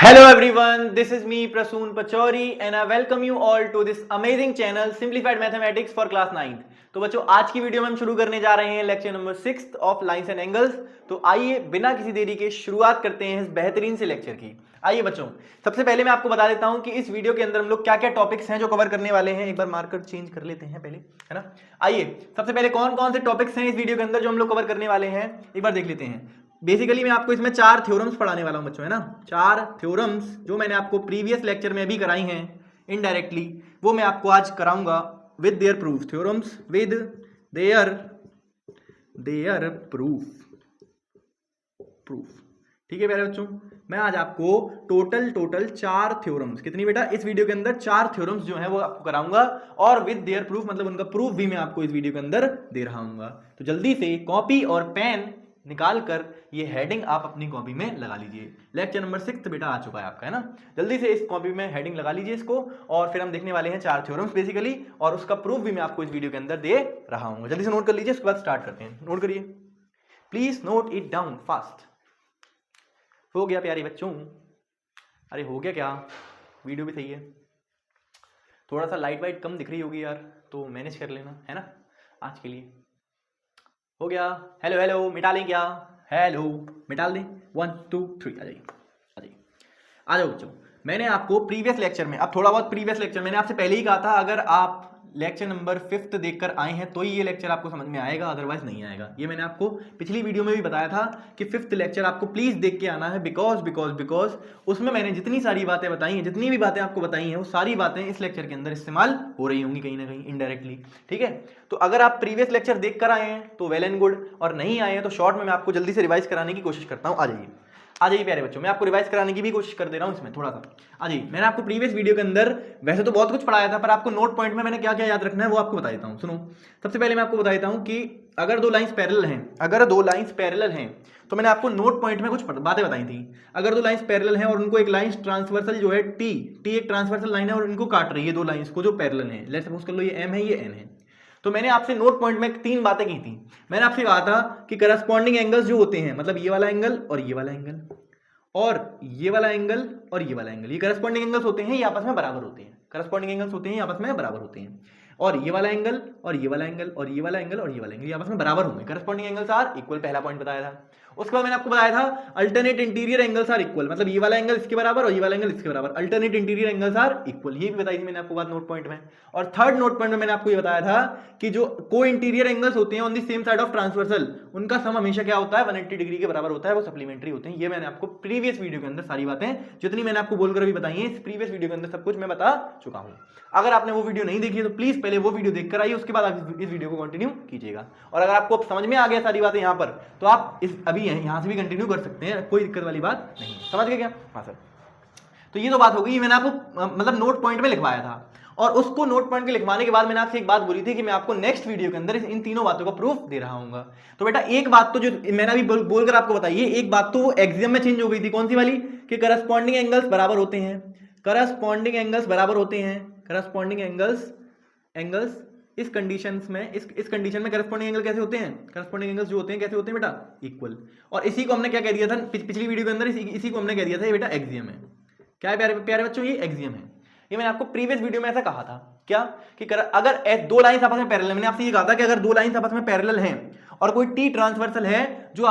Hello everyone, this is me Prasoon Pachori and I welcome you all to this amazing channel Simplified Mathematics for Class 9th। तो बच्चों आज की video में हम शुरू करने जा रहे हैं lecture number 6 of lines and angles. तो आइए बिना किसी देरी के शुरुआत करते हैं इस बेहतरीन से लेक्चर की। आइए बच्चों, सबसे पहले मैं आपको बता देता हूं कि इस वीडियो के अंदर हम लोग क्या क्या टॉपिक्स हैं जो कवर करने वाले हैं। एक बार मार्कर चेंज कर लेते हैं पहले, है ना। आइए सबसे पहले कौन कौन से टॉपिक्स हैं इस वीडियो के अंदर जो हम लोग कवर करने वाले हैं एक बार देख लेते हैं। बेसिकली मैं आपको इसमें 4 थ्योरम्स पढ़ाने वाला हूं बच्चों, है ना। 4 थ्योरम्स जो मैंने आपको प्रीवियस लेक्चर में भी कराई हैं इनडायरेक्टली, वो मैं आपको आज कराऊंगा with their proof. Theorems with their proof. ठीक है प्यारे बच्चों, मैं आज आपको टोटल 4 थ्योरम्स, कितनी बेटा, इस वीडियो के अंदर 4 थ्योरम्स जो हैं वो आपको कराऊंगा और विद देयर प्रूफ मतलब उनका प्रूफ भी मैं आपको इस वीडियो के अंदर दे रहा हूँ। तो जल्दी से कॉपी और पेन निकाल कर ये हेडिंग आप अपनी कॉपी में लगा लीजिए। लेक्चर नंबर 6 बेटा आ चुका है आपका, है ना। जल्दी से इस कॉपी में हेडिंग लगा लीजिए इसको, और फिर हम देखने वाले हैं 4 थ्योरम्स बेसिकली, और उसका प्रूफ भी मैं आपको इस वीडियो के अंदर दे रहा हूं। जल्दी से नोट कर लीजिए, उसके बाद स्टार्ट करते हैं। नोट करिए please, note it down fast. हो गया प्यारे बच्चों? अरे हो गया क्या? वीडियो भी सही है, थोड़ा सा लाइट वाइट कम दिख रही होगी यार, तो मैनेज कर लेना, है ना। आज के लिए हो गया। हेलो हेलो मिटा लें क्या? हेलो मिटा दें। 1 2 3 आ जाइए, आ जाइए, आ जाओ बच्चों। मैंने आपको प्रीवियस लेक्चर में, अब थोड़ा बहुत प्रीवियस लेक्चर मैंने आपसे पहले ही कहा था, अगर आप लेक्चर नंबर 5 देखकर आए हैं तो ये लेक्चर आपको समझ में आएगा, अदरवाइज नहीं आएगा। ये मैंने आपको पिछली वीडियो में भी बताया था कि 5th लेक्चर आपको प्लीज देख के आना है, बिकॉज उसमें मैंने जितनी सारी बातें बताई हैं, जितनी भी बातें आपको बताई हैं, वो सारी बातें इस लेक्चर के अंदर इस्तेमाल हो रही होंगी कहीं ना कहीं इनडायरेक्टली। ठीक है, तो अगर आप प्रीवियस लेक्चर देख कर आए हैं तो वेल एंड गुड, और नहीं आए हैं तो शॉर्ट में मैं आपको जल्दी से रिवाइज कराने की कोशिश करता हूँ। आ जाइए प्यारे बच्चों, मैं आपको रिवाइज कराने की भी कोशिश कर दे रहा हूं इसमें थोड़ा सा। आ जाइए, मैंने आपको प्रीवियस वीडियो के अंदर वैसे तो बहुत कुछ पढ़ाया था, पर आपको नोट पॉइंट में मैंने क्या क्या याद रखना है वो आपको बता देता हूं। सुनो, सबसे पहले मैं आपको बता देता हूं कि अगर 2 लाइंस पैरेलल हैं, तो मैंने आपको नोट पॉइंट में कुछ बातें बताई थी। अगर 2 लाइंस पैरेलल हैं और उनको एक लाइन ट्रांसवर्सल जो है टी एक ट्रांसवर्सल लाइन है और इनको काट रही है 2 लाइंस को जो पैरेलल है, लेट्स सपोज कर लो ये एम है ये एन है, तो मैंने आपसे नोट पॉइंट में 3 बातें की थी। मैंने आपसे कहा था कि करस्पॉन्डिंग एंगल्स जो होते हैं, मतलब ये वाला एंगल और ये वाला एंगल और ये वाला एंगल और ये वाला एंगल, ये करस्पॉन्डिंग एंगल्स होते हैं, ये आपस में बराबर होते हैं। करस्पॉन्डिंग एंगल्स होते हैं, ये आपस में बराबर होते हैं। और ये वाला एंगल और ये वाला एंगल और ये वाला एंगल और ये वाला एंगल ये आपस में बराबर होंगे। करस्पॉन्डिंग एंगल्स आर इक्वल, पहला पॉइंट बताया था। उसके बाद मैंने आपको बताया था alternate interior angles are equal, मतलब ये वाला एंगल इसके बराबर और ये वाला एंगल इसके बराबर, alternate interior angles are equal, ये भी बताई थी मैंने आपको बात नोट पॉइंट में। और थर्ड नोट पॉइंट में मैंने आपको ये बताया था कि जो को इंटीरियर एंगल्स होते हैं on the same side of transversal, उनका सम हमेशा क्या होता है, 180 डिग्री के बराबर होता है, वो सप्लीमेंट्री होते हैं। ये मैंने आपको प्रीवियस वीडियो के अंदर सारी बातें जितनी मैंने आपको बोलकर अभी बताई है, इस प्रीवियस वीडियो के अंदर सब कुछ मैं बता चुका हूं। अगर आपने वो वीडियो नहीं देखी है तो प्लीज पहले वो वीडियो देखकर आइए, उसके बाद आप इस वीडियो को कंटिन्यू कीजिएगा। और अगर आपको समझ में आ गया सारी बातें यहाँ पर, तो आप अभी यहाँ से भी कंटिन्यू कर सकते हैं, कोई दिक्कत वाली बात नहीं। समझ गए क्या? हाँ सर। तो ये तो बात हो गई, मैंने आपको मतलब नोट पॉइंट में लिखवाया था, और उसको नोट पॉइंट के लिखवाने के बाद मैंने आपसे एक बात बोली थी कि मैं आपको नेक्स्ट वीडियो के अंदर इन तीनों बातों का प्रूफ दे रहा हूँ। तो बेटा एक बात तो जो मैंने अभी बोलकर आपको बताई है, एक बात तो वो एग्जाम में चेंज हो गई थी, कौन सी वाली, कि करस्पॉन्डिंग एंगल्स बराबर होते हैं, करस्पॉन्डिंग एंगल्स बराबर होते हैं, करस्पॉन्डिंग एंगल्स इस कंडीशंस में, इस कंडीशन में करस्पॉन्डिंग एंगल कैसे होते हैं, करस्पॉन्डिंग एंगल्स जो होते हैं कैसे होते हैं बेटा, इक्वल। और इसी को हमने क्या कह दिया था पिछली वीडियो के अंदर, इसी को हमने कह दिया था ये बेटा एक्सियम है। क्या है प्यारे बच्चों, ये एक्सियम है। ये मैंने आपको प्रीवियस वीडियो में ऐसा कहा था, क्या कि अगर 2 लाइंस आपस में पैरेलल, मैंने आपसे ये कहा था कि अगर 2 लाइंस आपस में पैरेलल हैं और कोई टी ट्रांसवर्सल है जो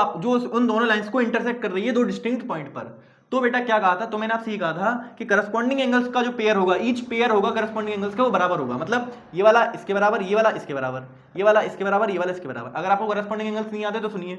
उन दोनों लाइंस को इंटरसेक्ट कर रही है 2 डिस्टिंक्ट पॉइंट पर, तो बेटा क्या कहा था, तो मैंने आपसे ये कहा था कि करस्पॉन्डिंग एंगल्स का जो पेयर होगा, ईच पेयर होगा करस्पॉन्डिंग एंगल्स का, वो बराबर होगा। मतलब ये वाला इसके बराबर, ये वाला इसके बराबर, ये वाला इसके बराबर, ये वाला इसके बराबर। अगर आपको करस्पॉन्डिंग एंगल्स नहीं आते तो सुनिए,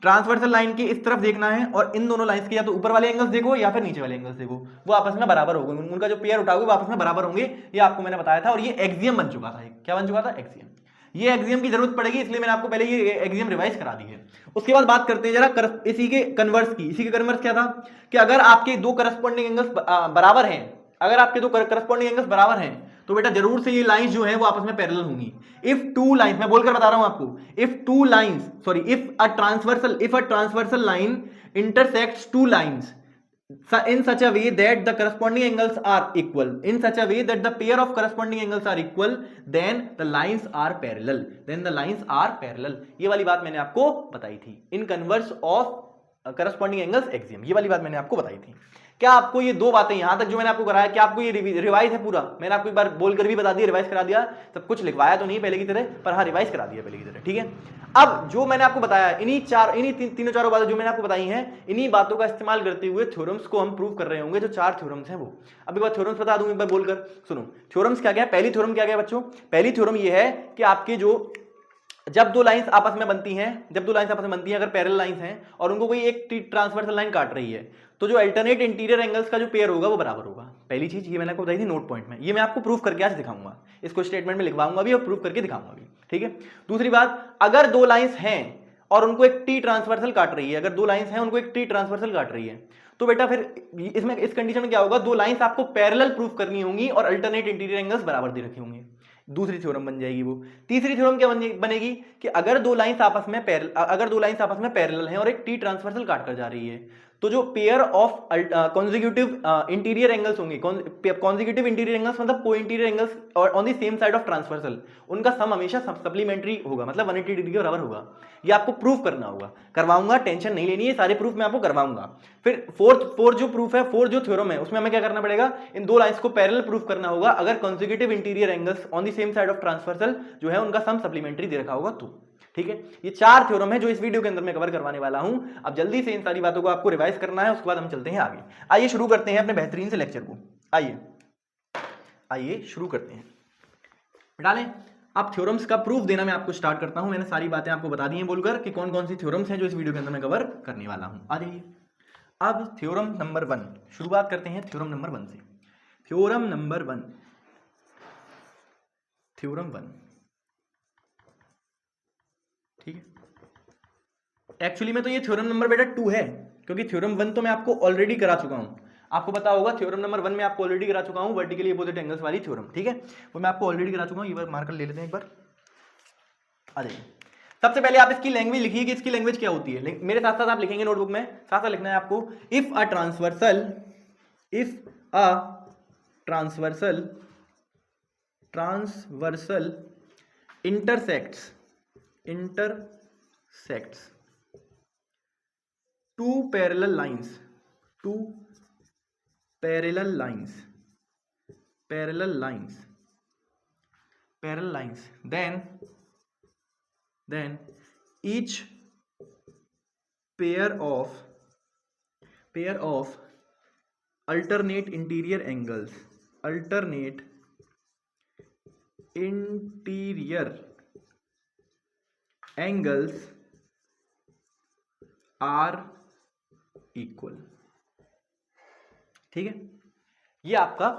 ट्रांसवर्सल लाइन की इस तरफ देखना है और इन दोनों लाइंस के या तो ऊपर वाले एंगल्स देखो या फिर नीचे वाले एंगल्स देखो, वो आपस में बराबर होंगे, उनका जो पेयर उठाओगे वो आपस में बराबर होंगे। ये आपको मैंने बताया था, और ये एक्सियम बन चुका था। क्या बन चुका था? एक्सियम। ये एक्सियम की जरूरत पड़ेगी, इसलिए मैंने आपको पहले ये एक्सियम रिवाइज करा दी है। उसके बाद बात करते हैं जरा इसी के कन्वर्स की। इसी के कन्वर्स क्या था कि अगर आपके 2 करस्पॉन्डिंग एंगल्स बराबर हैं, अगर आपके 2 करस्पॉन्डिंग एंगल्स बराबर हैं, तो बेटा जरूर से ये लाइंस जो है वो आपस में पैरेलल होंगी। इफ 2 लाइंस, मैं बोलकर बता रहा हूं आपको, if a transversal line intersects 2 lines in such a way that the corresponding angles are equal, in such a way that the pair of corresponding angles are equal, then the lines are parallel, ये वाली बात मैंने आपको बताई थी। इन converse of corresponding angles axiom. ये वाली बात मैंने आपको बताई थी। क्या आपको ये दो बातें यहां तक जो मैंने आपको कराया, क्या आपको ये रिवाइज है पूरा? मैंने आपको एक बार बोलकर भी बता दिया, रिवाइज करा दिया, सब कुछ लिखवाया तो नहीं पहले की तरह, पर हाँ रिवाइज करा दिया पहले की तरह, ठीक है। अब जो मैंने आपको बताया, इन्हीं तीनों चारों बातें जो मैंने आपको बताई हैं, इन्हीं बातों का इस्तेमाल करते हुए थ्योरम्स को हम प्रूव कर रहे होंगे, जो 4 थ्योरम्स हैं वो। अब एक बार थ्योरम्स बता दूं एक बार बोलकर, सुनो थ्योरम्स क्या क्या है। पहली थ्योरम क्या क्या बच्चों? पहली थ्योरम ये है कि आपके जो जब दो लाइंस आपस में बनती हैं, अगर पैरेलल लाइंस हैं और उनको कोई एक ट्रांसवर्सल लाइन काट रही है, तो जो अल्टरनेट इंटीरियर एंगल्स का जो पेयर होगा वो बराबर होगा। पहली चीज ये मैंने आपको बताई थी नोट पॉइंट में, ये मैं आपको प्रूफ करके आज दिखाऊंगा, इसको स्टेटमेंट में लिखवाऊंगा भी और प्रूफ करके दिखाऊंगा भी, ठीक है। दूसरी बात, अगर दो लाइंस हैं और उनको एक टी ट्रांसवर्सल काट रही है, तो बेटा फिर इसमें इस कंडीशन में क्या होगा, दो लाइंस आपको पैरेलल प्रूफ करनी होंगी और अल्टरनेट इंटीरियर एंगल्स बराबर दे रखे होंगे। दूसरी थ्योरम बन जाएगी वो। तीसरी थ्योरम क्या बनेगी कि अगर दो लाइंस आपस में पैरेलल हैं और एक टी ट्रांसवर्सल काट कर जा रही है, तो जो pair of consecutive interior angles होंगे, कॉन्जिक्यूटिव इंटीरियर एंगल्स मतलब को इंटीरियर एंगल्स और on the same side of transversal, उनका सम हमेशा सप्लीमेंट्री होगा, मतलब 180 डिग्री के बराबर होगा। ये आपको प्रूफ करना होगा, करवाऊंगा, टेंशन नहीं लेनी है, सारे प्रूफ मैं आपको करवाऊंगा। फिर फोर्थ जो प्रूफ है, फोर्थ जो थ्योरम है, उसमें हमें क्या करना पड़ेगा, इन दो लाइंस को पैरेलल प्रूफ करना होगा अगर consecutive interior angles on the same side of transversal जो है उनका सम सप्लीमेंट्री दे रखा होगा तो, ठीक है। ये 4 थ्योरम है जो इस वीडियो के अंदर मैं कवर करवाने वाला हूं। अब जल्दी से इन सारी बातों को आपको रिवाइज करना है, उसके बाद हम चलते हैं आगे। आइए शुरू करते हैं अपने बेहतरीन से लेक्चर को। आइए शुरू करते हैं। डालें अब थ्योरम्स का प्रूफ देना मैं आपको स्टार्ट करता हूं। मैंने सारी बातें आपको बता दी हैं बोलकर कि कौन कौन सी थ्योरम्स हैं जो इस वीडियो के अंदर मैं कवर करने वाला हूं। आ जाइए अब थ्योरम नंबर 1 शुरुआत करते हैं। थ्योरम नंबर 1 से। थ्योरम 1 ठीक है। एक्चुअली में तो ये थ्योरम नंबर बेटा 2 है, क्योंकि थ्योरम 1 तो मैं आपको ऑलरेडी करा चुका हूं। आपको पता होगा थ्योरम नंबर 1 में आपको ऑलरेडी करा चुका हूं, वर्टिकली अपोजिट एंगल्स वाली थ्योरम, ठीक है, वो मैं आपको ऑलरेडी करा चुका हूं। ये बार मार्कर ले लेते हैं एक बार। आ जाइए, सबसे पहले आप इसकी लैंग्वेज लिखिए कि इसकी लैंग्वेज क्या होती है। मेरे साथ साथ आप लिखेंगे नोटबुक में, साथ साथ लिखना है आपको। If a transversal intersects two parallel lines then each pair of alternate interior angles are equal, ठीक है। ये आपका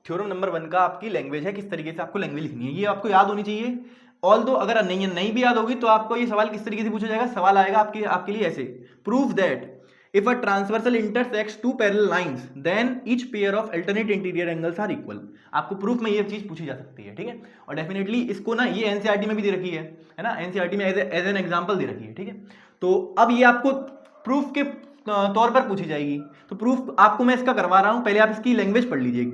थ्योरम नंबर 1 का आपकी लैंग्वेज है, किस तरीके से आपको लैंग्वेज लिखनी है, ये आपको याद होनी चाहिए। ऑल्दो अगर नहीं भी याद होगी तो आपको ये सवाल किस तरीके से पूछा जाएगा, सवाल आएगा आपके लिए ऐसे, prove that if a transversal intersects two parallel lines then each pair of alternate interior angles are equal। आपको प्रूफ में ये चीज पूछी जा सकती है, ठीक है। और डेफिनेटली इसको ना ये एनसीईआरटी में भी दे रखी है ना, एनसीईआरटी में एज एन एग्जांपल दे रखी है, ठीक है। तो अब ये आपको प्रूफ के तौर पर पूछी जाएगी, तो प्रूफ आपको मैं इसका करवा रहा हूं। पहले आप इसकी लैंग्वेज पढ़ लीजिए,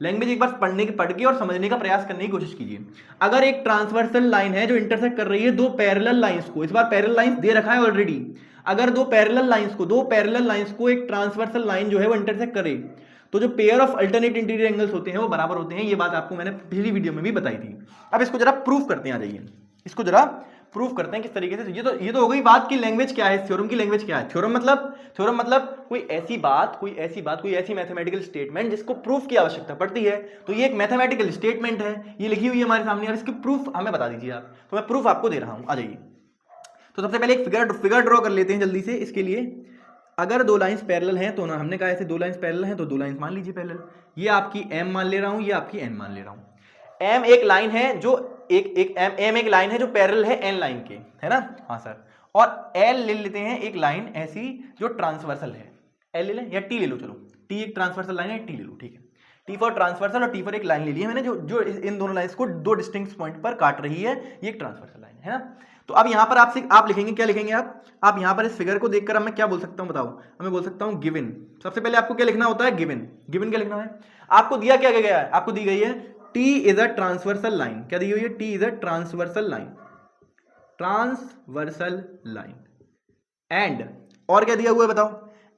लैंग्वेज एक बार पढ़ के और समझने का प्रयास करने की कोशिश कीजिए। अगर एक ट्रांसवर्सल लाइन है जो इंटरसेक्ट कर रही है दो पैरेलल लाइंस को, इस बार पैरेलल लाइंस दे रखा है ऑलरेडी, अगर दो पैरेलल लाइंस को एक ट्रांसवर्सल लाइन जो है वो इंटरसेक्ट करे, तो जो pair of alternate interior angles होते हैं वो बराबर होते हैं। ये बात आपको मैंने पिछली वीडियो में भी बताई थी। अब इसको जरा प्रूफ करते हैं, आ जाइए इसको जरा प्रूफ करते हैं किस तरीके से। ये तो हो गई बात की लैंग्वेज क्या है, थ्योरम की लैंग्वेज क्या है। थ्योरम मतलब कोई ऐसी मैथमेटिकल स्टेटमेंट जिसको प्रूफ की आवश्यकता पड़ती है। तो ये एक मैथमेटिकल स्टेटमेंट है, ये लिखी हुई है हमारे सामने, और इसकी प्रूफ हमें बता दीजिए आप, तो मैं प्रूफ आपको दे रहा हूं। आ जाइए, तो सबसे पहले एक फिगर ड्रॉ कर लेते हैं जल्दी से। इसके लिए अगर दो लाइंस पैरेलल हैं तो ना, हमने कहा ऐसे दो लाइंस पैरेलल हैं तो दो लाइंस मान लीजिए पैरेलल। ये आपकी m मान ले रहा हूं, ये आपकी n मान ले रहा हूं। m एक लाइन है जो m एक लाइन है जो पैरेलल है n लाइन के, है ना, हाँ सर। और l ले लेते हैं एक लाइन ऐसी जो ट्रांसवर्सल है, l ले लें या t ले लो, चलो t एक ट्रांसवर्सल लाइन है, t ले लो, ठीक है। t फॉर ट्रांसवर्सल और t फॉर एक लाइन ले ली है मैंने जो इन दोनों लाइंस को दो डिस्टिंक्ट पॉइंट पर काट रही है, ये एक ट्रांसवर्सल लाइन है ना। तो अब यहां पर आप लिखेंगे, क्या लिखेंगे आप यहां पर इस फिगर को देखकर अब मैं क्या बोल सकता हूं, बताओ। अब मैं बोल सकता हूं गिवन। सबसे पहले आपको क्या लिखना होता है, गिवन क्या लिखना है। आपको दिया क्या गया है, आपको दी गई है T is a transversal line. क्या दी हुई है, T is a transversal line and और क्या दिया हुआ है बताओ,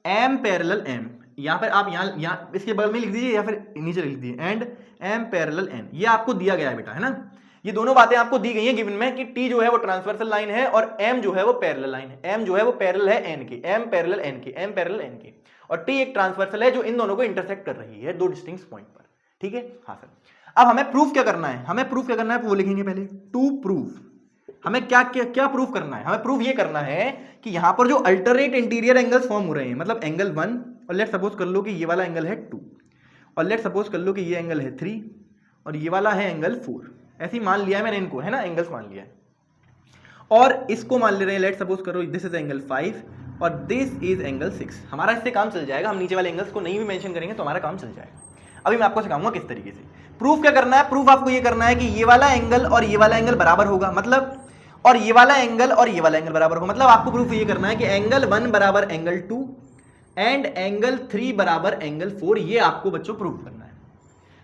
m पैरेलल m, यहाँ पर आप यहाँ इसके बगल में लिख दीजिए या फिर नीचे लिख दीजिए एंड m पैरेलल n, ये आपको दिया गया है बेटा, है ना। ये दोनों बातें आपको दी गई हैं गिवन में कि t जो है वो ट्रांसवर्सल लाइन है और m जो है वो पैरेलल लाइन है, m जो है वो पैरेलल है n के, m पैरेलल n के, m पैरेलल n के, और t एक ट्रांसवर्सल है जो इन दोनों को इंटरसेक्ट कर रही है दो डिस्टिंक्ट पॉइंट पर, ठीक है। हाँ सर, अब हमें प्रूफ क्या करना है, हमें प्रूफ क्या करना है वो लिखेंगे पहले, टू प्रूफ, हमें क्या क्या क्या प्रूफ करना है, हमें प्रूफ ये करना है कि यहां पर जो अल्टरनेट इंटीरियर एंगल्स फॉर्म हो रहे हैं, मतलब एंगल 1 और लेट सपोज कर लो कि ये वाला एंगल है 2 और लेट सपोज कर लो कि ये एंगल है 3 और ये वाला है एंगल 4, ऐसे ही मान लिया है मैंने इनको, है ना, एंगल्स मान लिया है। और इसको मान ले रहे हैं, लेट सपोज करो दिस इज एंगल 5 और दिस इज एंगल 6, हमारा इससे काम चल जाएगा, हम नीचे वाले एंगल्स को नहीं भी मेंशन करेंगे तो हमारा काम चल जाएगा। अभी मैं आपको सिखाऊंगा किस तरीके से प्रूफ क्या करना है। प्रूफ आपको ये करना है कि ये वाला एंगल और ये वाला एंगल बराबर होगा, मतलब और ये वाला एंगल और ये वाला एंगल बराबर होगा, मतलब आपको प्रूफ ये करना है कि एंगल 1 बराबर एंगल 2 एंड एंगल 3 बराबर एंगल 4, ये आपको बच्चों प्रूफ करना है।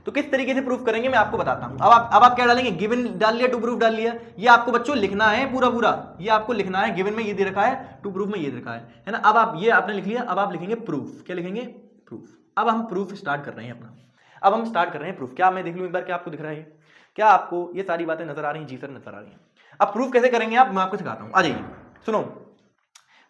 तो किस तरीके से प्रूफ करेंगे मैं आपको बताता हूं। अब आप क्या डालेंगे, गिवन डाल लिया, टू प्रूफ डाल लिया, ये आपको बच्चों लिखना है पूरा पूरा, ये आपको लिखना है, गिवन में ये दे रखा है, टू प्रूफ में ये दे रखा है ना। अब आप ये आपने लिख लिया, अब आप लिखेंगे प्रूफ, क्या लिखेंगे, प्रूफ। अब हम प्रूफ स्टार्ट कर रहे हैं अपना, अब हम स्टार्ट कर रहे हैं प्रूफ। क्या मैं देख लूं एक बार, क्या आपको दिख रहा है, क्या आपको ये सारी बातें नजर आ रही हैं? जी सर नजर आ रही हैं। अब प्रूफ कैसे करेंगे आप, मैं आपको सिखाता हूं, आ जाइए सुनो।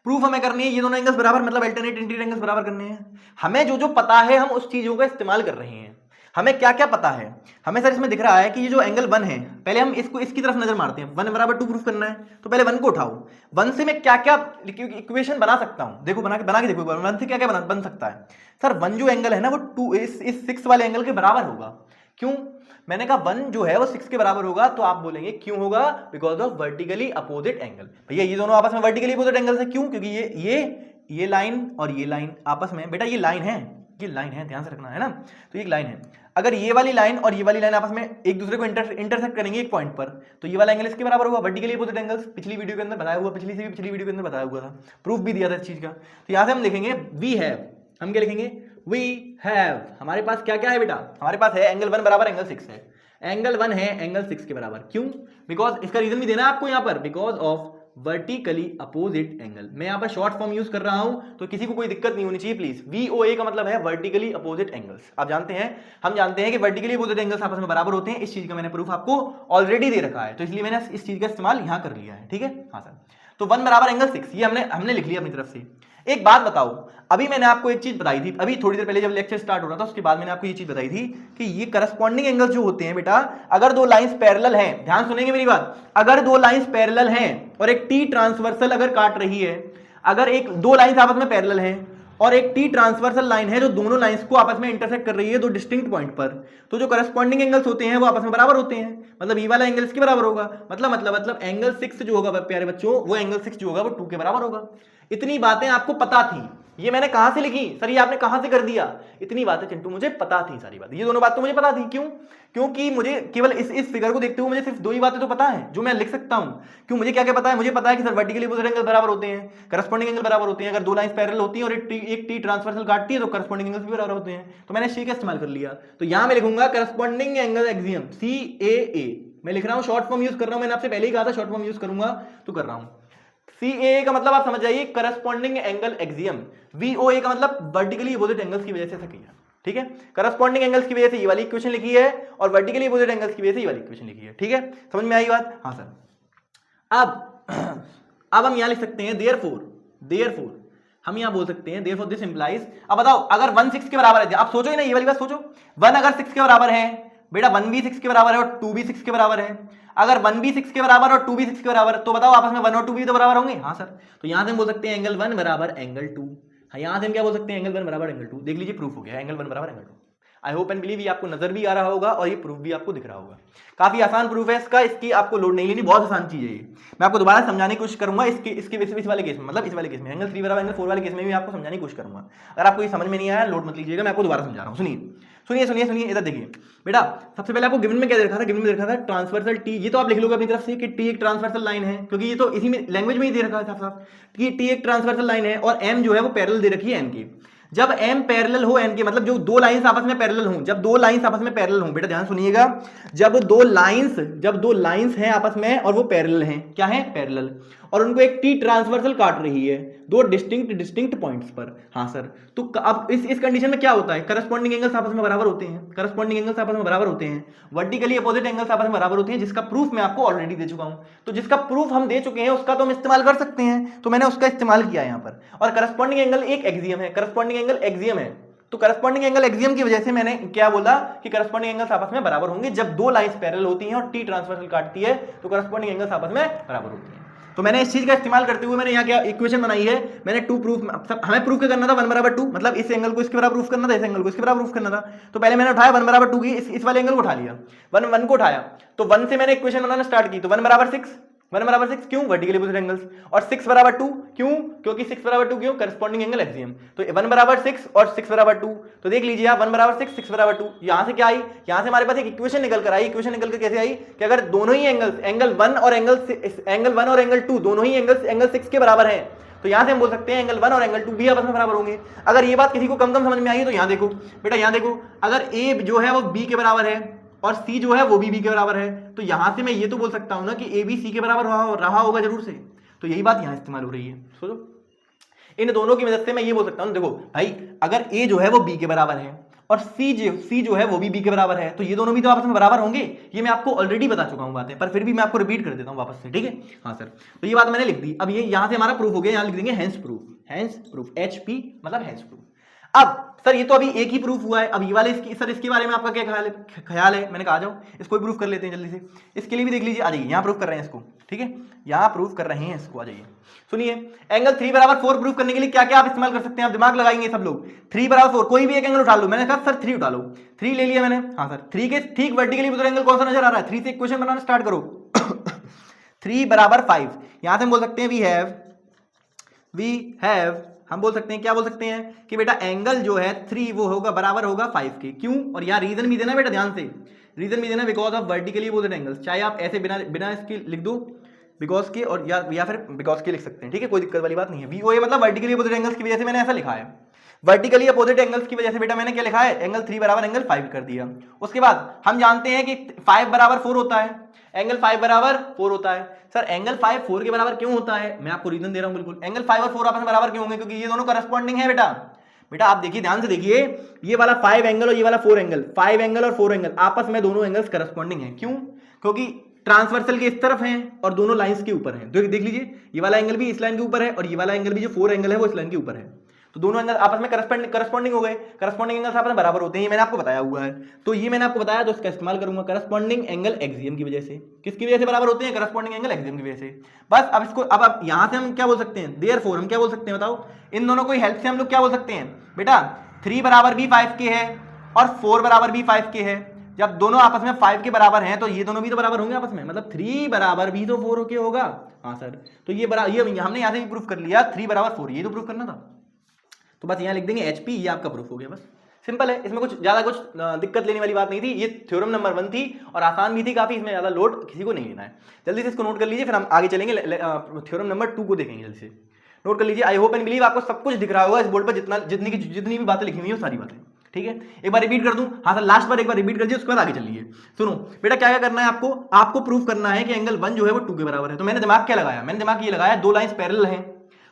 प्रूफ हमें करनी है ये दोनों एंगल्स बराबर, मतलब अल्टरनेट इंटीरियर एंगल्स बराबर करने हैं। हमें जो जो पता है हम उस चीजों का इस्तेमाल कर रहे हैं। हमें क्या क्या पता है, हमें सर इसमें दिख रहा है कि ये जो एंगल 1 है, पहले हम इसको इसकी तरफ नजर मारते हैं, 1 बराबर 2 प्रूफ करना है तो पहले 1 को उठाओ, 1 से मैं क्या क्या इक्वेशन बना सकता हूं, देखो बना के देखो 1 से क्या क्या बन सकता है। सर 1 जो एंगल है ना वो 2 इस 6 वाले एंगल के बराबर होगा। क्यों, मैंने कहा 1 जो है वो 6 के बराबर होगा, तो आप बोलेंगे क्यों होगा, because of vertically opposite angle. भैया ये दोनों आपस में वर्टिकली अपोजिट एंगल्स है, क्यों, क्योंकि ये लाइन और ये लाइन आपस में, बेटा ये लाइन है, ये लाइन है, ध्यान से रखना है ना, तो ये लाइन है। अगर ये वाली लाइन और ये वाली लाइन आपस में एक दूसरे को इंटरसेक्ट करेंगे एक पॉइंट पर, तो ये वाला एंगल इसके बराबर होगा, वर्टिकली अपोजिट एंगल्स। पिछली वीडियो के अंदर बताया हुआ, पिछली वीडियो के अंदर बताया हुआ था, प्रूफ भी दिया था इस चीज का। तो यहां से हम लिखेंगे वी हैव, हम क्या लिखेंगे, वी हैव, हमारे पास क्या क्या है बेटा, हमारे पास है एंगल 1 बराबर एंगल 6 है, एंगल 1 है एंगल 6 के बराबर। क्यों, बिकॉज इसका रीजन भी देना है आपको यहाँ पर, because of vertically opposite angle. मैं यहाँ पर शॉर्ट फॉर्म यूज कर रहा हूं तो किसी को कोई दिक्कत नहीं होनी चाहिए प्लीज। VOA का मतलब है वर्टिकली अपोजिट एंगल्स। आप जानते हैं, हम जानते हैं कि वर्टिकली अपोजिट एंगल्स आपस में बराबर होते हैं। इस चीज का मैंने प्रूफ आपको ऑलरेडी दे रखा है, तो इसलिए मैंने इस चीज का इस्तेमाल यहां कर लिया है, ठीक है। हाँ सर, तो 1 बराबर एंगल 6 ये हमने लिख लिया अपनी तरफ से। एक बात बताओ, अभी मैंने आपको एक चीज बताई थी, अभी थोड़ी देर पहले जब लेक्चर स्टार्ट हो रहा था उसके बाद मैंने आपको ये चीज बताई थी कि ये करस्पॉन्डिंग एंगल्स जो होते हैं बेटा, अगर दो लाइंस पैरेलल हैं, ध्यान सुनेंगे मेरी बात, अगर दो लाइंस पैरेलल हैं और एक टी ट्रांसवर्सल अगर काट रही है, अगर एक दो लाइंस आपस में पैरेलल हैं और एक टी ट्रांसवर्सल लाइन है जो दोनों लाइंस को आपस में इंटरसेक्ट कर रही है दो डिस्टिंक्ट पॉइंट पर, तो जो करस्पॉन्डिंग एंगल्स होते हैं वो आपस में बराबर होते हैं, मतलब ये वाला एंगल इसके बराबर होगा, मतलब एंगल 6 जो होगा प्यारे बच्चों, वो एंगल 6 जो होगा वो 2 के बराबर होगा। इतनी बातें आपको पता थी, ये मैंने कहां से लिखी सर, ये आपने कहां से कर दिया, इतनी बातें चिंटू मुझे पता थी, सारी बातें, ये दोनों बात तो मुझे पता थी। क्यों, क्योंकि मुझे केवल इस फिगर को देखते हुए मुझे सिर्फ दो ही बातें तो पता है जो मैं लिख सकता हूं। क्यों, मुझे क्या क्या पता है, मुझे पता है कि सर वर्टिकली अपोजिट एंगल बराबर होते हैं, करस्पॉन्डिंग एंगल बराबर होते हैं, अगर दो लाइंस पैरेलल होती हैं और एक टी ट्रांसवर्सल काटती है तो करस्पॉन्डिंग एंगल्स भी बराबर होते हैं, तो मैंने सी का इस्तेमाल कर लिया। तो यहां मैं लिखूंगा करस्पॉन्डिंग एंगल एक्सियम, CAA, मैं लिख रहा हूं, शॉर्ट फॉर्म यूज कर रहा हूं, मैंने आपसे पहले ही कहा था शॉर्ट फॉर्म यूज करूंगा तो कर रहा हूं। CAA का मतलब आप समझ जाइए करस्पॉन्डिंग एंगल एक्सियम, VOA का मतलब वर्टिकली अपोजिट एंगल्स की वजह से किया, ठीक है। करस्पॉन्डिंग एंगल्स की वजह से ये वाली इक्वेशन लिखी है और वर्टिकली अपोजिट एंगल्स की वजह से ये वाली इक्वेशन लिखी है, ठीक है, समझ में आई बात। हाँ सर, अब हम यहां लिख सकते हैं देयरफॉर हम यहां बोल सकते हैं देयरफॉर दिस इंप्लाइज। अब बताओ, अगर 1 6 के बराबर है, आप सोचो ही ना, ये वाली बात सोचो, 1 अगर 6 के बराबर है बेटा, 1 भी 6 के बराबर है और 2 भी 6 के बराबर है, अगर 1 भी 6 के बराबर और 2 भी 6 के बराबर, तो बताओ आपस में 1 और 2 भी तो बराबर होंगे। हाँ सर, तो यहां से हम बोल सकते हैं एंगल 1 बराबर एंगल 2। हाँ, यहां से हम क्या बोल सकते हैं, एंगल 1 बराबर एंगल 2। देख लीजिए, प्रूफ हो गया, एंगल 1 बराबर angle 2। I hope and believe ये आपको नजर भी आ रहा होगा और ये प्रूफ भी आपको दिख रहा होगा। काफी आसान प्रूफ है इसका, इसकी आपको लोड नहीं लेनी, बहुत आसान चीज है ये। मैं आपको दोबारा समझाने की कोशिश करूंगा इस वाले केस में, मतलब इस वाले केस में, एंगल 3 बराबर एंगल 4 वाले केस में भी आपको समझाने की कोशिश करूंगा। अगर आपको ये समझ में नहीं आया, लोड मत लीजिएगा, मैं आपको दोबारा समझा रहा हूँ। सुनिए, इधर देखिए बेटा, सबसे पहले आपको गिवन में क्या देखा था, गिवन में देखा था ट्रांसवर्सल टी, ये तो आप लिख लोगे अपनी तरफ से कि टी एक ट्रांसवर्सल लाइन है, क्योंकि ये तो इसी में लैंग्वेज में ही दे रखा है साफ कि टी एक ट्रांसवर्सल लाइन है और एम जो है वो पैरेलल दे रखी है एन की। जब m पैरेलल हो n के, मतलब जो दो लाइंस आपस में पैरेलल हों, जब दो लाइंस आपस में पैरेलल हों, बेटा ध्यान सुनिएगा, जब दो लाइंस हैं आपस में और वो पैरेलल हैं, क्या है, पैरेलल, और उनको एक टी ट्रांसवर्सल काट रही है दो डिस्टिंक्ट पॉइंट्स पर। हाँ सर, तो अब इस कंडीशन में क्या होता है, करस्पॉन्डिंग एंगल्स आपस में बराबर होते हैं, करस्पॉन्डिंग एंगल्स आपस में बराबर होते हैं, वर्टिकली अपोजिट एंगल्स आपस में बराबर होते हैं, जिसका प्रूफ मैं आपको ऑलरेडी दे चुका हूं। तो जिसका प्रूफ हम दे चुके हैं उसका तो हम इस्तेमाल कर सकते हैं, तो मैंने उसका इस्तेमाल किया यहां पर। और करस्पॉन्डिंग एंगल एक एक्सियम है, करस्पॉन्डिंग एंगल एक्सियम है, तो करस्पॉन्डिंग एंगल एक्सियम की वजह से मैंने क्या बोला कि करस्पॉन्डिंग एंगल्स आपस में बराबर होंगे जब दो लाइंस पैरेलल होती हैं और टी ट्रांसवर्सल काटती है, तो करस्पॉन्डिंग एंगल्स आपस में बराबर होती हैं। तो मैंने इस चीज का इस्तेमाल करते हुए मैंने यहाँ क्या इक्वेशन बनाई है, मैंने टू प्रूफ, हमें प्रूफ क्या करना था, 1 बराबर 2, मतलब इस एंगल को इसके बराबर प्रूफ करना था, इस एंगल को इसके बराबर प्रूफ करना था। तो पहले मैंने उठाया 1 बराबर 2 की, इस वाले एंगल को उठा लिया, 1 को उठाया, तो 1 से मैंने इक्वेशन बनाना स्टार्ट की, तो 1 बराबर 6, 1 बराबर 6 क्यों, वर्टिकली अपोजिट एंगल्स, और 6 बराबर 2 क्यों, क्योंकि 6 बराबर 2 क्यों, करस्पॉन्डिंग एंगल एक्सियम। तो 1 बराबर 6 और 6 बराबर 2, तो देख लीजिए आप 1 बराबर 6, 6 बराबर 2, यहां से क्या आई, यहां से हमारे पास एक इक्वेशन निकल कर आई। इक्वेशन निकल कर कैसे आई कि अगर दोनों ही एंगल्स, एंगल 1 और एंगल 2 दोनों ही एंगल 6 के बराबर हैं, तो यहां से हम बोल सकते हैं एंगल 1 और एंगल 2 भी आपस में बराबर होंगे। अगर ये बात किसी को कम समझ में आई तो यहां देखो बेटा, यहां देखो, अगर ए जो है वो बी के बराबर है और सी जो है वो भी बी के बराबर है, तो यहां से मैं ये तो बोल सकता हूं ना कि ए बी सी के बराबर रहा होगा जरूर से। तो यही बात यहां इस्तेमाल हो रही है। सोचो, इन दोनों की मदद से मैं ये बोल सकता हूं, देखो भाई, अगर ए जो है वो बी के बराबर है और सी जो है वो भी बी के बराबर है, तो ये दोनों भी तो आपस में बराबर होंगे। ये मैं आपको ऑलरेडी बता चुका हूं बातें, पर फिर भी मैं आपको रिपीट कर देता हूं वापस से, ठीक है। हाँ सर, तो ये बात मैंने लिख दी। अब ये यहां से हमारा प्रूफ हो गया, यहां लिख देंगे हेंस प्रूफ, HP मतलब हेंस प्रूफ। अब सर ये तो अभी एक ही प्रूफ हुआ है, अब ये वाले इसके बारे में आपका क्या ख्याल है? मैंने कहा जाओ इसको भी प्रूफ कर लेते हैं जल्दी से। इसके लिए भी देख लीजिए, आ जाइए, यहाँ प्रूफ कर रहे हैं इसको, ठीक है, यहाँ प्रूफ कर रहे हैं इसको, आ जाइए। सुनिए, एंगल 3 बराबर 4 प्रूफ करने के लिए क्या क्या आप इस्तेमाल कर सकते हैं, आप दिमाग लगाएंगे सब लोग। 3 बराबर 4, कोई भी एक एंगल उठा लो। मैंने कहा सर 3 उठा लो, 3 ले लिया मैंने। हाँ सर, 3 के ठीक वर्टिकली अपोजिट एंगल कौन सा नजर आ रहा है, 3 से इक्वेशन बनाना स्टार्ट करो। 3 बराबर 5, यहां से हम बोल सकते हैं वी हैव, हम बोल सकते हैं, क्या बोल सकते हैं कि बेटा एंगल जो है 3 वो होगा बराबर होगा 5 के। क्यों? और यहाँ रीजन भी देना बेटा, ध्यान से रीजन भी देना, because of vertically opposite angles. चाहे आप ऐसे बिना इसके लिख दो बिकॉज के, और या फिर बिकॉज के लिख सकते हैं, ठीक है, कोई दिक्कत वाली बात नहीं है। वीओए मतलब वर्टिकली अपोजिट एंगल्स की वजह से मैंने ऐसा लिखा है। वर्टिकली अपोजिट एंगल्स की वजह से बेटा मैंने क्या लिखा है, एंगल 3 बराबर एंगल 5 कर दिया। उसके बाद हम जानते हैं कि 5 बराबर 4 होता है, एंगल 5 बराबर 4 होता है। सर एंगल 5 4 के बराबर क्यों होता है, मैं आपको रीजन दे रहा हूं बिल्कुल। एंगल 5 और 4 आपस में बराबर क्यों होंगे, क्योंकि ये दोनों करस्पॉन्डिंग है बेटा आप देखिए, ध्यान से देखिए, ये वाला 5 एंगल और ये वाला 4 एंगल, 5 एंगल और 4 एंगल आपस में दोनों एंगल्स करस्पॉन्डिंग है। क्यों? क्योंकि ट्रांसवर्सल के इस तरफ हैं और दोनों लाइंस के ऊपर हैं। देख लीजिए, ये वाला एंगल भी इस लाइन के ऊपर है और ये वाला एंगल भी जो 4 एंगल है वो इस लाइन के ऊपर है, तो दोनों एंगल आपस में करस्पॉन्डिंग हो गए। करस्पॉन्डिंग एंगल्स आपस में बराबर होते हैं, मैंने आपको बताया हुआ है। तो ये मैंने आपको बताया, तो इसका इस्तेमाल करूंगा करस्पॉन्डिंग एंगल एक्सियम की वजह से। किसकी वजह से बराबर होते हैं? करस्पॉन्डिंग एंगल एक्सियम की वजह से। बस अब इसको, अब यहां से हम क्या बोल सकते हैं, देयरफॉर हम क्या बोल सकते हैं बताओ, इन दोनों को हेल्प से हम लोग क्या बोल सकते हैं बेटा, 3 बराबर भी 5 के है और 4 बराबर भी 5 के है। जब दोनों आपस में 5 के बराबर हैं तो ये दोनों भी तो बराबर होंगे आपस में, मतलब 3 बराबर भी तो 4 के होगा। हाँ सर, तो ये हमने यहां से भी प्रूफ कर लिया, 3 बराबर 4, ये तो प्रूफ करना था। तो बस यहाँ लिख देंगे HP, ये आपका प्रूफ हो गया। बस सिंपल है, इसमें कुछ ज्यादा दिक्कत लेने वाली बात नहीं थी। ये थ्योरम नंबर 1 थी और आसान भी थी काफी, इसमें ज्यादा लोड किसी को नहीं लेना है। जल्दी से इसको नोट कर लीजिए, फिर हम आगे चलेंगे, थ्योरम नंबर 2 को देखेंगे। जल्दी से नोट कर लीजिए। आई होप एंड बिलीव आपको सब कुछ दिख रहा होगा इस बोर्ड पर, जितनी भी बातें लिखी हुई है सारी बातें, ठीक है। एक बार रिपीट कर दूं, हाँ सर लास्ट बार एक बार रिपीट कर दिए, उसके बाद आगे चलिए। सुनो बेटा, क्या क्या करना है आपको प्रूफ करना है कि एंगल 1 जो है वो 2 के बराबर है। तो मैंने दिमाग क्या लगाया, मैंने दिमाग ये लगाया, दो लाइंस पैरेलल हैं,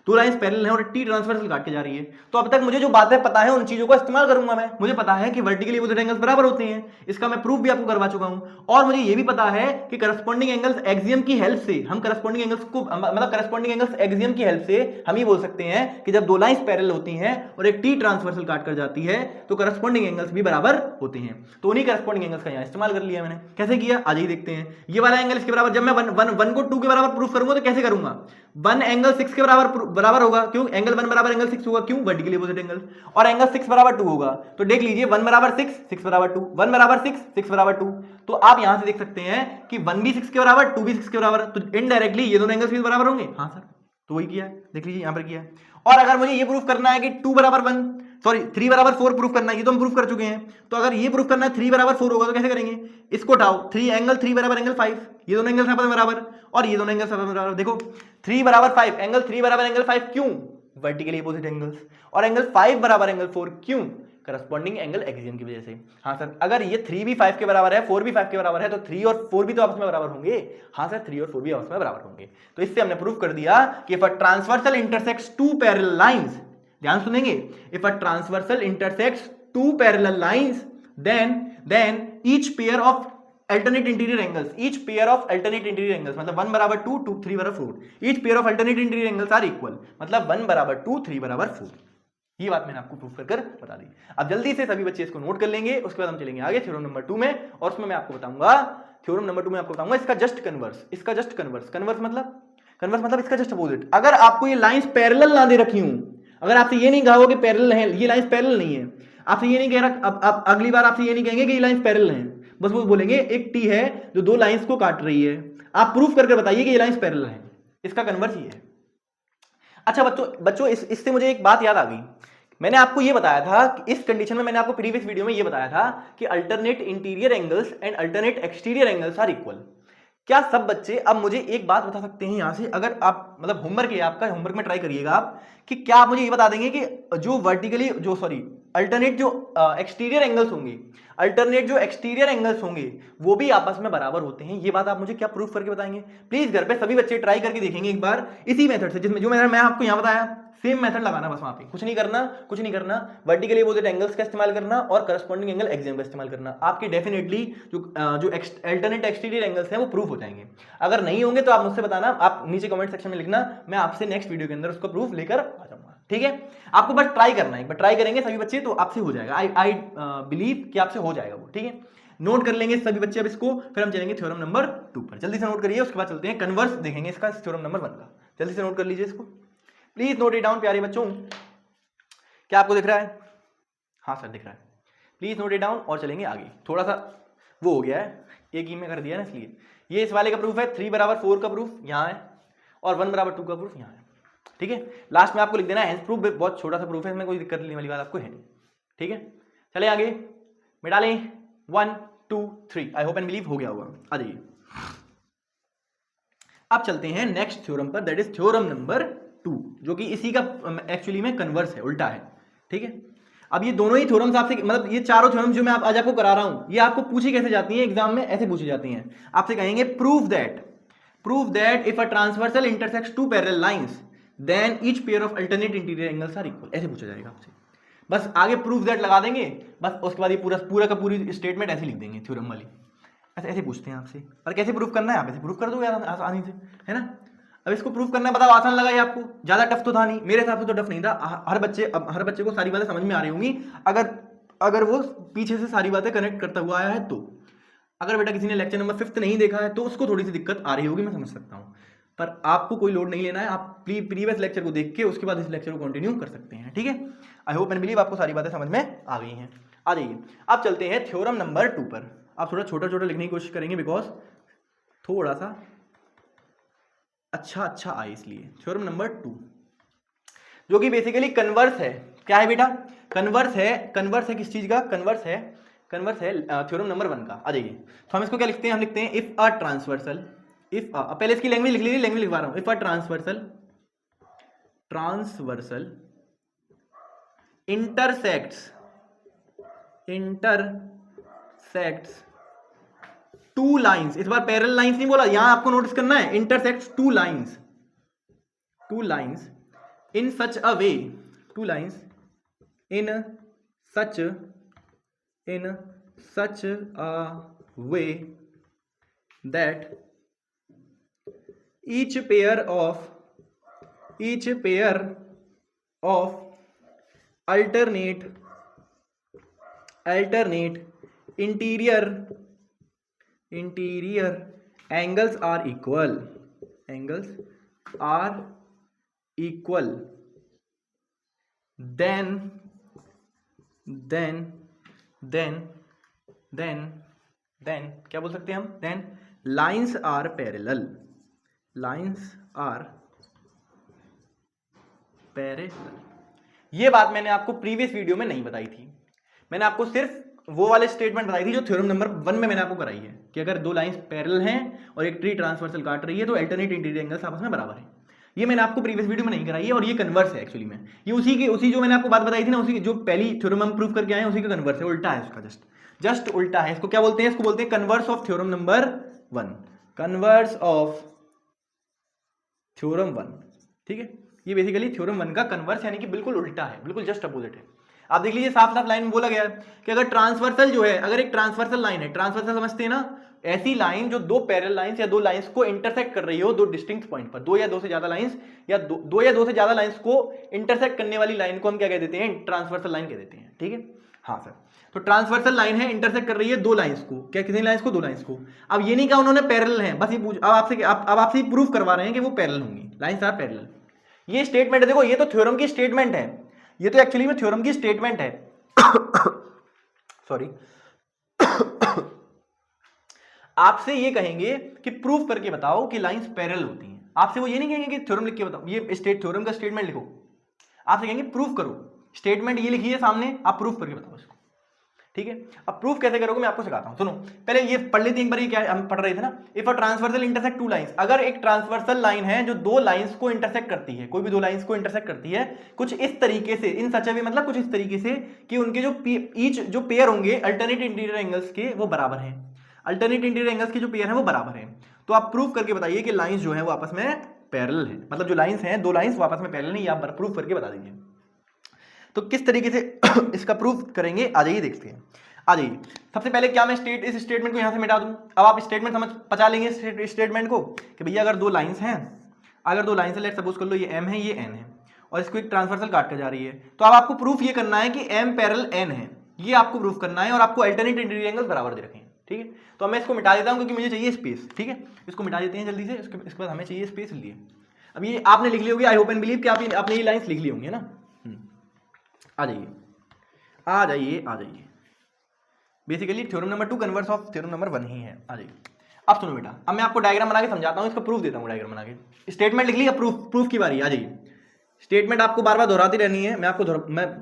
और टी ट्रांसवर्सल काट के जा रही है। तो अब तक मुझे जो बातें पता है उन चीजों का इस्तेमाल करूंगा मैं। मुझे पता है कि वर्टिकली अपोजिट एंगल्स बराबर होते हैं, इसका मैं प्रूफ भी आपको करवा चुका हूं। और मुझे ये भी पता है कि करस्पॉन्डिंग एंगल्स एक्सियम की हेल्प से हम करस्पॉन्डिंग एंगल्स को, मतलब करस्पॉन्डिंग एंगल्स एक्सियम की हेल्प से हम ये बोल सकते हैं कि जब दो लाइंस पैरेलल होती हैं और एक टी ट्रांसवर्सल काट कर जाती है तो करस्पॉन्डिंग एंगल्स भी बराबर होते हैं। तो उन्हीं करस्पॉन्डिंग एंगल्स का यहां इस्तेमाल कर लिया मैंने। कैसे किया, आज ही देखते हैं। ये वाला एंगल इसके बराबर, जब मैं 1 को 2 के बराबर प्रूफ करूंगा तो कैसे करूंगा, 1 एंगल 6 के बराबर होगा। क्यों? एंगल 1 बराबर एंगल 6 होगा। क्यों? Vertically opposite angle. और एंगल 6 बराबर 2 होगा। तो देख लीजिए, 1 बराबर 6, 6 बराबर 2, 1 बराबर 6, 6 बराबर 2। तो आप यहां से देख सकते हैं कि 1 भी 6 के बराबर, 2 भी 6 के बराबर, तो इनडायरेक्टली ये दोनों एंगल्स भी बराबर होंगे। हाँ सर, तो वही किया है, देख लीजिए यहां पर किया है। और अगर मुझे ये प्रूफ करना है कि 2 बराबर 1, सॉरी 3 बराबर 4 प्रूफ करना है, ये तो हम प्रूफ कर चुके हैं। तो अगर ये प्रूफ करना है 3 बराबर 4 होगा तो कैसे करेंगे, इसको उठाओ, 3 एंगल 3 बराबर एंगल 5, ये दोनों एंगल्स आपस में बराबर, और ये दोनों एंगल्स आपस में बराबर। देखो 3 बराबर 5, एंगल 3 बराबर एंगल 5, क्यों? Vertically opposite angles. और एंगल 5 बराबर एंगल 4, क्यों? करस्पॉन्डिंग एंगल एक्सियम की वजह से। हाँ सर, अगर ये 3 भी 5 के बराबर है, 4 भी 5 के बराबर है, तो 3 और 4 भी तो आपस में बराबर होंगे। हाँ सर, 3 और 4 भी आपस में बराबर होंगे। तो इससे हमने प्रूव कर दिया कि if a transversal intersects two parallel lines, ध्यान सुनेंगे, if a transversal intersects two parallel lines then each pair of alternate interior angles, each pair of alternate interior angles, मतलब 1 बराबर 2, 3 बराबर 4, each pair of alternate interior angles are equal, मतलब 1 बराबर 2, 3 बराबर 4। ये बात मैंने आपको प्रूफ कर बता दी। अब जल्दी से सभी बच्चे इसको नोट कर लेंगे, उसके बाद हम चलेंगे आगे थ्योरम नंबर 2 में, और उसमें मैं आपको बताऊंगा, थ्योरम नंबर 2 में आपको बताऊंगा इसका जस्ट कन्वर्स। इसका जस्ट कन्वर्स, कन्वर्स मतलब इसका जस्ट अपोजिट। अगर आपको ये लाइंस पैरेलल ना दे रखी हूं, अगर आपसे ये नहीं कहा हो कि पैरेलल है, ये लाइंस पैरेलल नहीं है, आपसे ये नहीं कह रहा, अब अगली बार आपसे ये नहीं कहेंगे कि ये लाइंस पैरेलल हैं, बस वो बोलेंगे एक टी है जो दो लाइंस को काट रही है, आप प्रूफ करके बताइए कि ये लाइंस पैरेलल हैं। इसका कन्वर्स ये है। अच्छा बच्चों इससे मुझे एक बात याद आ गई। मैंने आपको ये बताया था कि इस कंडीशन में, मैंने आपको प्रीवियस वीडियो में ये बताया था कि alternate interior angles and alternate exterior angles are equal. क्या सब बच्चे अब मुझे एक बात बता सकते हैं यहां से, अगर आप मतलब होमवर्क है आपका, होमवर्क में ट्राई करिएगा आप, कि क्या आप मुझे ये बता देंगे कि जो वर्टिकली अल्टरनेट जो एक्सटीरियर एंगल्स होंगे, अल्टरनेट जो एक्सटीरियर एंगल्स होंगे वो भी आपस में बराबर होते हैं? ये बात आप मुझे क्या प्रूफ करके बताएंगे? प्लीज घर पे सभी बच्चे ट्राई करके देखेंगे एक बार इसी मेथड से, जिसमें जो मैं आपको यहां बताया, सेम मेथड लगाना बस वहां पे, कुछ नहीं करना। वर्टिकली अपोजिट एंगल्स का इस्तेमाल करना और करस्पॉन्डिंग एंगल एक्सियम का इस्तेमाल करना, आपके डेफिनेटली जो अल्टरनेट एक्सटीरियर एंगल्स हैं वो प्रूफ हो जाएंगे। अगर नहीं होंगे तो आप मुझसे बताना, आप नीचे कमेंट सेक्शन में लिखना, मैं आपसे नेक्स्ट वीडियो के अंदर उसका प्रूफ लेकर आ जाऊंगा। ठीक है, आपको बस ट्राई करना है, एक बार ट्राई करेंगे सभी बच्चे तो आपसे हो जाएगा। आई बिलीव कि आपसे हो जाएगा वो। ठीक है, नोट कर लेंगे सभी बच्चे अब इसको, फिर हम चलेंगे थ्योरम नंबर 2 पर। जल्दी से नोट करिए, उसके बाद चलते हैं कन्वर्स देखेंगे इसका थ्योरम नंबर 1 का। जल्दी से नोट कर लीजिए इसको, प्लीज नोट इट डाउन प्यारे बच्चों। क्या आपको दिख रहा है? हाँ सर दिख रहा है, प्लीज नोट इट डाउन और चलेंगे आगे। थोड़ा सा वो हो गया है, एक ही में कर दिया ना, इसलिए ये इस वाले का प्रूफ है, 3 बराबर 4 का प्रूफ यहाँ है और 1 बराबर 2 का प्रूफ यहाँ है। ठीक है, लास्ट में आपको लिख देना है प्रूफ, बहुत छोटा सा प्रूफ है, इसमें कोई दिक्कत लेने वाली बात आपको है नहीं। ठीक है, चले आगे, मिटा लें 1 2 3, आई होप एंड बिलीव हो गया होगा। आ जाइए, अब चलते हैं नेक्स्ट थ्योरम पर, दैट इज थ्योरम नंबर 2, जो कि इसी का एक्चुअली में कन्वर्स है, उल्टा है। ठीक है, अब ये दोनों ही थ्योरम्स आपसे, मतलब ये चारों थ्योरम्स जो मैं आज आपको करा रहा हूं, ये आपको पूछी कैसे जाती हैं एग्जाम में? ऐसे पूछी जाती हैं, आपसे कहेंगे prove that if a transversal intersects two parallel lines then each pair of alternate interior angles are equal. ऐसे पूछा जाएगा आपसे, बस आगे प्रूफ दैट लगा देंगे, बस उसके बाद ये पूरा का पूरी स्टेटमेंट ऐसे लिख देंगे थ्योरम वाली। ऐसे पूछते हैं आपसे, और कैसे प्रूफ करना है आप ऐसे प्रूफ कर दोगे आसानी से, है ना। अब इसको प्रूफ करना है, बताओ आसान लगा ये आपको? ज्यादा टफ तो था नहीं, मेरे हिसाब से तो टफ नहीं था। हर बच्चे को सारी बातें समझ में आ रही होंगी, अगर वो पीछे से सारी बातें कनेक्ट करता हुआ आया है तो। अगर बेटा किसी ने लेक्चर नंबर 5 नहीं देखा है तो उसको थोड़ी सी दिक्कत आ रही होगी, मैं समझ सकता हूँ, पर आपको कोई लोड नहीं लेना है, आप प्रीवियस लेक्चर को देख के उसके बाद इस लेक्चर को कंटिन्यू कर सकते हैं। ठीक है, आई होप एंड बिलीव आपको सारी बातें समझ में आ गई हैं। आ जाइए, अब चलते हैं थ्योरम नंबर 2 पर। आप थोड़ा छोटा लिखने की कोशिश करेंगे, बिकॉज थोड़ा सा अच्छा आए, इसलिए थ्योरम नंबर 2 जो कि बेसिकली कन्वर्स है। क्या है बेटा? कन्वर्स है किस चीज का? कन्वर्स है थ्योरम नंबर 1 का। आ जाइए, तो हम इसको क्या लिखते हैं? हम लिखते हैं इफ अ ट्रांसवर्सल, पहले इसकी लैंग्वेज लिख लीजिए, लैंग्वेज लिखवा रहा हूं। If a transversal intersects two lines, इस बार पैरेलल लाइंस नहीं बोला, यहां आपको नोटिस करना है, intersects two lines in such a way, two lines in such a way that each pair of alternate interior angles are equal, then क्या बोल सकते हैं हम? then lines are parallel, ये बात मैंने आपको प्रीवियस वीडियो में नहीं बताई थी। मैंने आपको सिर्फ वो वाले स्टेटमेंट बताई थी जो थ्योरम नंबर 1 में मैंने आपको कराई है, कि अगर दो लाइंस पैरेलल हैं और एक ट्री ट्रांसवर्सल काट रही है तो अल्टरनेट इंटीरियर एंगल्स आपस में बराबर है। ये मैंने आपको प्रीवियस वीडियो में नहीं कराई है और ये कन्वर्स है एक्चुअली में, ये उसी जो मैंने आपको बात बताई थी ना, उसी जो पहली थ्योरम हम प्रूव करके आए हैं उसी का कन्वर्स है, उल्टा है उसका, जस्ट उल्टा है। इसको क्या बोलते हैं? इसको बोलते हैं converse of theorem number 1, converse of theorem 1, ठीक है। ये बेसिकली थ्योरम 1 का कन्वर्स यानी कि बिल्कुल उल्टा है, बिल्कुल जस्ट अपोजिट है। आप देख लीजिए साफ साफ लाइन में बोला गया है कि अगर ट्रांसवर्सल जो है, अगर एक ट्रांसवर्सल लाइन है, ट्रांसवर्सल समझते हैं ना, ऐसी लाइन जो दो पैरेलल लाइंस या दो लाइंस को इंटरसेक्ट कर रही हो दो डिस्टिंक्ट पॉइंट पर, दो या दो से ज्यादा लाइंस या दो या दो से ज्यादा लाइंस को इंटरसेक्ट करने वाली लाइन को हम क्या कह देते हैं? ट्रांसवर्सल लाइन कह देते हैं, ठीक है। हाँ सर, तो ट्रांसवर्सल लाइन है, इंटरसेक्ट कर रही है दो लाइंस को, क्या कितनी लाइंस को? दो लाइंस को। अब ये नहीं कहा उन्होंने पैरेलल है, बस ये पूछ अब आपसे प्रूफ करवा रहे हैं कि वो पैरेलल होंगी, लाइंस आर पैरेलल। ये स्टेटमेंट है, देखो ये तो थ्योरम की स्टेटमेंट है, ये तो एक्चुअली में थ्योरम की स्टेटमेंट है सॉरी आपसे ये कहेंगे कि प्रूफ करके बताओ कि लाइंस पैरेलल होती हैं, आपसे वो ये नहीं कहेंगे कि थ्योरम लिख के बताओ, ये थ्योरम का स्टेटमेंट लिखो, आपसे कहेंगे प्रूफ करो, स्टेटमेंट ये लिखिए सामने, आप प्रूफ करके बताओ इसको, ठीक है। अब प्रूफ कैसे करोगे मैं आपको सिखाता हूं, सुनो पहले ये पढ़ लेते हैं एक बार, ये क्या हम पढ़ रहे थे ना, if a transversal intersect two lines, अगर एक ट्रांसवर्सल लाइन है जो दो लाइंस को इंटरसेक्ट करती है, कोई भी दो लाइंस को इंटरसेक्ट करती है कुछ इस तरीके से, इन सच वे मतलब कुछ इस तरीके से कि उनके जो पेयर होंगे अल्टरनेट इंटीरियर एंगल्स के वो बराबर हैं, अल्टरनेट इंटीरियर एंगल्स के जो पेयर हैं वो बराबर हैं, तो आप प्रूफ करके बताइए कि लाइंस जो है वो आपस में पैरेलल है, मतलब जो लाइंस हैं दो लाइंस वो आपस में पैरेलल है, ये आप प्रूफ करके बता दीजिए। तो किस तरीके से इसका प्रूफ करेंगे आ जाइए देखते हैं, आ जाइए। सबसे पहले क्या मैं इस स्टेटमेंट को यहां से मिटा दूं, अब आप स्टेटमेंट समझ पचा लेंगे स्टेटमेंट को कि भैया अगर दो लाइंस हैं, अगर दो लाइंस है, लेट सपोज कर लो ये m है ये n है और इसको एक ट्रांसवर्सल काट कर जा रही है, तो अब आपको प्रूफ ये करना है कि m पैरेलल n है, ये आपको प्रूफ करना है और आपको अल्टरनेट इंटीरियर एंगल्स बराबर दे रखे हैं, ठीक है। तो मैं इसको मिटा देता हूं क्योंकि मुझे चाहिए स्पेस, ठीक है, इसको मिटा देते हैं जल्दी से, इसके बाद हमें चाहिए स्पेस लिए। अब ये आपने लिख ली होगी, आई होप एंड बिलीव कि आपने ये लाइंस लिख ली होंगी ना। आ जाइए आ जाइए आ जाइए, basically theorem number 2 converse of theorem number 1 ही है। आ जाइए, अब सुनो बेटा, अब मैं आपको डायग्राम बना के समझाता हूँ, इसका प्रूफ देता हूँ डायग्राम बना के। स्टेटमेंट लिख लिया, प्रूफ की बारी। आ जाइए, स्टेटमेंट आपको बार बार दोहराती रहनी है, मैं आपको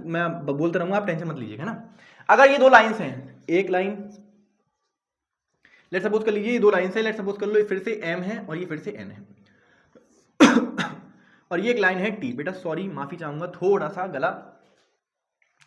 मैं बोलता रहूंगा, आप टेंशन मत लीजिएगा ना। अगर ये दो लाइंस हैं, एक लाइन लेट सपोज कर लीजिए, ये दो लाइंस है, लेट सपोज कर लो ये फिर से m है और ये फिर से n है और ये एक लाइन है t। बेटा सॉरी माफी चाहूंगा, थोड़ा सा गला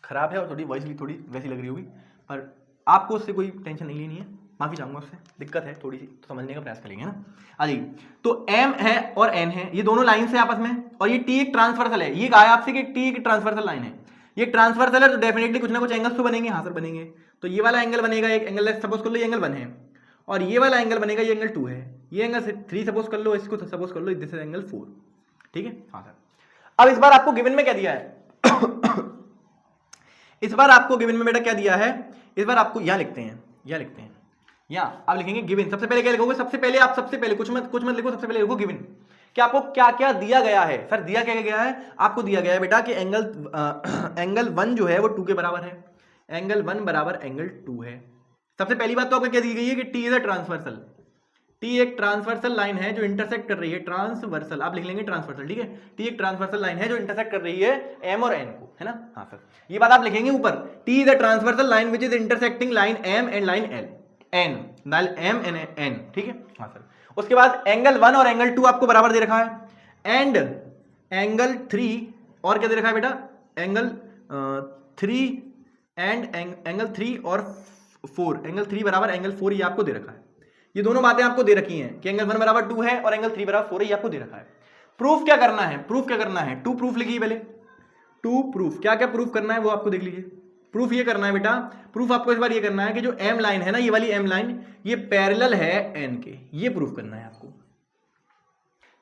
खराब है और थोड़ी वॉइस भी थोड़ी वैसी लग रही होगी, पर आपको उससे कोई टेंशन नहीं लेनी है, माफी चाहूंगा, उससे दिक्कत है थोड़ी सी, तो समझने का प्रयास करेंगे ना। आ जाइए, तो m है और n है, ये दोनों लाइन है आपस में, और ये t एक ट्रांसवर्सल है, ये कहा है आपसे कि t एक ट्रांसवर्सल लाइन है, ये ट्रांसवर्सल है तो डेफिनेटली कुछ ना कुछ एंगल्स तो बनेंगे, हाँ सर बनेंगे। तो ये वाला एंगल बनेगा, एक एंगल सपोज कर लो ये एंगल 1 है, और ये वाला एंगल बनेगा ये एंगल 2 है, ये एंगल 3 सपोज कर लो, इसको सपोज कर लो दिस इज एंगल 4, ठीक है। हाँ सर, अब इस बार आपको गिवन में क्या दिया है इस बार आपको गिवन में बेटा क्या दिया है, इस बार आपको यहां लिखते हैं, यहां लिखते हैं, यहां आप लिखेंगे गिवन। सबसे पहले क्या लिखोगे, सबसे पहले कुछ मत लिखो, सबसे पहले लिखो गिवन, कि आपको क्या क्या दिया गया है। सर दिया क्या गया है, आपको दिया गया है बेटा कि एंगल 1 जो है वो 2 के बराबर है, एंगल 1 बराबर एंगल 2 है। सबसे पहली बात तो आपको क्या दी गई है कि T is a transversal, T एक ट्रांसवर्सल लाइन है जो इंटरसेक्ट कर रही है, ट्रांसवर्सल आप लिख लेंगे ट्रांसवर्सल, ठीक है। टी एक ट्रांसवर्सल लाइन है जो इंटरसेक्ट कर रही है m और n को, है ना। हाँ सर, ये बात आप लिखेंगे ऊपर, T is a transversal line which is intersecting line m and line m and n, ठीक है। हाँ सर, उसके बाद एंगल 1 और एंगल 2 आपको बराबर दे रखा है, एंड एंगल 3 और क्या दे रखा है बेटा, एंगल 3 एंड एंगल 3 और 4, एंगल 3 बराबर एंगल 4 ये आपको दे रखा है। ये दोनों बातें आपको दे रखी हैं कि एंगल 1 बराबर 2 है और एंगल 3 बराबर 4 है, ये आपको दे रखा है। प्रूफ क्या करना है, प्रूफ क्या करना है, टू प्रूफ लिखिए पहले, टू प्रूफ, क्या क्या प्रूफ करना है वो आपको देख लीजिए। प्रूफ ये करना है बेटा, प्रूफ आपको इस बार ये करना है कि जो m लाइन है ना, ये वाली m लाइन ये पैरेलल है n के, ये प्रूफ करना है आपको।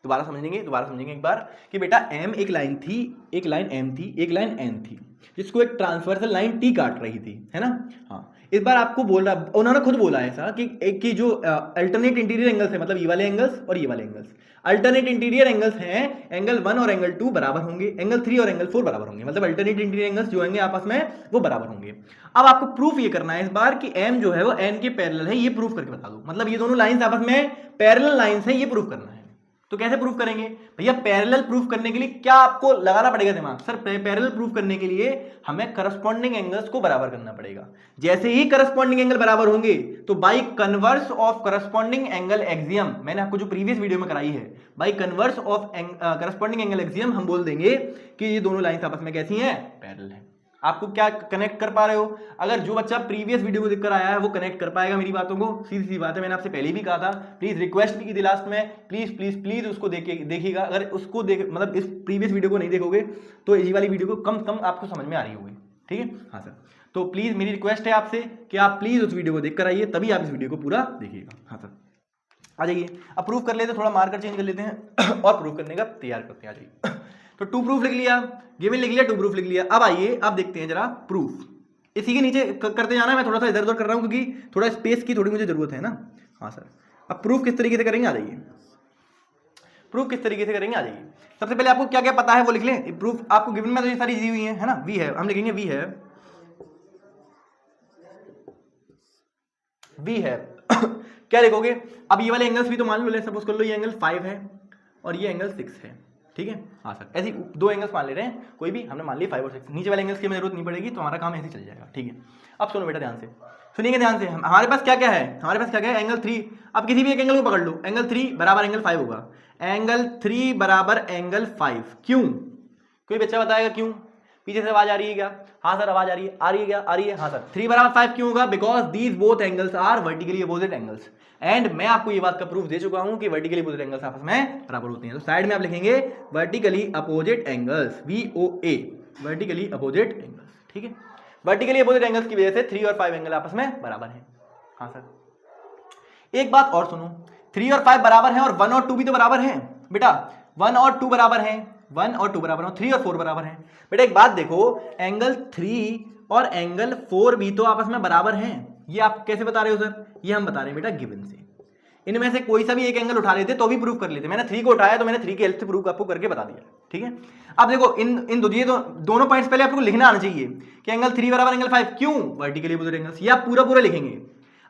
दोबारा समझेंगे एक बार कि बेटा m एक लाइन थी, एक लाइन m थी, एक लाइन n थी, जिसको एक ट्रांसवर्सल लाइन t काट रही थी, है ना। हाँ, इस बार आपको बोल रहा, उन्होंने खुद बोला है ऐसा कि एक की जो अल्टरनेट इंटीरियर एंगल्स है, मतलब ये वाले एंगल्स और ये वाले एंगल्स, अल्टरनेट इंटीरियर एंगल्स हैं, एंगल 1 और एंगल 2 बराबर होंगे, एंगल 3 और एंगल 4 बराबर होंगे, मतलब अल्टरनेट इंटीरियर एंगल्स जो होंगे आपस में वो बराबर होंगे। अब आपको प्रूफ ये करना है इस बार कि m जो है वो n के पैरेलल है, ये प्रूफ करके बता दो, मतलब ये दोनों लाइंस आपस में पैरेलल लाइंस हैं, ये प्रूफ करना है। तो कैसे प्रूफ करेंगे भैया? पैरेलल प्रूफ करने के लिए क्या आपको लगाना पड़ेगा दिमाग? सर पैरेलल प्रूफ करने के लिए हमें करस्पॉन्डिंग एंगल्स को बराबर करना पड़ेगा। जैसे ही करस्पॉन्डिंग एंगल बराबर होंगे तो by converse of corresponding angle axiom, मैंने आपको जो प्रीवियस वीडियो में कराई है, by converse of corresponding angle axiom हम बोल देंगे कि ये दोनों लाइंस आपस में कैसी हैं? पैरेलल है। आपको क्या कनेक्ट कर पा रहे हो? अगर जो बच्चा प्रीवियस वीडियो को देखकर आया है वो कनेक्ट कर पाएगा मेरी बातों को। सीधी सी बात है, मैंने आपसे पहले भी कहा था, प्लीज रिक्वेस्ट भी की थी लास्ट में, प्लीज प्लीज प्लीज उसको देखिएगा। अगर उसको मतलब इस प्रीवियस वीडियो को नहीं देखोगे तो इसी वाली वीडियो को कम से कम आपको समझ में आ रही होगी। ठीक है, हाँ सर। तो प्लीज मेरी रिक्वेस्ट है आपसे कि आप प्लीज उस वीडियो को देखकर आइए, तभी आप इस वीडियो को पूरा देखिएगा। हाँ सर, आ जाइए। अब प्रूफ कर लेते हैं, थोड़ा मार्कर चेंज कर लेते हैं और प्रूफ करने का तैयार करते हैं। आ जाइए। तो टू प्रूफ लिख लिया, गिवन लिख लिया, टू प्रूफ लिख लिया। अब आइए, अब देखते हैं जरा प्रूफ। इसी के नीचे करते जाना है, मैं थोड़ा सा इधर उधर कर रहा हूं क्योंकि थोड़ा स्पेस की थोड़ी मुझे जरूरत है ना। हाँ सर, अब प्रूफ किस तरीके से करेंगे? आ जाइए। प्रूफ किस तरीके से करेंगे? आ जाइए। सबसे पहले आपको क्या क्या पता है वो लिख लें। प्रूफ आपको गिवन में तो ये सारी दी हुई है ना। वी है, हम लिखेंगे वी है, वी है। क्या लिखोगे? अब ये वाले एंगल्स भी तो मान लो, सपोज कर लो ये एंगल 5 है और ये एंगल 6 है। ठीक है, हाँ सर, ऐसी दो एंगल्स मान ले रहे हैं, कोई भी, हमने मान लिया 5 और 6। नीचे वाले एंगल्स की हमें जरूरत नहीं पड़ेगी, तो हमारा काम ऐसे चल जाएगा। ठीक है, अब सुनो बेटा ध्यान से, सुनिएगा ध्यान से। हमारे पास क्या क्या है? हमारे पास क्या क्या है? एंगल 3। अब किसी भी एक एंगल को पकड़ लो, एंगल 3 बराबर एंगल 5 होगा। एंगल 3 बराबर एंगल 5। क्यों? कोई बच्चा बताएगा क्यों? पीछे से आवाज आ रही है क्या? हाँ सर आवाज आ रही है। आ रही है क्या? आ रही है। हाँ सर, 3 बराबर 5 क्यों होगा? Because these both angles are vertically opposite angles. And मैं आपको ये बात का प्रूफ दे चुका हूं कि वर्टिकली अपोजिट एंगल्स आपस में बराबर होते हैं। तो साइड में आप लिखेंगे vertically opposite angles, VOA, vertically opposite angles. ठीक है, वर्टिकली अपोजिट एंगल्स की वजह से 3 और 5 एंगल आपस में बराबर है। हाँ सर, एक बात और सुनो, 3 और 5 बराबर है और 1 और 2 भी तो बराबर है बेटा। 1 और 2 बराबर है, 1 और 2 बराबर है, 3 और 4 बराबर है। बेटा एक बात देखो, एंगल 3 और एंगल 4 भी तो आपस में बराबर हैं। ये आप कैसे बता रहे हो सर? ये हम बता रहे हैं बेटा गिवन से। इनमें से कोई सा भी एक एंगल उठा लेते तो भी प्रूफ कर लेते। मैंने 3 को उठाया तो मैंने 3 की हेल्प से प्रूफ आपको करके बता दिया। ठीक है, अब देखो इन दोनों पॉइंट्स पहले आपको लिखना आना चाहिए कि एंगल 3 बराबर एंगल 5 क्यों? Vertically opposite angles. ये आप पूरा लिखेंगे।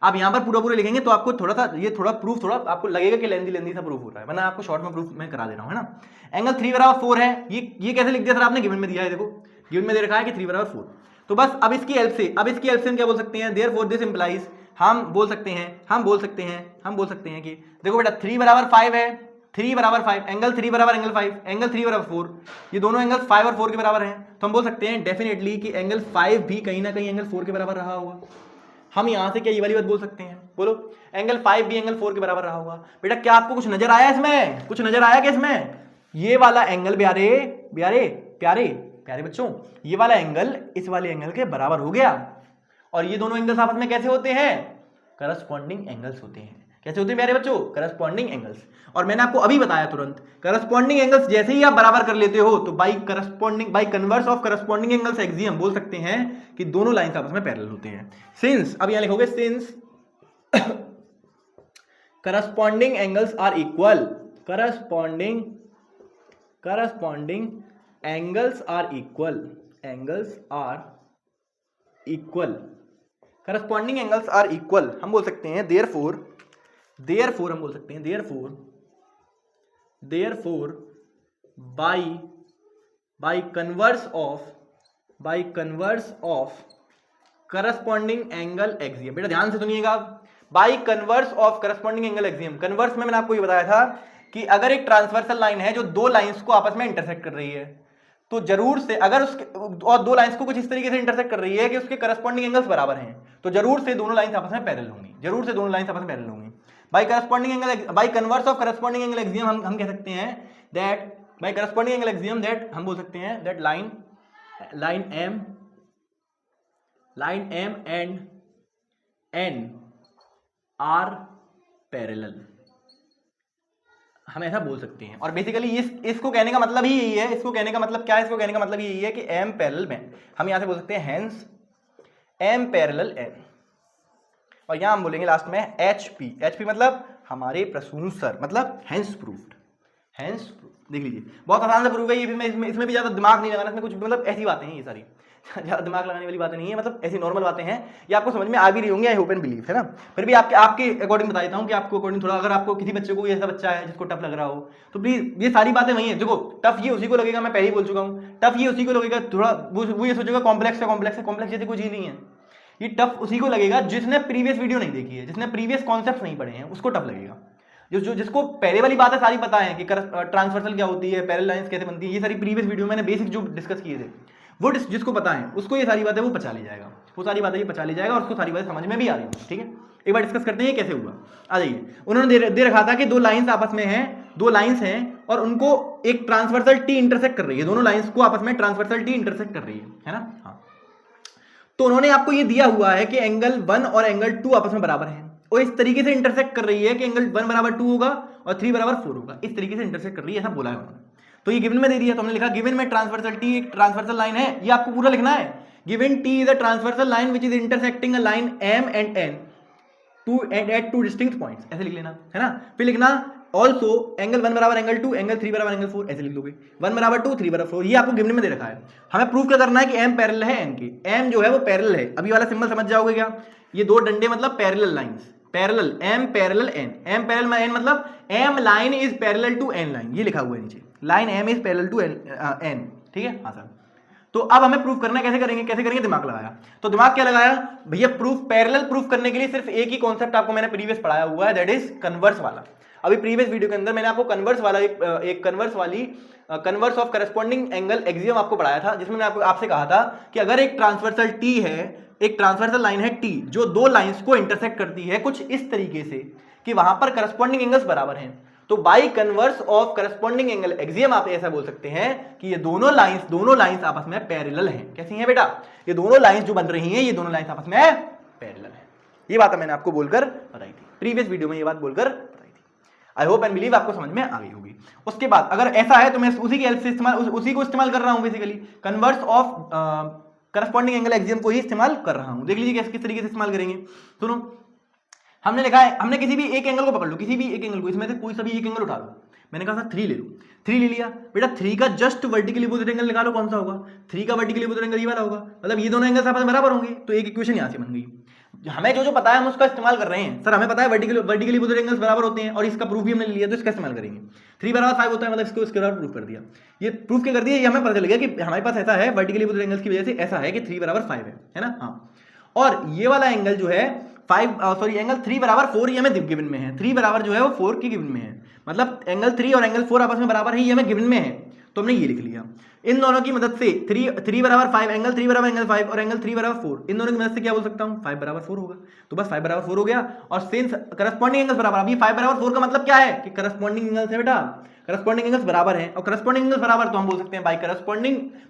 आप यहाँ पर पूरा लिखेंगे तो आपको थोड़ा सा ये थोड़ा प्रूफ थोड़ा आपको लगेगा कि लेंदी सा प्रूफ हो रहा है, वरना आपको शॉर्ट में प्रूफ मैं करा दे रहा हूँ, है ना। एंगल 3 बराबर 4 है, ये कैसे लिख दिया सर आपने? गिवन में दिया है, देखो गिवन में दे रखा है कि 3 बराबर 4। तो बस अब इसकी हेल्प से हम क्या बोल सकते हैं? देयरफॉर दिस इंप्लाइज, हम बोल सकते हैं कि देखो बेटा 3 बराबर 5 है, 3 बराबर 5, एंगल 3 बराबर एंगल 5, एंगल 3 बराबर 4, ये दोनों एंगल 5 और 4 के बराबर हैं। तो हम बोल सकते हैं डेफिनेटली कि एंगल 5 भी कहीं ना कहीं एंगल 4 के बराबर रहा होगा। हम यहां से क्या ये वाली बात बोल सकते हैं? बोलो, एंगल 5 भी एंगल 4 के बराबर रहा होगा। बेटा क्या आपको कुछ नजर आया इसमें? कुछ नजर आया क्या इसमें? ये वाला एंगल प्यारे बच्चों, ये वाला एंगल इस वाले एंगल के बराबर हो गया। और ये दोनों एंगल्स आपस में कैसे होते हैं? करस्पॉन्डिंग एंगल्स होते हैं। कैसे होते हैं प्यारे बच्चों? Corresponding angles. और मैंने आपको अभी बताया तुरंत, करस्पॉन्डिंग एंगल्स जैसे ही आप बराबर कर लेते हो तो by converse of corresponding angles axiom बोल सकते हैं कि दोनों लाइंस आपस में पैरेलल होते हैं। सिंस, अब यहां लिखोगे since corresponding angles are equal, corresponding angles are equal, corresponding angles are equal, हम बोल सकते हैं देयरफॉर हम बोल सकते हैं therefore by converse of corresponding angle axiom. बेटा ध्यान से सुनिएगा, by converse of corresponding angle axiom. Converse में मैंने आपको ये बताया था कि अगर एक ट्रांसवर्सल लाइन है जो दो लाइंस को आपस में इंटरसेक्ट कर रही है, तो जरूर से अगर उसके और दो लाइंस को कुछ इस तरीके से इंटरसेक्ट कर रही है कि उसके करस्पॉन्डिंग एंगल्स बराबर हैं, तो जरूर से दोनों लाइंस आपस में पैरेलल होंगी। By converse of corresponding angle axiom हम कह सकते हैं that by corresponding angle axiom that हम बोल सकते हैं that line M and N are parallel, हम ऐसा बोल सकते हैं। और बेसिकली इसको कहने का मतलब ही यही है। इसको कहने का मतलब क्या है? इसको कहने का मतलब यही है कि M पैरेलल में हम यहां से बोल सकते हैं हेंस M पैरेलल N, और यहां हम बोलेंगे लास्ट में HP मतलब हमारे प्रसूंसर, मतलब हेंस प्रूफ्ड। देख लीजिए बहुत आसान सा प्रूफ है ये भी। मैं इसमें भी ज्यादा दिमाग नहीं लगाना, इसमें कुछ मतलब ऐसी बातें हैं ये सारी। ज़्यादा दिमाग लगाने वाली बातें नहीं है, मतलब ऐसी नॉर्मल बातें हैं, ये आपको समझ में आ भी रही होंगी, आई होप एंड बिलीव, है ना। फिर भी आपके अकॉर्डिंग बता देता हूँ कि आपको अकॉर्डिंग थोड़ा, अगर आपको किसी बच्चे को कोई ऐसा बच्चा है जिसको टफ लग रहा हो, तो प्लीज ये सारी बातें वही है। देखो टफ ये उसी को लगेगा, मैं पहले ही बोल चुका हूँ, टफ ये उसी को लगेगा, थोड़ा वो ये सोचेगा कॉम्प्लेक्स है, कॉम्प्लेक्स है, कॉम्प्लेक्स जैसी कोई चीज नहीं है। ये टफ उसी को लगेगा जिसने प्रीवियस वीडियो नहीं देखी है, जिसने प्रीवियस कॉन्सेप्ट नहीं पढ़े हैं, उसको टफ लगेगा। जिसको पहले वाली बातें सारी पता है कि ट्रांसवर्सल क्या होती है, पैरेलल लाइंस कैसे बनती है, ये सारी प्रीवियस वीडियो मैंने बेसिक जो डिस्कस किए थे, वो जिसको पता है उसको ये सारी बातें वो पचा ले जाएगा, वो सारी बातें ये पचा ले जाएगा और उसको सारी बातें समझ में भी आ रही है। ठीक है, एक बार डिस्कस करते हैं कैसे हुआ। आ जाइए, उन्होंने दे रखा था कि दो लाइंस आपस में हैं, दो लाइंस हैं और उनको एक ट्रांसवर्सल टी इंटरसेक्ट कर रही है, दोनों लाइंस को आपस में ट्रांसवर्सल टी इंटरसेक्ट कर रही है ना। हाँ, तो उन्होंने आपको ये दिया हुआ है कि एंगल 1 और एंगल 2 आपस में बराबर है, और इस तरीके से इंटरसेक्ट कर रही है कि एंगल 1 बराबर 2 होगा और 3 बराबर 4 होगा, इस तरीके से इंटरसेक्ट कर रही है, ऐसा बोला है उन्होंने। तो ये गिवन में दे दिया, तो हमने लिखा गिवन में ट्रांसवर्सल टी एक ट्रांसवर्सल लाइन है, ये आपको पूरा लिखना है। Given T is a transversal line which is intersecting a line M and N to at two distinct points, ऐसे लिख लेना, है ना। फिर लिखना ऑल्सो एंगल 1 बराबर एंगल 2, एंगल 3 बराबर एंगल 4, ऐसे लिख दोगे। 1 बराबर 2, 3 बराबर 4, ये आपको गिवन में दे रखा है। हमें प्रूफ क्या करना है कि एम पैरेलल है एन के, एम जो है वो पैरेलल है, अभी वाला सिंबल समझ जाओगे क्या, ये दो डंडे मतलब parallel lines, parallel M parallel N, M parallel N मतलब M line is parallel to N line, ये लिखा हुआ है नीचे, line M is parallel to N, ठीक है। हाँ सर, तो अब हमें प्रूफ करना है, कैसे करेंगे, कैसे करेंगे, दिमाग लगाया। तो दिमाग क्या लगाया भैया, प्रूफ पैरेलल प्रूफ करने के लिए सिर्फ एक ही कॉन्सेप्ट आपको मैंने प्रीवियस पढ़ाया हुआ है, दैट इज कन्वर्स वाला। अभी प्रीवियस वीडियो के अंदर मैंने आपको कन्वर्स वाला एक converse of corresponding angle axiom आपको पढ़ाया था, जिसमें मैं आपसे कहा था कि अगर एक ट्रांसवर्सल टी है, एक ट्रांसवर्सल लाइन है टी जो दो लाइंस को इंटरसेक्ट करती है कुछ इस तरीके से कि वहां पर करस्पॉन्डिंग एंगल्स बराबर हैं, तो by converse of corresponding angle axiom आप ऐसा बोल सकते हैं कि ये दोनों लाइंस आपस में पैरेलल हैं। कैसी हैं बेटा, ये दोनों लाइंस जो बन रही हैं, ये दोनों लाइंस आपस में पैरेलल हैं। ये बात मैंने आपको बोलकर बताई थी, प्रीवियस वीडियो में ये बात बोलकर बताई थी। आई होप एंड बिलीव आपको समझ में आ गई होगी। उसके बाद अगर ऐसा है तो मैं उसी की हेल्प से उसी को इस्तेमाल कर रहा हूं, basically converse of corresponding angle axiom को ही इस्तेमाल कर रहा हूं। देख लीजिए किस तरीके से इस्तेमाल करेंगे। सुनो, हमने लिखा है, हमने किसी भी एक एंगल को पकड़ लो, किसी भी एक एंगल को, इसमें से कोई सा भी एक एंगल उठा लो। मैंने कहा था 3 ले लो, 3 ले लिया बेटा, 3 का जस्ट वर्टिकली अपोजिट एंगल निकालो, कौन सा होगा, 3 का वर्टिकली अपोजिट एंगल ये वाला होगा, मतलब ये दोनों एंगल्स आपस में बराबर होंगे, तो एक इक्वेशन यहां से बन गई। हमें जो पता है हम उसका इस्तेमाल कर रहे हैं। सर हमें पता है वर्टिकली अपोजिट एंगल्स बराबर होते हैं और इसका प्रूफ भी हमने लिया, तो इसका इस्तेमाल करेंगे। 3 बराबर 5 होता है, मतलब इसको इसके बराबर प्रूफ कर दिया। ये प्रूफ क्या कर दिया, ये हमें पता चल गया कि हमारे पास ऐसा है, वर्टिकली अपोजिट एंगल्स की वजह से ऐसा है कि 3 बराबर 5 है ना। हाँ, और ये वाला एंगल जो है एंगल 3 बराबर 4 ये हमें गिवन में है, 3 बराबर जो है वो 4 की गिवन में है, मतलब एंगल 3 और एंगल 4 आपस में बराबर है, ये हमें गिवन में है, तो हमने ये लिख लिया। इन दोनों की मदद से 3 बराबर 5, एंगल 3 बराबर एंगल 5 और एंगल 3 बराबर 4, इन दोनों की मदद से क्या बोल सकता हूं, 5 बराबर 4 होगा। तो बस 5 बराबर 4 हो गया, और सिंस करस्पॉन्डिंग एंगल्स बराबर, अब ये 5 बराबर 4 का मतलब क्या है कि करस्पॉन्डिंग एंगल्स है बेटा, करस्पॉन्डिंग एंगल्स बराबर है, और करस्पॉन्डिंग एंगल्स बराबर तो हम बोल सकते हैं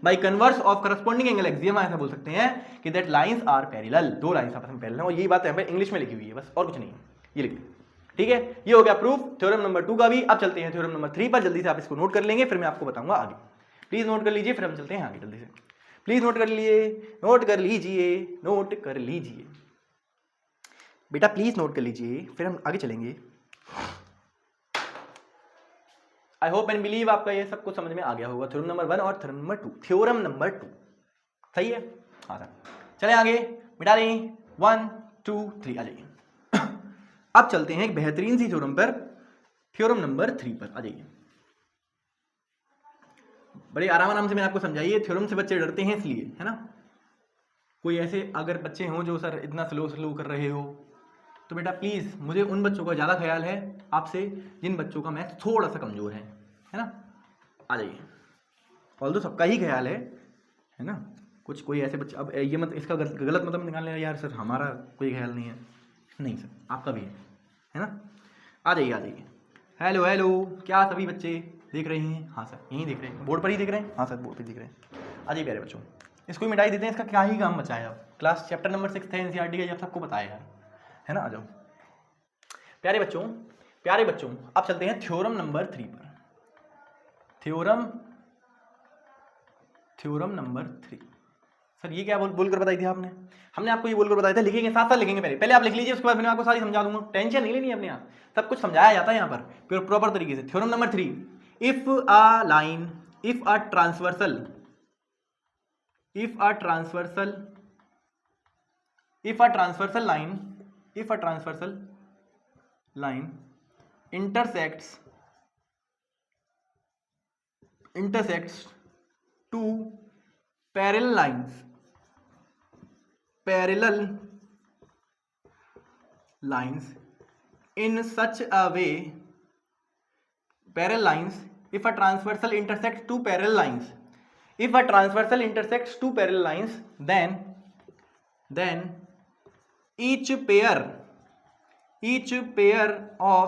by converse of corresponding angle axiom, ऐसा बोल सकते हैं कि दैट लाइंस आर पैरेलल, दो लाइंस आपस में पैरेलल है, और यही बात है इंग्लिश में लिखी हुई है, बस और कुछ नहीं है, ये लिख ली। ठीक है, ये हो गया प्रूफ थ्योरम नंबर 2 का भी। अब चलते हैं थ्योरम नंबर 3 पर, जल्दी से आप इसको नोट कर लेंगे, फिर मैं आपको बताऊंगा आगे। प्लीज नोट कर लीजिए, फिर हम चलते हैं आगे जल्दी से। प्लीज नोट कर लीजिए, नोट कर लीजिए, नोट कर लीजिए बेटा, प्लीज नोट कर लीजिए, फिर हम आगे चलेंगे। आई होप एंड बिलीव आपका ये सब कुछ समझ में आ गया होगा, थ्योरम नंबर 1 और थ्योरम नंबर 2। थ्योरम नंबर 2 सही है। हाँ सर, चले आगे मिटा दें, 1 2 3 आ जाइए। अब चलते हैं एक बेहतरीन सी थ्योरम पर, थ्योरम नंबर 3 पर आ जाइए। बड़े आराम से मैंने आपको समझाइए, थ्योरम से बच्चे डरते हैं इसलिए, है ना। कोई ऐसे अगर बच्चे हों जो सर इतना स्लो कर रहे हो, तो बेटा प्लीज मुझे उन बच्चों का ज्यादा ख्याल है आपसे जिन बच्चों का मैथ थोड़ा सा कमजोर है ना। आ जाइए, ऑल्दो सबका ही ख्याल है ना, कुछ कोई ऐसे बच्चे, अब ये मत इसका गलत मतलब निकालने यार सर हमारा कोई ख्याल नहीं है, नहीं सर आपका भी है ना। आ जाइए। हेलो हेलो, क्या सभी बच्चे देख रहे हैं? हाँ सर यहीं देख रहे हैं, बोर्ड पर ही देख रहे हैं। हाँ सर बोर्ड पर दिख रहे हैं। आ जाइए प्यारे बच्चों, इसको ही मिटाई देते हैं, इसका क्या ही काम बचा है। अब क्लास चैप्टर नंबर 6 है एनसीईआरटी का, ये आप सबको पता है यार, है ना। आ जाओ प्यारे बच्चों, अब चलते हैं थ्योरम नंबर 3 पर। थ्योरम नंबर 3 सर ये क्या बोलकर बताई थी आपने? हमने आपको ये बोलकर बताया था, लिखेंगे साथ साथ लिखेंगे, पहले आप लिख लीजिए, उसके बाद मैंने आपको सारी समझा दूंगा, टेंशन नहीं लेनी है अपने आप, सब कुछ समझाया जाता है यहाँ पर प्रॉपर तरीके से। Theorem number 3, if if a transversal line intersects two parallel lines in such a way if a transversal intersects two parallel lines then each pair of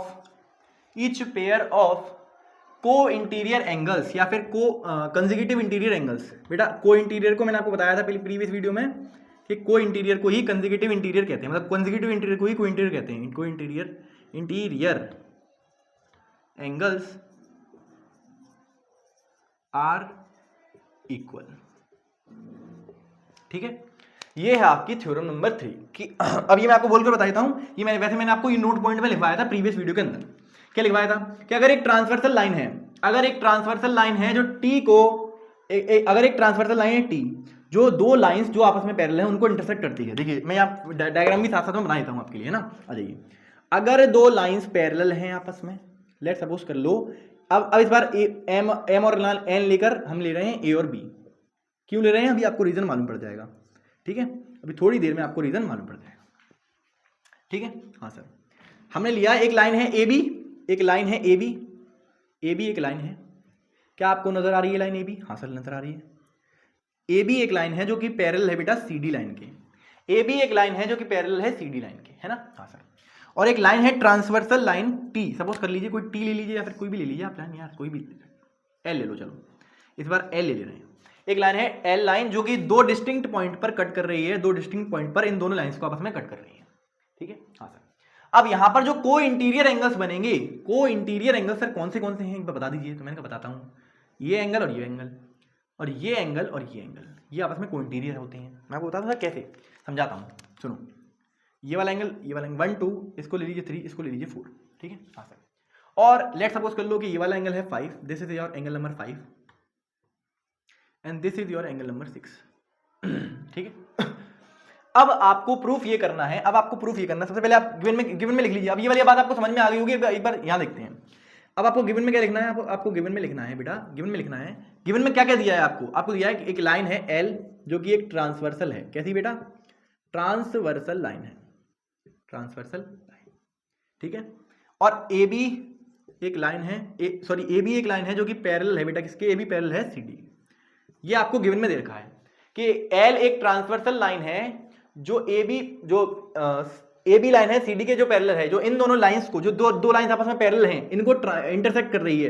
co interior angles या फिर कंसेक्यूटिव इंटीरियर एंगल्स। बेटा को-इंटीरियर को मैंने आपको बताया था previous video में कि को-इंटीरियर को ही कंसेक्यूटिव इंटीरियर कहते हैं, मतलब कंसेक्यूटिव इंटीरियर को ही को-इंटीरियर कहते हैं। को-इंटीरियर एंगल्स आर इक्वल। ठीक है, ये है आपकी थ्योरम नंबर 3 कि अब ये मैं आपको बोलकर बता देता हूं, ये मैंने आपको ये नोट पॉइंट में लिखवाया था प्रीवियस वीडियो के अंदर। क्या लिखवाया था कि अगर एक ट्रांसवर्सल लाइन है जो टी को अगर एक ट्रांसवर्सल लाइन है टी जो दो लाइंस जो आपस में पैरेलल हैं उनको इंटरसेक्ट करती है। देखिए मैं आप डायग्राम भी साथ साथ में बना देता हूं आपके लिए, है ना। आ जाइए, अगर दो लाइंस पैरेलल हैं आपस में, लेट सपोज कर लो, अब इस बार एम और एन लेकर हम ले रहे हैं ए और बी। क्यों ले रहे हैं अभी आपको रीजन मालूम पड़ जाएगा। ठीक है, अभी थोड़ी देर में आपको रीजन मालूम पड़ जाएगा। ठीक है, हाँ सर, हमने लिया एक लाइन है ए बी, एक लाइन है ए बी एक लाइन है। क्या आपको नजर आ रही है लाइन ए बी? हाँ सर नजर आ रही है। ए बी एक लाइन है जो कि पैरेलल है बेटा सी डी लाइन के। ए बी एक लाइन है जो कि पैरेलल है सी डी लाइन के, है ना। हाँ सर, और एक लाइन है ट्रांसवर्सल लाइन टी। सपोज कर लीजिए कोई टी ले लीजिए या फिर कोई भी ले लीजिए आप लाइन, यार कोई भी एल ले लो, चलो इस बार एल ले रहे हैं। एक लाइन है एल लाइन जो कि दो डिस्टिंक्ट पॉइंट पर कट कर रही है, दो डिस्टिंक्ट पॉइंट पर इन दोनों लाइंस को आपस में कट कर रही है। ठीक है, हाँ सर। अब यहां पर जो को इंटीरियर एंगल्स बनेंगे, को इंटीरियर एंगल्स सर कौन से हैं एक बार बता दीजिए। तो मैंने कहा बताता हूं, ये एंगल और ये एंगल और ये एंगल और ये एंगल, ये आपस में को इंटीरियर होते हैं। मैं आपको बताता हूं कैसे, समझाता हूं, सुनो। ये वाला एंगल 1 2, इसको ले लीजिए 3, इसको ले लीजिए 4। ठीक है, हाँ सर। और लेट सपोज कर लो कि ये वाला एंगल है 5, this is your angle number 5 and this is your angle number 6। ठीक है, अब आपको प्रूफ ये करना है। सबसे पहले आप गिवन में लिख लीजिए। अब ये वाली बात आपको समझ में आ गई होगी, एक बार यहां देखते हैं। अब आपको गिवन में क्या लिखना है? आपको गिवन में लिखना है बेटा, गिवन में लिखना है। गिवन में क्या क्या दिया है आपको दिया है कि एक लाइन है एल जो कि एक ट्रांसवर्सल है। कैसी बेटा? ट्रांसवर्सल लाइन है, ट्रांसवर्सल लाइन। ठीक है, और ए बी एक लाइन है, ए बी एक लाइन है जो कि पैरेलल है बेटा, किसके? ए बी पैरेलल है सी डी। ये आपको गिवन में दे रखा है कि एल एक ट्रांसवर्सल लाइन है जो ए बी लाइन है सी डी के जो पैरेलल है, जो इन दोनों लाइंस को, जो दो लाइंस आपस में पैरेलल हैं, इनको इंटरसेक्ट कर रही है।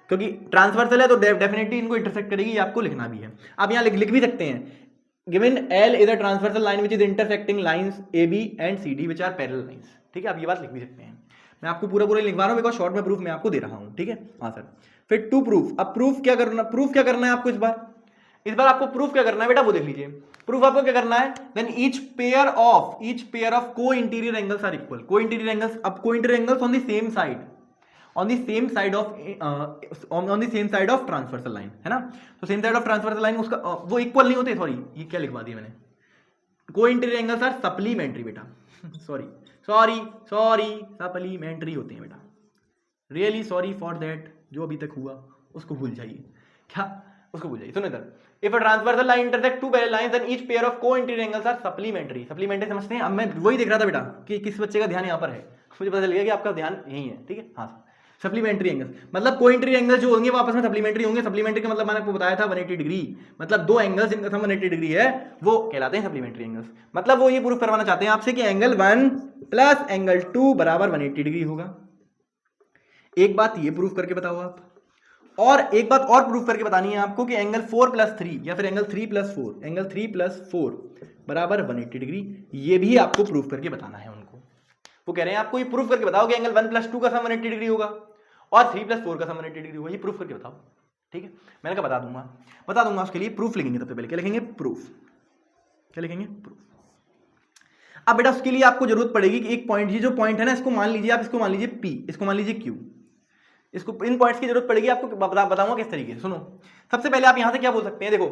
क्योंकि ट्रांसवर्सल है तो डेफिनेटली इनको इंटरसेक्ट करेगी, ये आपको लिखना भी है। आप यहां लिख भी सकते हैं, given L is a transversal line which is intersecting lines A B and C D which are parallel lines. ठीक है, आप ये बात लिख भी सकते हैं। मैं आपको पूरा लिखवा रहा हूं बिकॉज शॉर्ट में प्रूफ मैं आपको दे रहा हूं। ठीक है, हाँ सर। फिर टू प्रूफ, अब प्रूफ क्या करना है आपको इस बार आपको प्रूफ क्या करना है बेटा, वो देख लीजिए। प्रूफ आपको क्या करना है, then each pair of co interior angles are equal. को इंटीरियर एंगल्स, अब को interior angles on the same side of transversal line, है ना। तो same side of transversal line उसका वो इक्वल नहीं होते, सॉरी ये क्या लिखवा दिया मैंने, को इंटीरियर एंगल्स आर सप्लीमेंट्री बेटा। सॉरी सप्लीमेंट्री होते हैं बेटा। रियली सॉरी फॉर दैट, जो अभी तक हुआ उसको भूल जाइए। क्या? उसको भूल जाइए। सुनो इधर, if a transversal line intersect two parallel lines then each pair of co interior angles are supplementary. Supplementary समझते हैं? अब मैं वही देख रहा था बेटा कि किस बच्चे का ध्यान यहां पर है, मुझे पता चल गया कि आपका ध्यान यही है। ठीक है, हाँ। सप्लीमेंट्री एंगल्स मतलब को इंटीरियर एंगल्स जो होंगे वो आपस में सप्लीमेंट्री होंगे। सप्लीमेंट्री का मतलब मैंने आपको बताया था 180 डिग्री, मतलब दो एंगल्स जिनका सम 180 डिग्री है वो कहलाते हैं सप्लीमेंट्री एंगल्स। मतलब वो ये प्रूफ करवाना चाहते हैं आपसे कि एंगल 1 प्लस एंगल 2 बराबर 180 डिग्री होगा। एक बात ये प्रूफ करके बताओ आप, और एक बात और प्रूफ करके बतानी है आपको कि एंगल 4 + 3 या फिर एंगल 3 + 4 बराबर 180 डिग्री। ये भी आपको प्रूफ करके बताना है उनको। वो कह रहे हैं आपको ये प्रूफ करके बताओ कि एंगल 1 + 2 का सम 180 डिग्री होगा और 3 + 4 का सम 180 डिग्री होगा। ये प्रूफ करके बताओ। ठीक है, मैंने कहा बता दूंगा। उसके लिए प्रूफ लिखेंगे। सबसे पहले क्या लिखेंगे? प्रूफ। क्या लिखेंगे? प्रूफ। अब बेटा उसके लिए आपको जरूरत पड़ेगी कि एक पॉइंट, ये जो पॉइंट है ना, इसको मान लीजिए आप, इसको मान लीजिए P, इसको मान लीजिए Q। इसको इन पॉइंट्स की जरूरत पड़ेगी आपको, बताऊंगा किस तरीके से। सुनो, सबसे पहले आप यहां से क्या बोल सकते हैं, देखो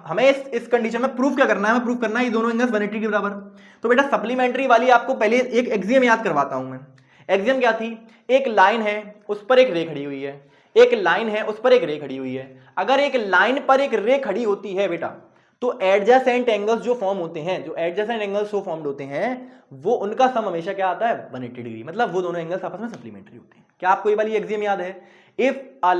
हमें इस कंडीशन में प्रूफ क्या करना है, हमें प्रूफ करना है ये दोनों एंगल्स 180 के बराबर। तो बेटा सप्लीमेंट्री वाली आपको पहले एक एक्सियम याद करवाता हूं मैं। एक्सियम क्या थी, एक लाइन है उस पर एक रे खड़ी हुई है, एक लाइन है उस पर एक रे खड़ी हुई है। अगर एक लाइन पर एक रे खड़ी होती है बेटा, तो एडजेसेंट एंगल्स जो फॉर्म होते हैं, जो एडजेसेंट एंगल्स जो फॉर्म्ड होते हैं, वो उनका सम हमेशा क्या आता है, 180 डिग्री। मतलब वो दोनों एंगल्स आपस में सप्लीमेंट्री होते हैं। क्या आपको ये वाली एक्सियम याद है? If a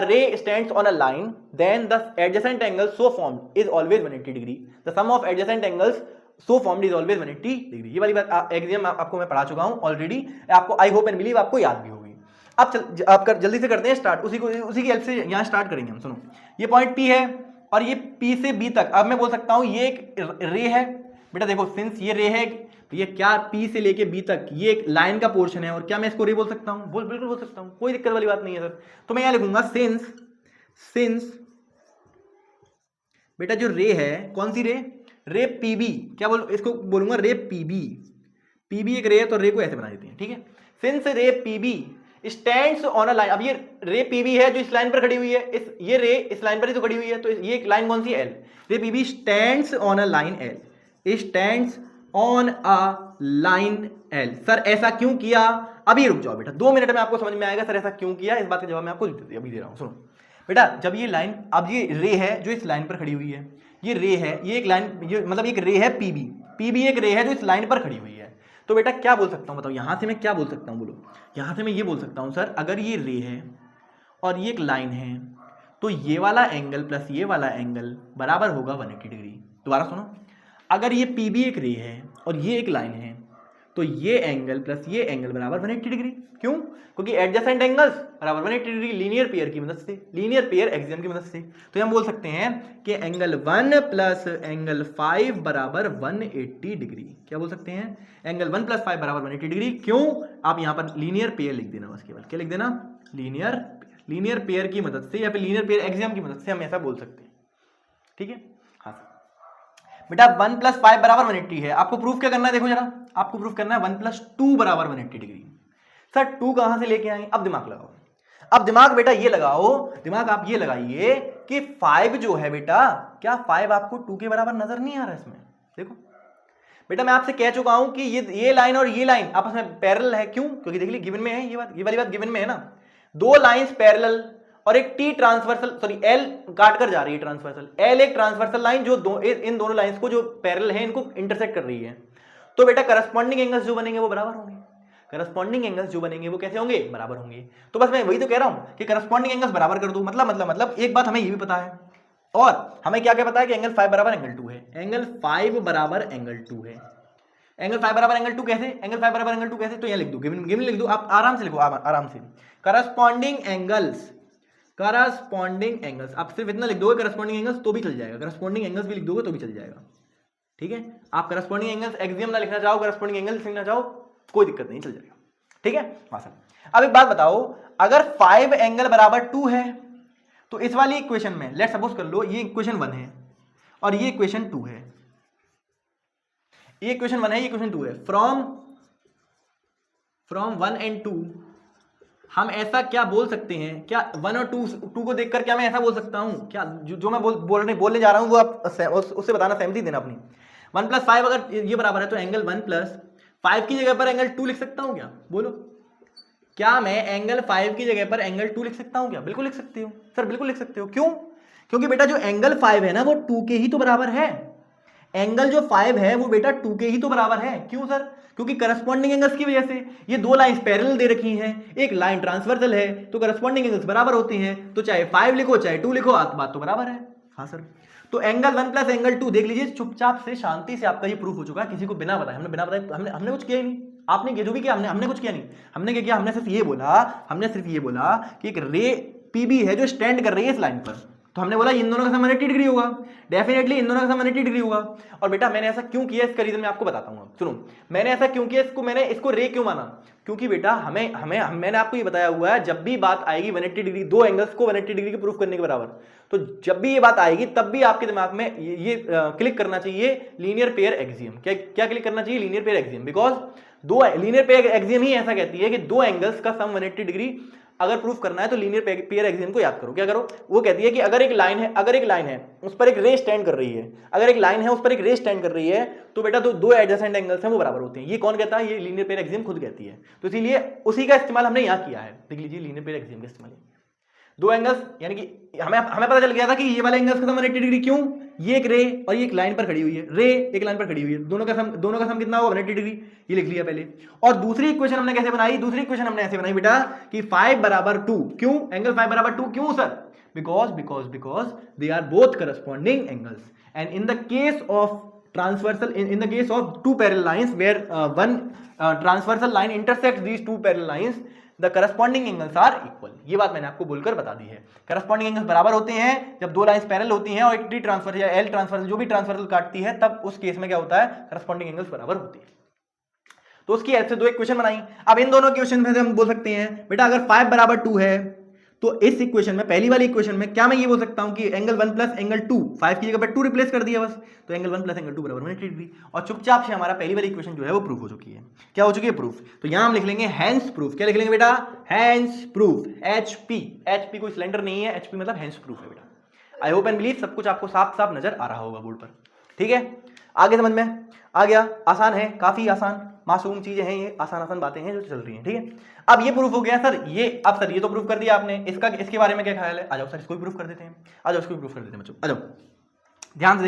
ray stands on a line, then the adjacent angle so formed is always 180 degree. The sum of adjacent angles so formed is always 180 degree. ये वाली बात एक्सियम आपको मैं पढ़ा चुका हूं ऑलरेडी, आपको आई होप एंड बिलीव आपको याद भी होगी। अब आप जल्दी से करते हैं स्टार्ट, उसी की हेल्प से यहां स्टार्ट करेंगे हम। सुनो, ये पॉइंट P है और ये P से B तक, अब मैं बोल सकता हूं ये एक रे है बेटा। देखो सिंस ये रे है तो ये क्या P से लेके B तक ये एक लाइन का पोर्शन है, और क्या मैं इसको रे बोल सकता हूं? बिल्कुल बोल सकता हूं, कोई दिक्कत वाली बात नहीं है सर। तो मैं यहां लिखूंगा सिंस बेटा जो रे है, कौन सी रे PB, क्या इसको बोलूंगा रे PB एक रे है, तो रे को ऐसे बना देते हैं, ठीक है। सिंस रे PB stands on a line, अब ये रे PB है जो इस लाइन पर खड़ी हुई है, ये रे इस लाइन पर ही तो खड़ी हुई है, तो ये एक लाइन कौन सी है, L। रे PB stands on a line L, stands on a line L। Sir ऐसा क्यों किया? अभी रुक जाओ बेटा, 2 मिनट में आपको समझ में आएगा सर ऐसा क्यों किया। इस बात का जवाब मैं आपको अभी दे रहा हूं। सुनो बेटा, जब ये लाइन, अब ये रे है जो इस लाइन पर खड़ी हुई है, ये रे है, ये एक लाइन, ये मतलब एक रे है PB एक रे है जो इस लाइन पर खड़ी हुई है। तो बेटा क्या बोल सकता हूं, बताओ यहां से मैं क्या बोल सकता हूं, बोलो। यहां से मैं ये बोल सकता हूं सर, अगर ये रे है और ये एक लाइन है, तो ये वाला एंगल प्लस ये वाला एंगल बराबर होगा 180 डिग्री। दोबारा सुनो, अगर ये PB एक रे है और ये एक लाइन है, तो ये एंगल प्लस ये एंगल बराबर 180 डिग्री। क्यों? क्योंकि एडजेसेंट एंगल्स बराबर 180 डिग्री लीनियर पेयर की मदद से, लीनियर पेयर एक्सियम की मदद से। तो हम बोल सकते हैं कि एंगल 1 प्लस एंगल 5 बराबर 180 डिग्री। क्या बोल सकते हैं? एंगल 1 प्लस 5 बराबर 180 डिग्री। क्यों? आप यहां पर लीनियर पेयर लिख देना, बस केवल क्या लिख देना, लीनियर पेयर की मदद से, या फिर लीनियर पेयर एक्सियम की मदद से हम ऐसा बोल सकते हैं, ठीक है। हाँ बेटा 1 प्लस 5 बराबर 180 है, आपको प्रूफ क्या करना है, देखो जरा, आपको प्रूफ करना है 1 प्लस 2 बराबर 180 डिग्री। सर 2 कहां से लेके आए? अब दिमाग लगाओ, अब दिमाग बेटा ये लगाओ, दिमाग आप ये लगाइए कि 5 जो है बेटा, क्या 5 आपको 2 के बराबर नजर नहीं आ रहा इसमें? देखो बेटा मैं आपसे कह चुका हूं कि ये लाइन और ये लाइन आपस में पैरेलल है। क्यों? क्योंकि देख ली गिवन में है, ये वाली बात गिवन में है ना। 2 लाइंस पैरेलल और एक टी ट्रांसवर्सल, सॉरी एल काट कर जा रही है ट्रांसवर्सल, एल एक ट्रांसवर्सल लाइन जो इन दोनों लाइंस को जो पैरेलल है इनको इंटरसेक्ट कर रही है। तो बेटा करस्पॉन्डिंग एंगल्स जो बनेंगे वो बराबर होंगे, करस्पॉन्डिंग एंगल्स जो बनेंगे वो कैसे होंगे? बराबर होंगे। तो बस मैं वही तो कह रहा हूं कि करस्पॉन्डिंग एंगल्स बराबर कर दो। मतलब एक बात हमें ये भी पता है, और हमें क्या क्या पता है कि एंगल 5 बराबर एंगल 2 है, एंगल 5 बराबर एंगल 2 है। एंगल 5 बराबर एंगल 2 कैसे? एंगल 5 बराबर एंगल 2 कैसे? तो यहां लिख दो, गिवन लिख दो, आप आराम से लिखो, आराम से। करस्पॉन्डिंग एंगल्स आप सिर्फ इतना लिख दोगे, करस्पॉन्डिंग एंगल्स तो भी चल जाएगा, करस्पॉन्डिंग एंगल्स भी लिख दोगे तो भी चल जाएगा, ठीक है। आप करस्पॉन्डिंग एंगल्स एक्सियम ना लिखना चाहो, करस्पॉन्डिंग एंगल्स लिखना चाहो, कोई दिक्कत नहीं, चल जाएगा, ठीक है। अब एक बात बताओ, अगर 5 एंगल बराबर 2 है, तो इस वाली इक्वेशन में लेट्स सपोज कर लो ये इक्वेशन 1 है और ये इक्वेशन 2 है, ये इक्वेशन 1 है, ये इक्वेशन 2 है। फ्रॉम 1 एंड 2 हम ऐसा क्या बोल सकते हैं, क्या 1 और 2 को देखकर क्या मैं ऐसा बोल सकता हूं, क्या जो मैं बोलने जा रहा हूं वो आप उससे बताना, सहमति देना अपनी। 1 प्लस 5 अगर ये बराबर है, तो एंगल 1 प्लस 5 की जगह पर एंगल 2 लिख सकता हूं क्या? बोलो, क्या मैं एंगल 5 की जगह पर एंगल 2 लिख सकता हूं क्या? बिल्कुल लिख सकते हो सर, बिल्कुल लिख सकते हो। क्यों? क्योंकि बेटा जो एंगल 5 है ना वो 2 के ही तो बराबर है, एंगल जो 5 है वो बेटा 2 के ही तो बराबर है। क्यों सर? क्योंकि करस्पॉन्डिंग एंगल्स की वजह से ये 2 लाइंस पैरेलल दे रखी हैं, एक लाइन ट्रांसवर्सल है, तो करस्पॉन्डिंग एंगल्स बराबर होती हैं, तो चाहे 5 लिखो चाहे 2 लिखो, बात तो बराबर है। हाँ सर, तो एंगल 1 प्लस एंगल 2 देख लीजिए, चुपचाप से शांति से आपका ये प्रूफ हो चुका है, किसी को बिना बताए, हमने कुछ किया ही नहीं, आपने जो भी किया हमने कुछ किया नहीं। हमने क्या किया? हमने सिर्फ ये बोला कि एक रे PB है जो स्टैंड कर रही है इस लाइन पर, तो हमने बोला इन दोनों का सम 180 डिग्री होगा, डेफिनेटली इन दोनों का सम 180 डिग्री होगा। और बेटा मैंने ऐसा क्यों किया, इसका रीजन मैं आपको बताता हूँ। सुनो, मैंने ऐसा क्यों किया, मैंने इसको रे क्यों माना, क्योंकि बेटा मैंने आपको ये बताया हुआ है, जब भी बात आएगी 180 डिग्री, दो एंगल्स को 180 डिग्री के प्रूफ करने के बराबर, तो जब भी ये बात आएगी तब भी आपके दिमाग में ये क्लिक करना चाहिए लीनियर पेयर एक्सियम। क्या क्लिक करना चाहिए, लीनियर पेयर एक्सियम। बिकॉज दो लीनियर पेयर एक्सियम ही ऐसा कहती है कि दो एंगल्स का सम 180 डिग्री अगर प्रूफ करना है तो लीनियर पेयर एक्सियम को याद करो। क्या करो, वो कहती है कि अगर एक लाइन है उस पर एक रे स्टैंड कर रही है, अगर एक लाइन है उस पर एक रे स्टैंड कर रही है, तो बेटा दो एडजेसेंट एंगल्स हैं वो बराबर होते हैं। ये कौन कहता है, ये लीनियर पेयर एक्सियम खुद कहती है। तो इसीलिए उसी का इस्तेमाल हमने यहाँ किया है। देख लीजिए लीनियर पेयर एक्सियम का इस्तेमाल, दो एंगल्स, यानी कि हमें पता चल गया था कि ये वाले एंगल्स का सम 180 डिग्री, क्यों, ये एक रे और ये एक लाइन पर खड़ी हुई है, रे एक लाइन पर खड़ी हुई है, दोनों का सम कितना होगा 180 डिग्री, ये लिख लिया पहले। और दूसरी इक्वेशन हमने कैसे बनाई, दूसरी इक्वेशन हमने ऐसे बनाई बेटा कि 5 बराबर 2, क्यों एंगल 5 बराबर 2, क्यों sir, because they are both corresponding angles, and in the case of transversal in the case of two parallel lines where one transversal line intersects these two parallel lines, the corresponding angles are equal। ये बात मैंने आपको बोलकर बता दी है। corresponding angles बराबर होते हैं जब दो लाइंस पैरेलल होती हैं और एक टी ट्रांसफर या एल ट्रांसफर जो भी ट्रांसफर काटती है, तब उस केस में क्या होता है, corresponding angles बराबर होती है। तो उसकी हेल्प से दो इक्वेशन बनाई। अब इन दोनों इक्वेशन में हम बोल सकते हैं बेटा अगर 5 बराबर 2 है तो इस इक्वेशन में, पहली वाली इक्वेशन में क्या मैं ये बोल सकता हूं कि एंगल 1 प्लस एंगल 2, 5 की जगह पर 2 रिप्लेस कर दिया बस, तो एंगल 1 प्लस एंगल 2 बराबर 180 डिग्री, और चुपचाप से हमारा पहली वाली इक्वेशन जो है वो प्रूफ हो चुकी है। क्या हो चुकी है, प्रूफ। तो यहां हम लिख लेंगे हैंस प्रूफ। क्या लिख लेंगे बेटा, हैंस प्रूफ, एचपी कोई सिलेंडर नहीं है, एचपी मतलब हैंस प्रूफ है बेटा। आई होप एंड बिलीव सब कुछ आपको साफ साफ नजर आ रहा होगा बोर्ड पर, ठीक है। आगे समझ में आ गया, आसान है, काफी आसान, मासूम चीजें हैं ये, आसान बातें हैं जो चल रही हैं, ठीक है। अब ये प्रूफ हो गया सर, ये तो प्रूफ कर दिया आपने, इसके बारे में क्या ख्याल है, आ जाओ सर इसको भी प्रूफ कर देते हैं, आ जाओ इसको भी प्रूफ कर देते हैं बच्चों, आ जाओ ध्यान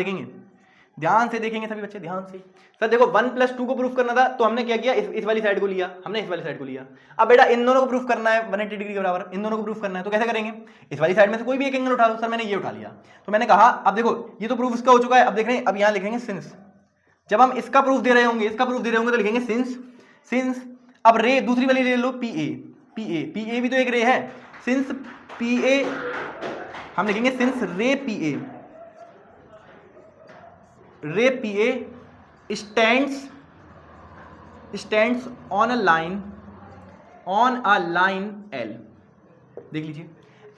से देखेंगे सभी बच्चे, ध्यान से। सर देखो 1 प्लस 2 को प्रूफ करना था तो हमने क्या किया, इस वाली साइड को लिया, हमने इस वाली साइड को लिया। अब बेटा इन दोनों को प्रूफ करना है 180 डिग्री के बराबर, इन दोनों को प्रूफ करना है तो कैसे करेंगे, इस वाली साइड में से कोई भी एक एंगल उठा लो। सर मैंने ये उठा लिया, तो मैंने कहा अब देखो ये तो प्रूफ इसका हो चुका है, अब देख रहे हैं, अब यहाँ लिखेंगे सिंस। जब हम इसका प्रूफ दे रहे होंगे तो लिखेंगे सिंस। अब रे दूसरी वाली ले लो, पीए भी तो एक रे है, सिंस पीए, हम लिखेंगे since ray PA stands on a line L. देख लीजिए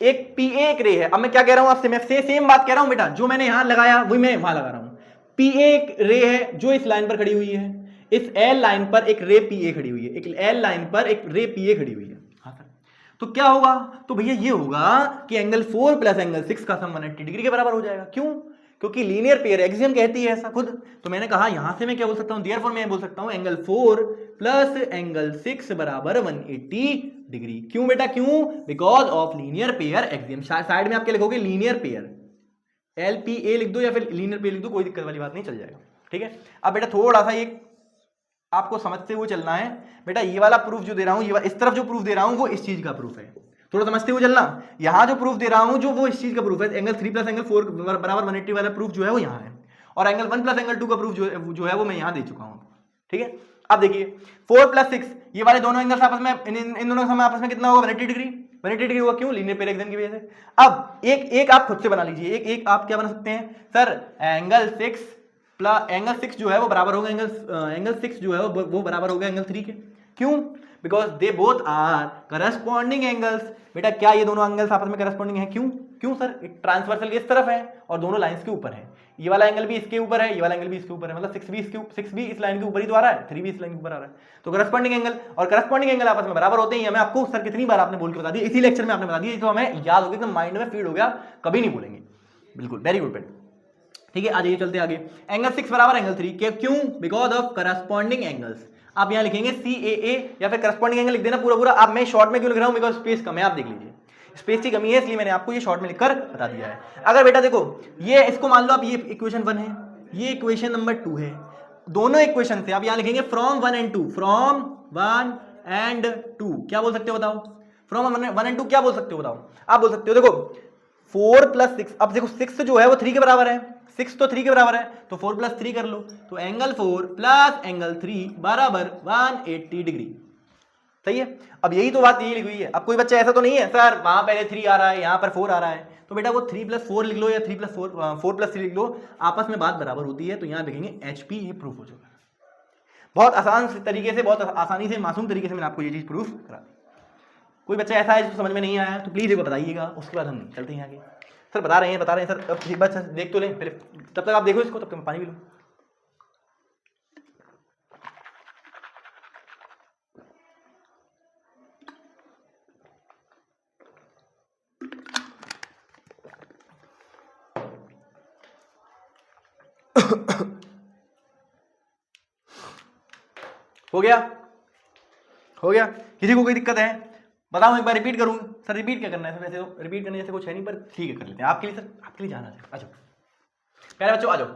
एक पीए एक रे है। अब मैं क्या कह रहा हूं आपसे, मैं सेम बात कह रहा हूं बेटा, जो मैंने यहां लगाया वही मैं वहां लगा रहा हूं। पीए एक रे है जो इस लाइन पर खड़ी हुई है, इस एल लाइन पर एक रे पीए खड़ी हुई है, एक एल लाइन पर एक रे पीए खड़ी हुई है। हाँ सर, तो क्या होगा, तो भैया ये होगा कि एंगल 4 प्लस एंगल 6 का सम 180 डिग्री के बराबर हो जाएगा। क्यों, क्योंकि लीनियर पेयर एक्सियम कहती है ऐसा खुद। तो मैंने कहा यहां से मैं क्या बोल सकता हूं, देयरफॉर मैं बोल सकता हूं एंगल 4 प्लस एंगल 6 बराबर 180 डिग्री। क्यों बेटा, क्यों, because of linear pair axiom. Side में आप क्या लिखोगे, लीनियर पेयर, LPA लिख दो या फिर लीनियर पेयर लिख दो, कोई दिक्कत वाली बात नहीं, चल जाएगा, ठीक है। अब बेटा थोड़ा सा ये आपको समझते हुए चलना है बेटा, ये वाला प्रूफ जो दे रहा हूं, ये इस तरफ जो प्रूफ दे रहा हूं वो इस चीज का प्रूफ है, थोड़ा समझते हुए चलना। यहां जो प्रूफ दे रहा हूं जो वो इस चीज का प्रूफ है, एंगल 3 प्लस एंगल 4 बराबर 180 वाला प्रूफ जो है वो यहां है, और एंगल 1 प्लस एंगल 2 का प्रूफ जो है वो मैं यहां दे चुका हूं, ठीक है। अब देखिए 4 प्लस 6 ये वाले दोनों एंगल्स आपस में, इन दोनों का सम आपस में कितना होगा, 180 डिग्री होगा। क्यों, लीनियर पेयर एक्सियम की वजह से। अब एक आप खुद से बना लीजिए, एक आप क्या बना सकते हैं सर, एंगल 6 जो है वो बराबर होगा एंगल 6 जो है वो बराबर होगा एंगल 3 के। क्यों, because they both are corresponding angles. बेटा क्या ये दोनों एंगल्स आपस में करस्पॉन्डिंग है, क्यों सर, ट्रांसवर्सल इस तरफ है और दोनों लाइंस के ऊपर है, ये वाला एंगल भी इसके ऊपर है, ये वाला एंगल भी इसके ऊपर है, मतलब 6 भी इस लाइन के ऊपर ही तो आ रहा है, 3 भी इस लाइन के ऊपर आ रहा है, तो करस्पॉन्डिंग एंगल और करस्पॉन्डिंग एंगल आपस में बराबर होते हैं। हमें आपको सर कितनी बार आपने बोल के बता दिया, इसी लेक्चर में आपने बता दिया, तो हमें याद हो गया, एकदम माइंड में फीड हो गया, कभी नहीं भूलेंगे, बिल्कुल, वेरी गुड बेटा, ठीक है। आ जाइए चलते आगे, एंगल 6 बराबर एंगल 3 क्यों, बिकॉज ऑफ करस्पॉन्डिंग एंगल्स। आप यहां लिखेंगे CAA या फिर करस्पॉन्डिंग एंगल लिख देना पूरा। अब मैं शॉर्ट में क्यों लिख रहा हूं, बिकॉज स्पेस कम है, आप देख लीजिए स्पेस की कमी है, इसलिए मैंने आपको ये शॉर्ट में लिखकर बता दिया है। अगर बेटा देखो ये इसको मान लो, अब ये इक्वेशन 1 है, ये इक्वेशन नंबर 2 है, दोनों इक्वेशन से आप यहां लिखेंगे फ्रॉम 1 एंड 2, क्या बोल सकते हो बताओ, फ्रॉम 1 एंड 2 क्या बोल सकते हो बताओ, आप बोल सकते हो देखो 4 प्लस 6, अब देखो 6 जो है वो 3 के बराबर है, 6 तो 3 के बराबर है, तो 4 प्लस 3 कर लो, तो एंगल 4 प्लस एंगल 3 बराबर 180 डिग्री। सही है, अब यही तो बात यही लिखी हुई है। अब कोई बच्चा ऐसा तो नहीं है सर वहां पहले 3 आ रहा है यहाँ पर 4 आ रहा है, तो बेटा वो 3+4 लिख लो या 4+3 लिख लो, आपस में बात बराबर होती है, तो यहाँ देखेंगे HP, ये प्रूफ हो जाएगा। बहुत आसान तरीके से, बहुत आसानी से, मासूम तरीके से मैंने आपको ये चीज प्रूफ करा दी। कोई बच्चा ऐसा है जिसको समझ में नहीं आया तो प्लीज एक बार बताइएगा, उसके बाद हम चलते हैं आगे। सर बता रहे हैं सर, अब एक बार देख तो लें पहले, तब तक आप देखो इसको, तब तक मैं पानी भी लूँ। हो गया, हो गया? किसी को कोई दिक्कत है बताओ, एक बार रिपीट करूँ? सर रिपीट क्या करना है? सर वैसे तो रिपीट करने जैसे कुछ है नहीं, पर ठीक है कर लेते हैं आपके लिए। सर आपके लिए जाना है, आ जाओ प्यारे बच्चों, आ जाओ।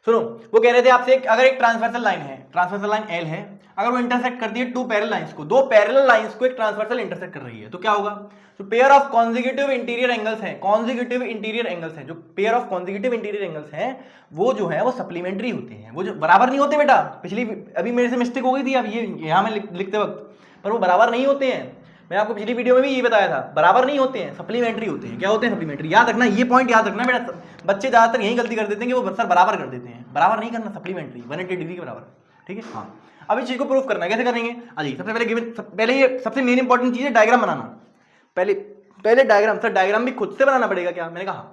सुनो, वो कह रहे थे आपसे, अगर एक ट्रांसवर्सल लाइन है, ट्रांसवर्सल लाइन L है, अगर वो इंटरसेक्ट करती है 2 पैरेलल लाइंस को, 2 पैरेलल लाइंस को एक ट्रांसवर्सल इंटरसेक्ट कर रही है, तो क्या होगा? तो pair of consecutive interior angles हैं, कॉन्जिक्यूटिव इंटीरियर एंगल्स हैं, जो pair of consecutive interior angles हैं वो जो है वो सप्लीमेंट्री होते हैं, वो जो बराबर नहीं होते बेटा। पिछली अभी मेरे से मिस्टेक हो गई थी, अब ये यहाँ में लिखते वक्त, पर वो बराबर नहीं होते हैं। मैं आपको पिछली वीडियो में भी ये बताया था, बराबर नहीं होते हैं, सप्लीमेंट्री होते हैं। क्या होते हैं? सप्लीमेंट्री। याद रखना, ये पॉइंट याद रखना बेटा। बच्चे ज्यादातर यही गलती कर देते हैं कि वो सर बराबर कर देते हैं, बराबर नहीं करना, सप्लीमेंट्री 180 डिग्री के बराबर, ठीक है? हाँ, अब इस चीज को प्रूफ करना है, कैसे करेंगे? अजी सबसे पहले पहले ये सबसे मेन इंपॉर्टेंट चीज है डायग्राम बनाना। पहले डायग्राम, सर डायग्राम भी खुद से बनाना पड़ेगा क्या? मैंने कहा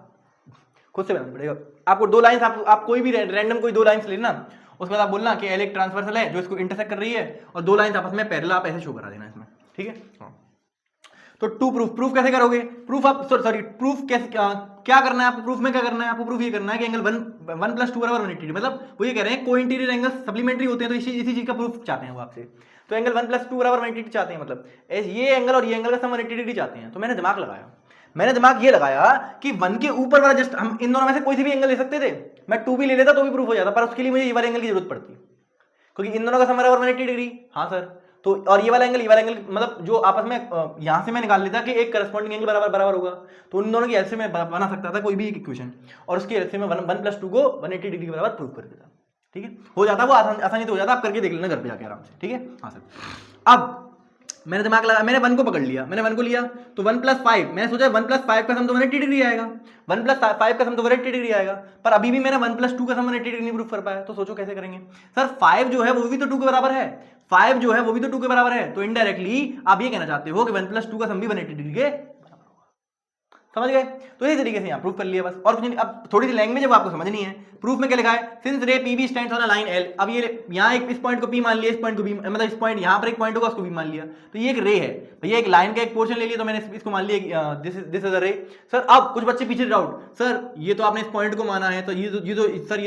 खुद से बनाना पड़ेगा आपको। 2 लाइंस आप कोई भी रैंडम कोई 2 लाइंस लेना, उसके बाद आप बोलना कि L एक ट्रांसवर्सल है जो इसको इंटरसेक्ट कर रही है, और 2 लाइंस आपस में पैरेलल, आप ऐसे शो करा देना इसमें, ठीक है? हाँ। तो प्रूफ कैसे करोगे? प्रूफ आप प्रूफ कैसे, क्या करना है आपको? प्रूफ में क्या करना है आपको? प्रूफ ये करना है कि एंगल 1+2 बराबर 180, मतलब वो ये कह रहे हैं को इंटीरियर एंगल सप्लीमेंट्री होते हैं, तो इसी चीज का प्रूफ चाहते हैं वो आपसे। तो एंगल 1+2 बराबर 180 चाहते हैं, मतलब ये एंगल और ये एंगल का सम 180 डिग्री चाहते हैं। तो मैंने दिमाग ये लगाया कि 1 के ऊपर वाला, जस्ट हम इन दोनों में से कोई सी भी एंगल ले सकते थे, मैं 2 भी ले लेता तो भी प्रूफ हो जाता, पर उसके लिए मुझे ये वाले एंगल की जरूरत पड़ती, क्योंकि इन दोनों का सम बराबर 180 डिग्री। हाँ सर, तो और ये वाला एंगल मतलब जो आपस में यहां से मैं निकाल लेता कि एक करस्पॉन्डिंग एंगल बराबर होगा, तो उन दोनों की एलसीएम में बना सकता था कोई भी एक इक्वेशन, और उसकी एलसीएम में 1+2 को 180 डिग्री के बराबर प्रूफ कर देता, ठीक है? हो जाता, वो आसानी से हो जाता, आप करके देख लेना घर पे जाके आराम से, ठीक है? हाँ सर। अब मैंने दिमाग लगा, मैंने 1 को पकड़ लिया, मैंने 1 को लिया, तो 1+5, मैंने सोचा 1+5 का सम तो 180 डिग्री आएगा, 1+5 का सम तो 180 डिग्री आएगा, पर अभी भी मैंने 1+2 का सम 180 डिग्री नहीं प्रूफ कर पाया। तो सोचो कैसे करेंगे? सर 5 जो है वो भी तो 2 के बराबर है, 5 जो है वो भी तो 2 के बराबर है, तो इनडायरेक्टली आप ये कहना चाहते हो कि 1+2 का सम भी 180 डिग्री के, समझ गए? तो इसी तरीके से यहाँ प्रूफ कर लिया बस, और कुछ नहीं। अब थोड़ी सी लैंग्वेज अब आपको समझनी है। प्रूफ में क्या लिखा है? Since ray P B stands on a line L, अब ये यहाँ एक इस पॉइंट को पी मान लिया, इस पॉइंट को बी, मतलब इस पॉइंट यहाँ पर एक पॉइंट होगा उसको बी मान लिया, तो ये एक रे है भैया, एक लाइन का एक पोर्शन ले लिया, तो मैंने इसको मान लिया दिस इज अ रे। सर अब कुछ बच्चे पीछे डाउट, सर ये तो आपने इस पॉइंट को माना है, तो ये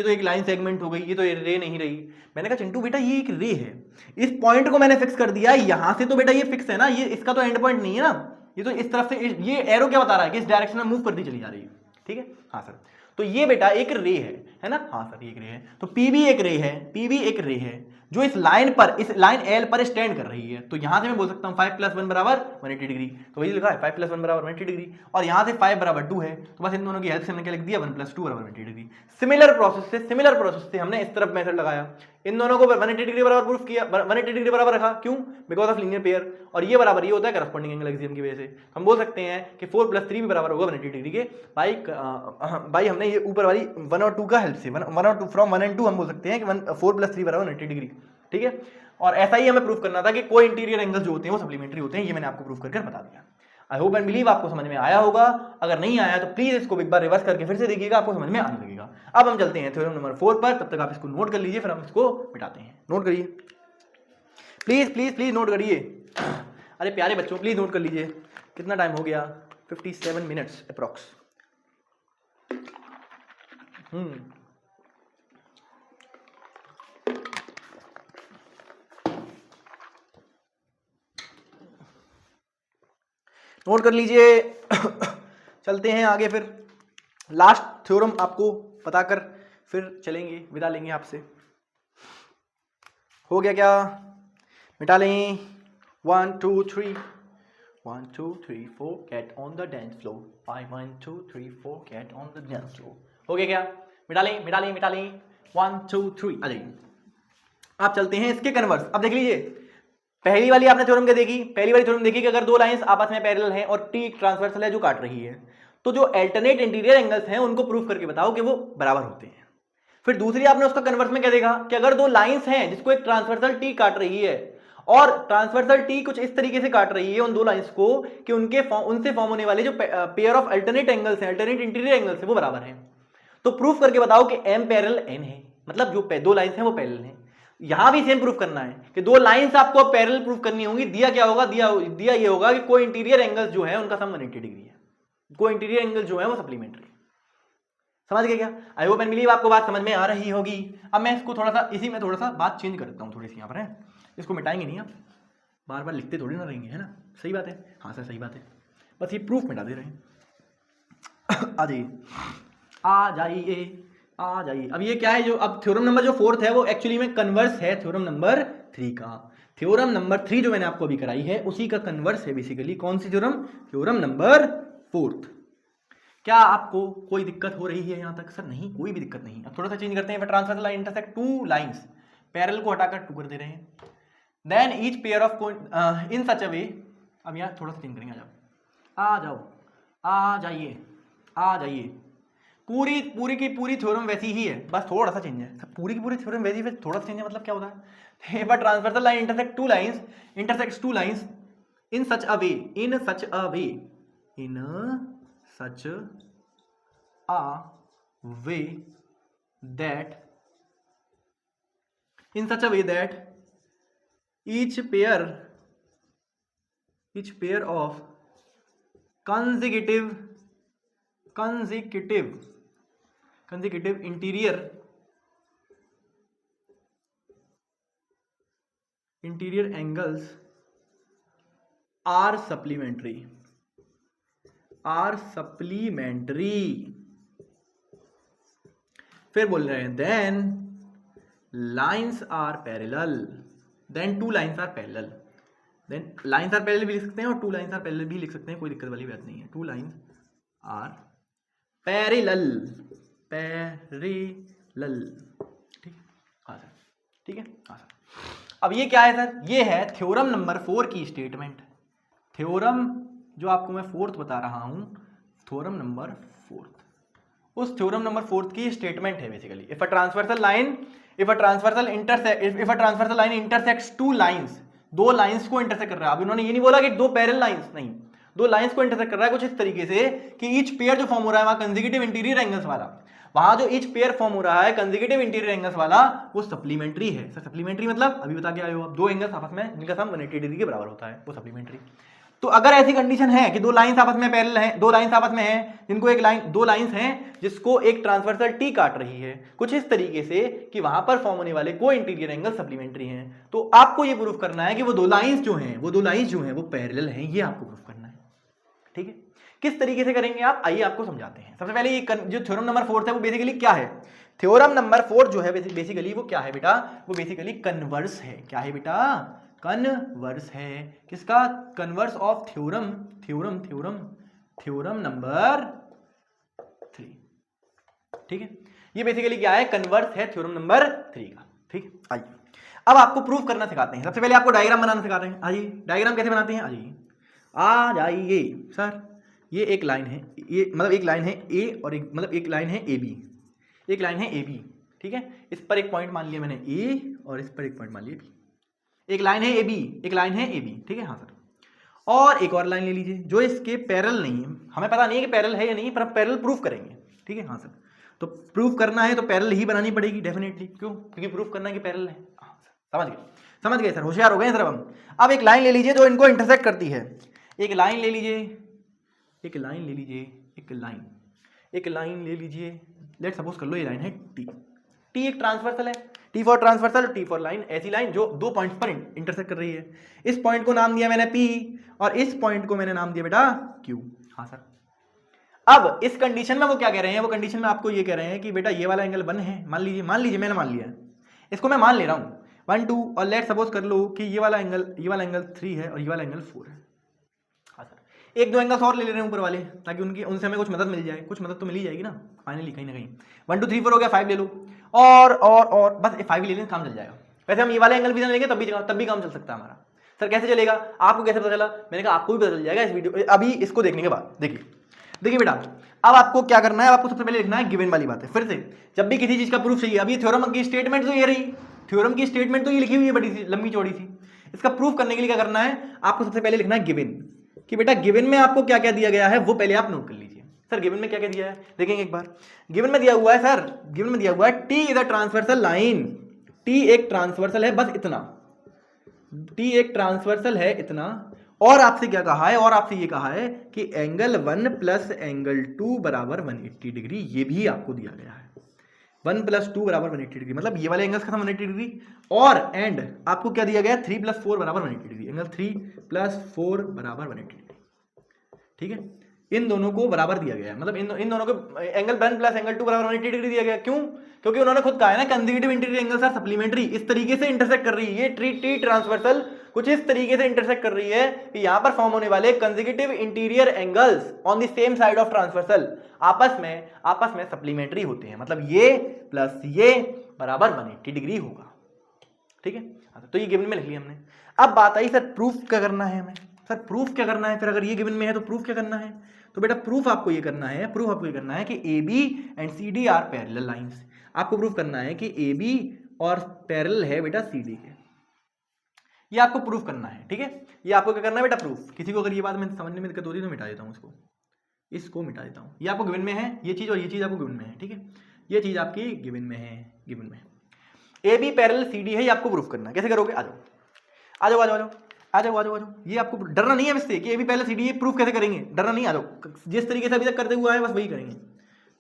तो एक लाइन सेगमेंट हो गई, ये तो रे नहीं रही। मैंने कहा चिंटू बेटा ये एक रे है, इस पॉइंट को मैंने फिक्स कर दिया, यहाँ से तो बेटा ये फिक्स है ना, ये इसका तो एंड पॉइंट नहीं है ना, ये तो इस तरफ से, ये एरो क्या बता रहा है कि इस डायरेक्शन में मूव करती चली जा रही है, ठीक है? हाँ सर, तो ये बेटा एक रे है ना? हाँ सर, ये एक रे है, तो पी भी एक रे है, पी भी एक रे है जो इस लाइन पर, इस लाइन एल पर स्टैंड कर रही है। तो यहां से मैं बोल सकता हूं 5+1 बराबर 180 डिग्री, तो वही लिखा है 5+1 बराबर 180 डिग्री, और यहां से 5 बराबर 2 है, तो बस इन दोनों की हेल्प से हमने क्या लिख दिया? 1+2 बराबर 180 डिग्री। सिमिलर प्रोसेस से हमने इस तरफ मेथड लगाया, इन दोनों को 180 डिग्री बराबर प्रूफ किया, 180 डिग्री बराबर रखा, क्यों? बिकॉज ऑफ लीनियर पेयर, और ये बराबर ये होता है करस्पॉन्डिंग एंगल एक्सियम की वजह से। हम बोल सकते हैं कि 4+3 भी बराबर होगा 180 डिग्री के। भाई हमने ये ऊपर वाली 1 और 2 का हेल्प से, 1 और 2 फ्रॉम 1 and 2 हम बोल सकते हैं कि 4+3 बराबर 180 डिग्री, ठीक है? और ऐसा ही हमें प्रूफ करना था कि कोई इंटीरियर एंगल्स जो होते हैं वो सप्लीमेंट्री होते हैं, ये मैंने आपको प्रूफ करके बता दिया। आई होप एंड बिलीव आपको समझ में आया होगा। अगर नहीं आया तो प्लीज इसको एक बार रिवर्स करके फिर से देखिएगा, आपको समझ में आने लगेगा। अब हम चलते हैं थ्योरम नंबर 4 पर, तब तक आप इसको नोट कर लीजिए, फिर हम इसको मिटाते हैं। नोट करिए प्लीज प्लीज प्लीज, नोट करिए। अरे प्यारे बच्चों प्लीज नोट कर लीजिए। कितना टाइम हो गया? 57 मिनट्स अप्रॉक्स। नोट कर लीजिए। चलते हैं आगे, फिर लास्ट थ्योरम आपको बताकर फिर चलेंगे, विदा लेंगे आपसे। हो गया क्या? मिटा लें। 1 2 3 1 2 3 4 get on the dance floor. 1 2 3 4 get on the dance floor. हो गया क्या? मिटा लें मिटा लें मिटा लें। 1 2 3 आ जाइए। आप चलते हैं इसके कन्वर्स। अब देख लीजिए, पहली वाली आपने थ्योरम क्या देखी? पहली वाली थ्योरम देखी कि अगर दो लाइंस आपस में पैरेलल हैं और टी एक ट्रांसवर्सल है जो काट रही है, तो जो अल्टरनेट इंटीरियर एंगल्स हैं उनको प्रूफ करके बताओ कि वो बराबर होते हैं। फिर दूसरी आपने उसका कन्वर्स में क्या देखा कि अगर दो लाइंस हैं जिसको एक ट्रांसवर्सल टी काट रही है और ट्रांसवर्सल टी कुछ इस तरीके से काट रही है उन दो लाइंस को कि उनसे फॉर्म होने वाले जो पेयर ऑफ अल्टरनेट एंगल्स हैं, अल्टरनेट इंटीरियर एंगल्स हैं, वो बराबर हैं। तो प्रूफ करके बताओ कि m पैरेलल n है, मतलब जो दो लाइंस हैं वो पैरेलल हैं। यहां भी सेम प्रूफ करना है कि दो लाइंस आपको पैरेलल प्रूफ करनी होंगी। दिया क्या होगा, दिया ये होगा कि कोई इंटीरियर एंगल्स जो है उनका सम 180 डिग्री है, कोई इंटीरियर एंगल जो है वो सप्लीमेंट्री। समझ गए क्या? आई होप एंड बिलीव आपको बात समझ में आ रही होगी। अब मैं इसको थोड़ा सा इसी में थोड़ा सा बात चेंज कर देता हूँ, थोड़ी सी यहाँ पर है, इसको मिटाएंगे नहीं, आप बार बार लिखते थोड़ी ना रहेंगे, है ना? सही बात है, हाँ सर सही बात है, बस ये प्रूफ मिटा दे रहे हैं। आ जाइए आ जाइए आ जाइए। अब ये क्या है, जो अब थ्योरम नंबर जो 4th है वो एक्चुअली में कन्वर्स है थ्योरम नंबर 3 का। थ्योरम नंबर 3 जो मैंने आपको अभी कराई है उसी का कन्वर्स है बेसिकली। कौन सी थ्योरम? Theorem number 4th। क्या आपको कोई दिक्कत हो रही है यहाँ तक? सर नहीं, कोई भी दिक्कत नहीं। अब थोड़ा सा चेंज करते हैं। Transversal line intersect two lines, parallel को हटाकर 2 कर दे रहे हैं। देन ईच पेयर ऑफ इन सच अ वे, अब यहाँ थोड़ा सा चेंज करेंगे, आ जाओ आ जाइए आ जाइए। पूरी की पूरी थ्योरम वैसी ही है, बस थोड़ा सा चेंज है। पूरी की पूरी थ्योरम वैसी है, थोड़ा सा चेंज है, मतलब क्या होता है? But transversal line intersect two lines in such a way, in such a way that each pair of consecutive interior angles are supplementary। फिर बोल रहे हैं then lines are parallel, then two lines are parallel, then lines are parallel भी लिख सकते हैं और two lines are parallel भी लिख सकते हैं, कोई दिक्कत वाली बात नहीं है। two lines are parallel, ठीक, हाँ सर, ठीक है, हाँ सर। अब ये क्या है सर? ये है थ्योरम नंबर 4 की स्टेटमेंट। थ्योरम जो आपको मैं 4th बता रहा हूं, थ्योरम नंबर 4th, उस थ्योरम नंबर 4th की स्टेटमेंट है basically. If a transversal line intersects two lines, दो लाइंस को इंटरसेक्ट कर रहा है। अब इन्होंने ये नहीं बोला कि दो पैरेलल लाइंस, नहीं, दो लाइंस को इंटरसेक्ट कर रहा है कुछ इस तरीके से कि ईच पेयर जो फॉर्म हो रहा है वहां कंसेक्यूटिव इंटीरियर एंगल्स वाला, वहां जो ईच पेयर फॉर्म हो रहा है कंसेक्यूटिव इंटीरियर एंगल्स वाला, वो सप्लीमेंट्री है। सर सप्लीमेंट्री मतलब अभी बता के आए हो आप, दो एंगल्स आपस में जिनका सम 180 डिग्री के बराबर होता है, वो सप्लीमेंट्री। तो अगर ऐसी कंडीशन है कि दो लाइंस आपस में पैरेलल हैं, दो लाइंस आपस में हैं जिनको दो लाइंस हैं जिसको एक ट्रांसवर्सल टी काट रही है कुछ इस तरीके से कि वहां पर फॉर्म होने वाले को इंटीरियर एंगल सप्लीमेंट्री हैं, तो आपको ये प्रूफ करना है कि वो दो लाइंस जो हैं वो पैरेलल हैं, ये आपको प्रूफ करना है। ठीक है, किस तरीके से करेंगे आप, आइए आपको समझाते हैं। सबसे पहले ये जो थ्योरम नंबर 4 है वो बेसिकली क्या है? थ्योरम नंबर 4 जो है बेसिकली वो क्या है बेटा? वो बेसिकली कन्वर्स है। क्या है बेटा? कन्वर्स है। किसका? Converse of theorem number 3। ठीक है, ये बेसिकली क्या है? कन्वर्स है थ्योरम नंबर 3 का। ठीक, आइए अब आपको प्रूफ करना सिखाते हैं। सबसे पहले आपको डायग्राम बनाना सिखाते हैं। आइए, डायग्राम कैसे बनाते हैं? आ जाइए सर। ये एक लाइन है, ये मतलब एक लाइन है ए और एक मतलब एक लाइन है ए बी, एक लाइन है ए बी। ठीक है, इस पर एक पॉइंट मान लिया मैंने ए और इस पर एक पॉइंट मान लिया बी। एक लाइन है ए बी, एक लाइन है ए बी। ठीक है, हाँ सर। और एक और लाइन ले लीजिए जो इसके पैरेलल नहीं है, हमें पता नहीं है कि पैरेलल है या नहीं, पर हम पैरेलल प्रूफ करेंगे। ठीक है, हाँ सर। तो प्रूफ करना है तो पैरेलल ही बनानी पड़ेगी डेफिनेटली। क्यों? क्योंकि प्रूफ करना है कि पैरेलल है। हाँ सर, समझ गए सर, होशियार हो गए सर हम। अब एक लाइन ले लीजिए जो इनको इंटरसेक्ट करती है। एक लाइन ले लीजिए, एक लाइन ले लीजिए, लेट सपोज कर लो ये लाइन है टी। टी एक ट्रांसवर्सल है, T for transversal, T for line, ऐसी लाइन जो दो पॉइंट्स पर इंटरसेक्ट कर रही है। इस पॉइंट को नाम दिया मैंने पी और इस पॉइंट को मैंने नाम दिया बेटा क्यू। हाँ सर। अब इस कंडीशन में वो क्या कह रहे हैं? वो कंडीशन में आपको ये कह रहे हैं कि बेटा ये वाला एंगल 1 है, मान लीजिए मैंने मान लिया, इसको मैं मान ले रहा हूँ 1 2, और लेट सपोज कर लो कि ये वाला एंगल 3 है और ये वाला एंगल 4 है। हाँ सर, एक दो एंगल्स और ले रहे हैं ऊपर वाले, ताकि उनसे हमें कुछ मदद मिल जाए। कुछ मदद तो मिल ही जाएगी ना फाइनली, कहीं ना कहीं। 1 2 3 4 हो गया, 5 ले लो और बस 5 ले लें, काम चल जाएगा। वैसे हम ये वाले एंगल भी ना लेंगे तब भी काम चल सकता है हमारा। सर कैसे चलेगा? आपको कैसे पता चला? मैंने कहा आपको भी पता चल जाएगा इस वीडियो अभी इसको देखने के बाद। देखिए देखिए बेटा, अब आपको क्या करना है, आपको सबसे पहले लिखना है गिवन वाली बात है। फिर से जब भी किसी चीज का प्रूफ चाहिए, अब ये थ्योरम की स्टेटमेंट तो ये रही, थ्योरम की स्टेटमेंट तो ये लिखी हुई है बड़ी सी लंबी चौड़ी सी। इसका प्रूफ करने के लिए क्या करना है, आपको सबसे पहले लिखना है गिवन, कि बेटा गिवन में आपको क्या क्या दिया गया है वो पहले आप नोट कर लीजिए। सर गिवन में क्या क्या दिया है देखेंगे एक बार। गिवन में दिया हुआ है सर, गिवन में दिया हुआ है T is a transversal line, T एक ट्रांसवर्सल है बस इतना, टी एक ट्रांसवर्सल है इतना। और आपसे क्या कहा है, और आपसे ये कहा है कि एंगल 1 प्लस एंगल 2 बराबर 180 डिग्री, ये भी आपको दिया गया है। 1 प्लस 2 बराबर 180 डिग्री, मतलब ये वाले एंगल्स का 180 डिग्री। और एंड आपको क्या दिया गया है, 3 प्लस 4 बराबर 180 डिग्री, एंगल 3 प्लस 4 बराबर 180 डिग्री। ठीक है, इन दोनों को बराबर दिया गया है, मतलब इन दोनों को एंगल 1 प्लस एंगल 2 बराबर 180 डिग्री दिया गया। क्यों? क्योंकि उन्होंने खुद कहा है ना consecutive interior angles are supplementary, इस तरीके से इंटरसेक्ट कर रही है ये टी ट्रांसवर्सल, कुछ इस तरीके से इंटरसेक्ट कर रही है कि यहां पर फॉर्म होने वाले consecutive interior angles on the same side of transversal आपस में सप्लीमेंट्री होते हैं, मतलब ये प्लस ये बराबर 180 डिग्री होगा। ठीक है, तो ये गिवन में लिख लिया हमने। अब बात आई सर प्रूफ क्या करना है हमें, सर प्रूफ क्या करना है, फिर अगर ये गिवन में है तो प्रूफ क्या करना है। तो बेटा प्रूफ आपको ये करना है, प्रूफ आपको ये करना है कि A B and C D are parallel lines. आपको प्रूफ करना है कि ए बी और पैरेलल है बेटा सी डी के, ये आपको प्रूफ करना है। ठीक है, ये आपको क्या करना है बेटा प्रूफ। किसी को अगर ये बात में समझने में दिक्कत होती है तो मिटा देता हूँ इसको मिटा देता हूँ। ये आपको गिवन में है ये चीज, और ये चीज आपको गिवन में है। ठीक है, ये चीज आपकी गिवन में है, गिवन में A B parallel C D है, ये आपको प्रूफ करना है। कैसे करोगे, आ जाओ आ जाओ आ जाओ आ जाओ आ जाओ आ जाओ। ये आपको डरना नहीं है इससे कि A B parallel C D, ये प्रूफ कैसे करेंगे, डरना नहीं, आ जाओ। जिस तरीके से अभी तक करते हुआ है बस वही करेंगे।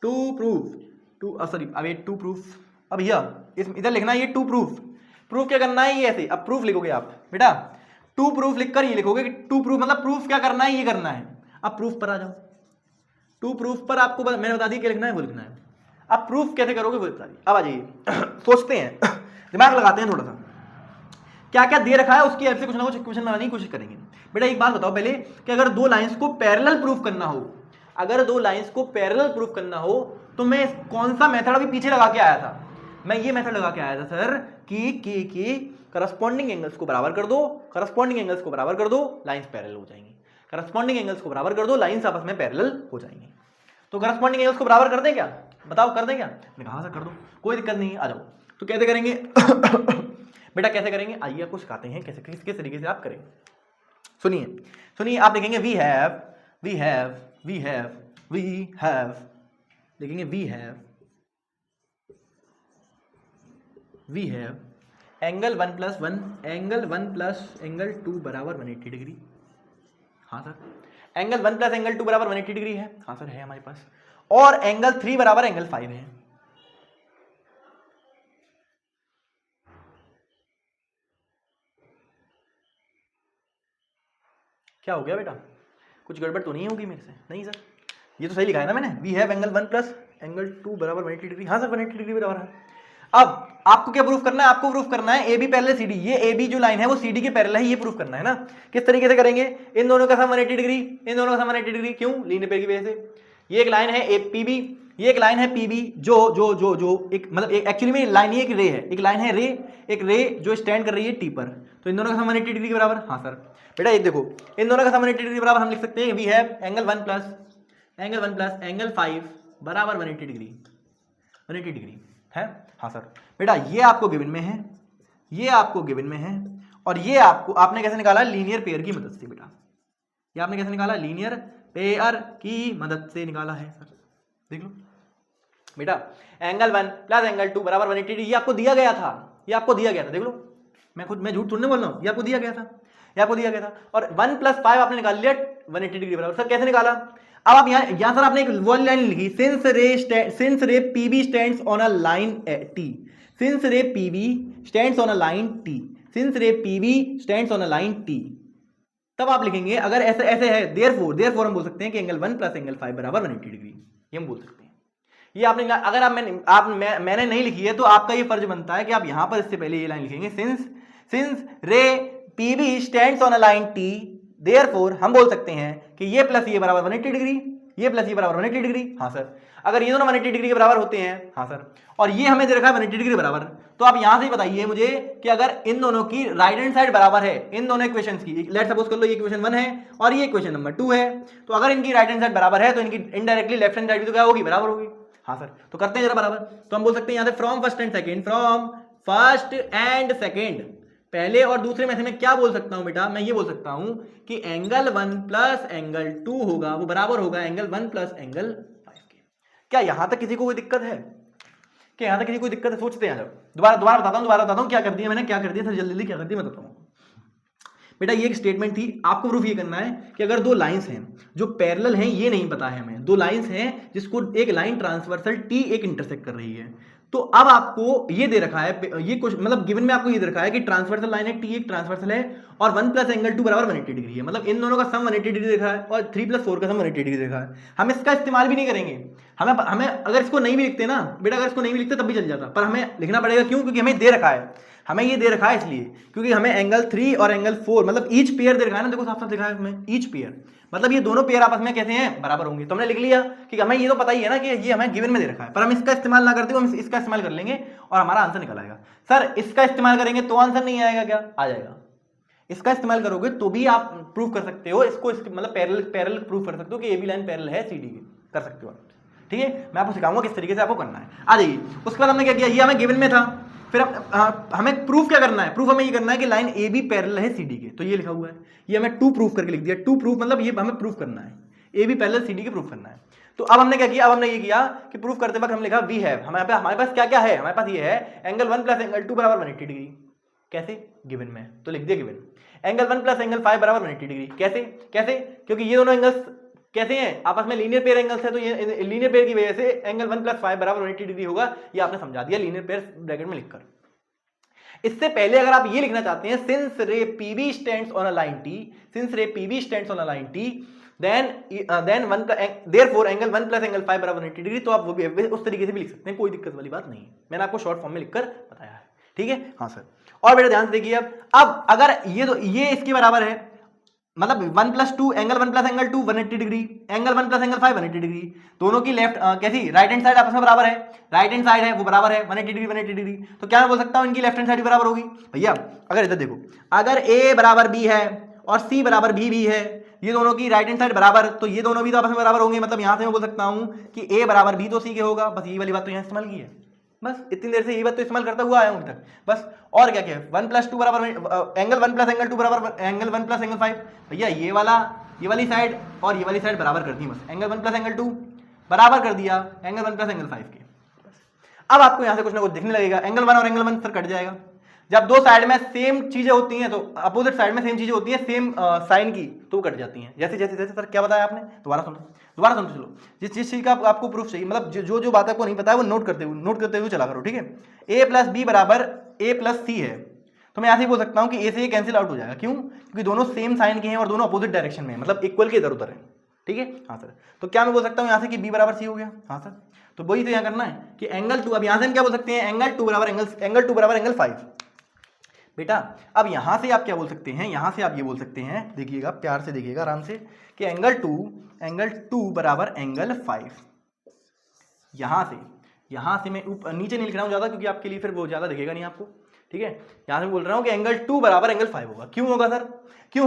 टू प्रूफ, टू सॉरी अब ये टू प्रूफ, अब इधर लिखना है ये टू प्रूफ। प्रूफ क्या करना है, ये ऐसे अब प्रूफ लिखोगे आप बेटा, टू प्रूफ लिखकर ये लिखोगे कि टू प्रूफ मतलब प्रूफ क्या करना है, ये करना है। अब प्रूफ पर आ जाओ, टू प्रूफ पर आपको मैंने बता दिया क्या लिखना है वो लिखना है। अब प्रूफ कैसे करोगे वो बता दिया। अब आ जाइए सोचते हैं, दिमाग लगाते हैं थोड़ा सा, क्या क्या दे रखा है उसकी हेल्प से कुछ ना कुछ क्वेश्चन बनाने की कोशिश करेंगे। बेटा एक बात बताओ पहले कि अगर दो लाइंस को पैरेलल प्रूफ करना हो, अगर दो लाइंस को पैरेलल प्रूफ करना हो तो मैं कौन सा मेथड अभी पीछे लगा के आया था, मैं ये मेथड लगा के आया था सर कि करस्पॉन्डिंग एंगल्स को बराबर कर दो, करस्पॉन्डिंग एंगल्स को बराबर कर दो, लाइंस पैरेलल हो जाएंगी। करस्पॉन्डिंग एंगल्स को बराबर कर दो, लाइंस आपस में पैरेलल हो जाएंगी। तो करस्पॉन्डिंग एंगल्स को बराबर कर दें क्या, बताओ कर दें क्या। मैंने कहा सर कर दो, कोई दिक्कत नहीं है, आ जाओ। तो कैसे करेंगे बेटा कैसे करेंगे, आइए आपको सिखाते हैं कैसे किस तरीके से आप करें। सुनिए सुनिए, आप देखेंगे वी हैव देखेंगे we have angle 1 plus 1 angle 1 plus angle 2 बराबर 180 डिग्री। हाँ सर, एंगल 1 प्लस एंगल 2 बराबर 180 डिग्री है, हाँ सर है हमारे पास। और एंगल 3 बराबर एंगल 5 है। क्या हो गया बेटा, कुछ गड़बड़ तो नहीं होगी मेरे से, नहीं सर ये तो सही लिखा है ना मैंने, we have angle 1 plus angle 2 बराबर 180 डिग्री। हाँ सर 180 डिग्री बराबर है। अब आपको क्या प्रूफ करना है, आपको प्रूफ करना है A B parallel C D, ये ए बी जो लाइन है वो सी डी के पैरेलल है, ये प्रूफ करना है ना। किस तरीके से करेंगे, इन दोनों का सम 180 डिग्री, इन दोनों का सम 180 डिग्री, क्यों, लीनियर पेयर की वजह से। ये एक लाइन है ए पी बी, ये एक लाइन है पी बी जो जो जो जो एक मतलब एक्चुअली में लाइन ही एक रे है, एक लाइन है रे, एक रे जो स्टैंड कर रही है टी पर। तो इन दोनों का सम 180 डिग्री के बराबर। हाँ सर बेटा एक देखो, इन दोनों का सम 180 डिग्री बराबर हम लिख सकते हैं we have angle 1 plus angle 5 बराबर 180 डिग्री है। हाँ सर बेटा ये आपको गिवन में है, ये आपको गिवन में है, और ये आपको आपने कैसे निकाला, लीनियर पेयर की मदद से। बेटा ये आपने कैसे निकाला, लीनियर पेयर की मदद से निकाला है सर, देख लो बेटा। एंगल 1 प्लस एंगल 2 बराबर 180 डिग्री, ये आपको दिया गया था, ये आपको दिया गया था, देख लो मैं झूठ थोड़ी बोल रहा हूँ, ये आपको दिया गया था, ये आपको दिया गया था। और 1 प्लस 5 आपने निकाल लिया 180 डिग्री बराबर। सर कैसे निकाला, अब आप यहाँ सर आपने एक वो लाइन लिखी, since ray PB stands on a line T, since ray PB stands on a line T, since ray PB stands on a line T. तब आप लिखेंगे अगर ऐसे ऐसे है देयरफॉर हम बोल सकते हैं कि एंगल 1 प्लस एंगल 5 बराबर 180 डिग्री, ये हम बोल सकते हैं। ये आपने अगर मैंने नहीं लिखी है तो आपका ये फर्ज बनता है कि आप यहां पर इससे पहले ये लाइन लिखेंगे, since ray PB stands on a line T, therefore हम बोल सकते हैं कि ये प्लस ये बराबर 180 डिग्री, ये प्लस ये बराबर 180 डिग्री, हाँ सर। अगर ये दोनों 180 डिग्री के बराबर होते हैं, हाँ सर, और ये हमें दे रखा है 180 डिग्री बराबर, तो आप यहां से बताइए मुझे कि अगर इन दोनों की राइट हैंड साइड बराबर है, इन दोनों इक्वेशंस की, लेट सपोज कर लो ये इक्वेशन 1 है और ये इक्वेशन नंबर 2 है, तो अगर इनकी राइट हैंड साइड बराबर है तो इनकी इनडायरेक्टली लेफ्ट हैंड साइड भी तो क्या होगी, बराबर होगी, हाँ सर। तो करते हैं जरा बराबर, तो हम बोल सकते हैं यहां से from first and second, from first and second, पहले और दूसरे में से मैं क्या बोल सकता हूं बेटा, मैं ये बोल सकता हूं कि एंगल 1 प्लस एंगल 2 होगा, वो बराबर होगा एंगल 1 प्लस एंगल 5 के। क्या यहां तक किसी को कोई दिक्कत है? क्या यहां तक किसी को दिक्कत है? सोचते हैं जब, दोबारा बताता हूं क्या कर दिया मैंने, क्या कर दिया सर, जल्दी क्या कर दिया मैं बताता हूं। बेटा ये एक स्टेटमेंट थी, आपको प्रूफ ये करना है कि अगर दो लाइंस हैं जो पैरेलल हैं, ये नहीं पता है हमें, दो लाइंस हैं जिसको एक लाइन ट्रांसवर्सल टी एक इंटरसेक्ट कर रही है, तो अब आपको ये दे रखा है, ये कुछ मतलब गिवन में आपको ये दे रखा है कि ट्रांसवर्सल लाइन है, टी एक ट्रांसवर्सल है और 1 प्लस एंगल 2 बराबर 180 डिग्री है, मतलब इन दोनों का सम 180 डिग्री देखा है और 3 प्लस 4 का सम 180 डिग्री देखा है। हम इसका इस्तेमाल भी नहीं करेंगे, हमें अगर इसको नहीं भी लिखते ना बेटा, अगर इसको नहीं भी लिखते तब भी चल जाता, पर हमें लिखना पड़ेगा, क्यों? क्योंकि हमें दे रखा है, हमें ये दे रखा है इसलिए, क्योंकि हमें एंगल 3 और एंगल 4 मतलब ईच पेयर दे रखा है ना, देखो साफ साफ दिखा है हमें ईच पेयर, मतलब ये दोनों पेयर आपस में कैसे हैं, बराबर होंगे। तो हमने लिख लिया कि हमें ये तो पता ही है ना कि ये हमें गिवन में दे रखा है, पर हम इसका इस्तेमाल ना करते हुए हम इसका इस्तेमाल कर लेंगे और हमारा आंसर निकल आएगा। सर इसका इस्तेमाल करेंगे तो आंसर नहीं आएगा क्या? आ जाएगा। इसका इस्तेमाल करोगे तो भी आप प्रूव कर सकते हो इसको, मतलब पैरेलल प्रूव कर सकते हो कि ये भी लाइन पैरेलल है सीडी के, कर सकते हो आप, ठीक है। मैं आपको सिखाऊंगा किस तरीके से आपको करना है। आ जाइए, उसके बाद हमने क्या किया, ये हमें गिवन में था, फिर हमें प्रूफ क्या करना है, प्रूफ हमें ये करना है कि लाइन ए बी पैरेलल है सीडी के, तो ये लिखा हुआ है, ये हमें 2 प्रूफ करके लिख दिया, 2 प्रूफ मतलब ये हमें प्रूफ करना है, ए बी पैरेलल सीडी के प्रूफ करना है। तो अब हमने क्या किया, अब हमने ये किया कि प्रूफ करते वक्त हम लिखा वी हैव, हमारे पास क्या क्या है, हमारे पास ये है एंगल 1 प्लस एंगल 2 बराबर 180 डिग्री, कैसे? गिवन में, तो लिख दिया गिवन। एंगल 1 प्लस एंगल 5 बराबर 180 डिग्री, कैसे? क्योंकि ये दोनों एंगल्स कैसे हैं, आपस में लीनियर पेयर एंगल्स है, तो ये लीनियर पेयर की वजह से एंगल 1 प्लस 5 बराबर 180 डिग्री होगा, ये आपने समझा दिया लीनियर पेयर ब्रैकेट में लिखकर। इससे पहले अगर आप ये लिखना चाहते हैं since ray PB stands on a line T, since ray PB stands on a line T then therefore angle 1 plus angle 5 बराबर 180 डिग्री, तो आप वो भी उस तरीके से भी लिख सकते हैं, कोई दिक्कत वाली बात नहीं है, मैंने आपको शॉर्ट फॉर्म में लिखकर बताया है, ठीक है। हाँ सर, और बेटा ध्यान से देखिए, अब अगर ये इसके बराबर है, मतलब 1 plus 2 angle 1 plus angle 2 180 degree, angle 1 plus angle 5 180 degree, दोनों की लेफ्ट कैसी राइट हैंड साइड आपस में बराबर है, राइट हैंड साइड है वो बराबर है 180 डिग्री 180 डिग्री, तो क्या मैं बोल सकता हूं इनकी लेफ्ट हैंड साइड भी बराबर होगी। भैया अगर इधर देखो, अगर ए बराबर बी है और सी बराबर बी है, ये दोनों की राइट हैंड साइड बराबर, तो ये दोनों भी तो आपस में बराबर होंगे, मतलब यहां से मैं बोल सकता हूं कि ए बराबर बी तो सी के होगा, बस ये वाली बात तो यहां इस्तेमाल की है, बस इतनी देर से ये बात तो इस्तेमाल करता हुआ आया हूं तक, बस। और क्या क्या है, 1 प्लस 2 बराबर एंगल 1 प्लस एंगल 2 बराबर एंगल 1 प्लस एंगल 5, भैया ये वाली साइड और ये वाली साइड बराबर कर दी, बस एंगल 1 प्लस एंगल 2 बराबर कर दिया एंगल 1 प्लस एंगल 5 के। अब आपको यहां से कुछ ना कुछ दिखने लगेगा, एंगल 1 और एंगल 1 सर कट जाएगा, जब दो साइड में सेम चीजें होती हैं, तो अपोजिट साइड में सेम चीजें होती हैं सेम साइन की, तो कट जाती हैं, जैसे जैसे जैसे सर क्या बताया आपने, दोबारा सुनो चलो, जिस चीज का आपको प्रूफ चाहिए, मतलब जो बात आपको नहीं पता है वो नोट करते हुए चला करो, ठीक है। ए प्लस बी बराबर ए प्लस सी है, तो मैं ऐसे ही बोल सकता हूं कि ए से ये कैंसिल आउट हो जाएगा, क्यों? क्योंकि दोनों सेम साइन के हैं और दोनों अपोजिट डायरेक्शन में, मतलब इक्वल के इधर उधर है, ठीक है। हाँ सर, तो क्या मैं बोल सकता हूं यहां से कि बी बराबर सी हो गया? हाँ सर, तो वही तो यहां करना है कि एंगल 2, अब यहां से हम क्या बोल सकते हैं, एंगल 2 बराबर एंगल 5। बेटा अब यहां से आप क्या बोल सकते हैं, यहां से आप ये बोल सकते हैं, देखिएगा प्यार से देखिएगा आराम से, कि एंगल 2 बराबर एंगल 5। यहां से मैं ऊपर नीचे नहीं लिख रहा हूं ज्यादा, क्योंकि आपके लिए फिर वो ज्यादा दिखेगा नहीं आपको, ठीक है। यहां से बोल रहा हूं कि एंगल 2 बराबर एंगल 5 होगा। क्यों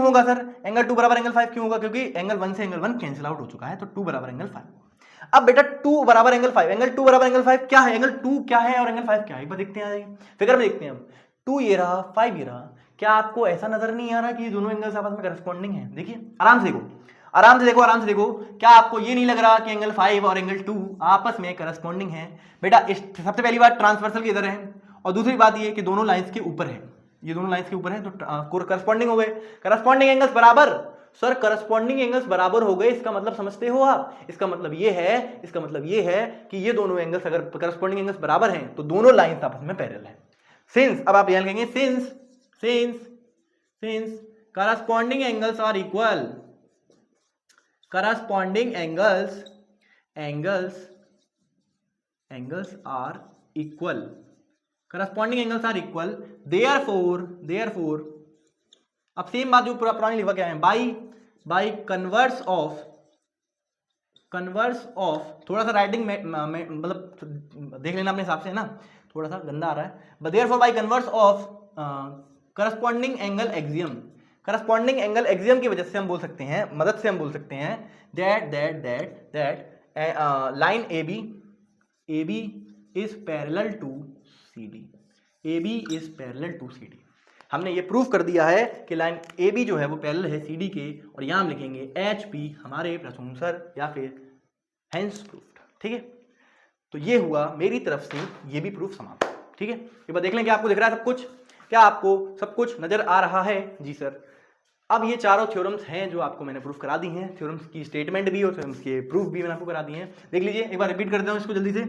होगा सर एंगल 2 बराबर एंगल 5 क्यों होगा? क्योंकि एंगल 1 से एंगल 1 कैंसिल आउट हो चुका है, तो 2 बराबर एंगल 5। अब बेटा 2 बराबर एंगल 5, एंगल 2 बराबर एंगल 5 क्या है, एंगल 2 क्या है और एंगल 5 क्या है, एक बार देखते हैं, फिगर में देखते हैं हम। 2 ये रहा, 5 ये रहा, क्या आपको ऐसा नजर नहीं आ रहा कि ये दोनों एंगल्स आपस में करस्पॉन्डिंग है? देखिए आराम से देखो, क्या आपको ये नहीं लग रहा कि एंगल 5 और एंगल 2 आपस में करस्पॉन्डिंग है? बेटा सबसे पहली बात ट्रांसवर्सल के इधर है, और दूसरी बात ये कि दोनों लाइंस के ऊपर है, ये दोनों लाइंस के ऊपर है, तो करस्पॉन्डिंग हो गए, करस्पॉन्डिंग एंगल्स बराबर। सर करस्पॉन्डिंग एंगल्स बराबर हो गए, इसका मतलब समझते हो आप? इसका मतलब ये है कि ये दोनों एंगल्स अगर करस्पॉन्डिंग एंगल्स बराबर हैं तो दोनों लाइंस आपस में पैरेलल हैं। सिंस, अब आप यहां लिखेंगे since corresponding angles are equal, corresponding angles are equal, corresponding angles are equal, therefore अब सेम बात जो पुरानी लिखा क्या है, by converse of converse of, थोड़ा सा राइटिंग में मतलब देख लेना अपने हिसाब से, है ना, थोड़ा सा गंदा आ रहा है, but therefore by converse of corresponding angle axiom, corresponding angle axiom की वजह से हम बोल सकते हैं, मदद से हम बोल सकते हैं that line A B is parallel to C D, A B is parallel to C D. हमने ये प्रूफ कर दिया है कि लाइन ए बी जो है वो पैरेलल है सी डी के, और यहाँ हम लिखेंगे एच पी हमारे प्रशंसर या फिर हेंस प्रूफ्ड। ठीक है, तो ये हुआ मेरी तरफ से ये भी प्रूफ समाप्त। ठीक है, एक बार देख लें कि आपको दिख रहा है सब कुछ, क्या आपको सब कुछ नजर आ रहा है? जी सर। अब ये चारों थ्योरम्स हैं जो आपको मैंने प्रूफ करा दी हैं, थ्योरम्स की स्टेटमेंट भी और थ्योरम्स के प्रूफ भी मैंने आपको करा दिए हैं। देख लीजिए, एक बार रिपीट करते हूँ इसको जल्दी से।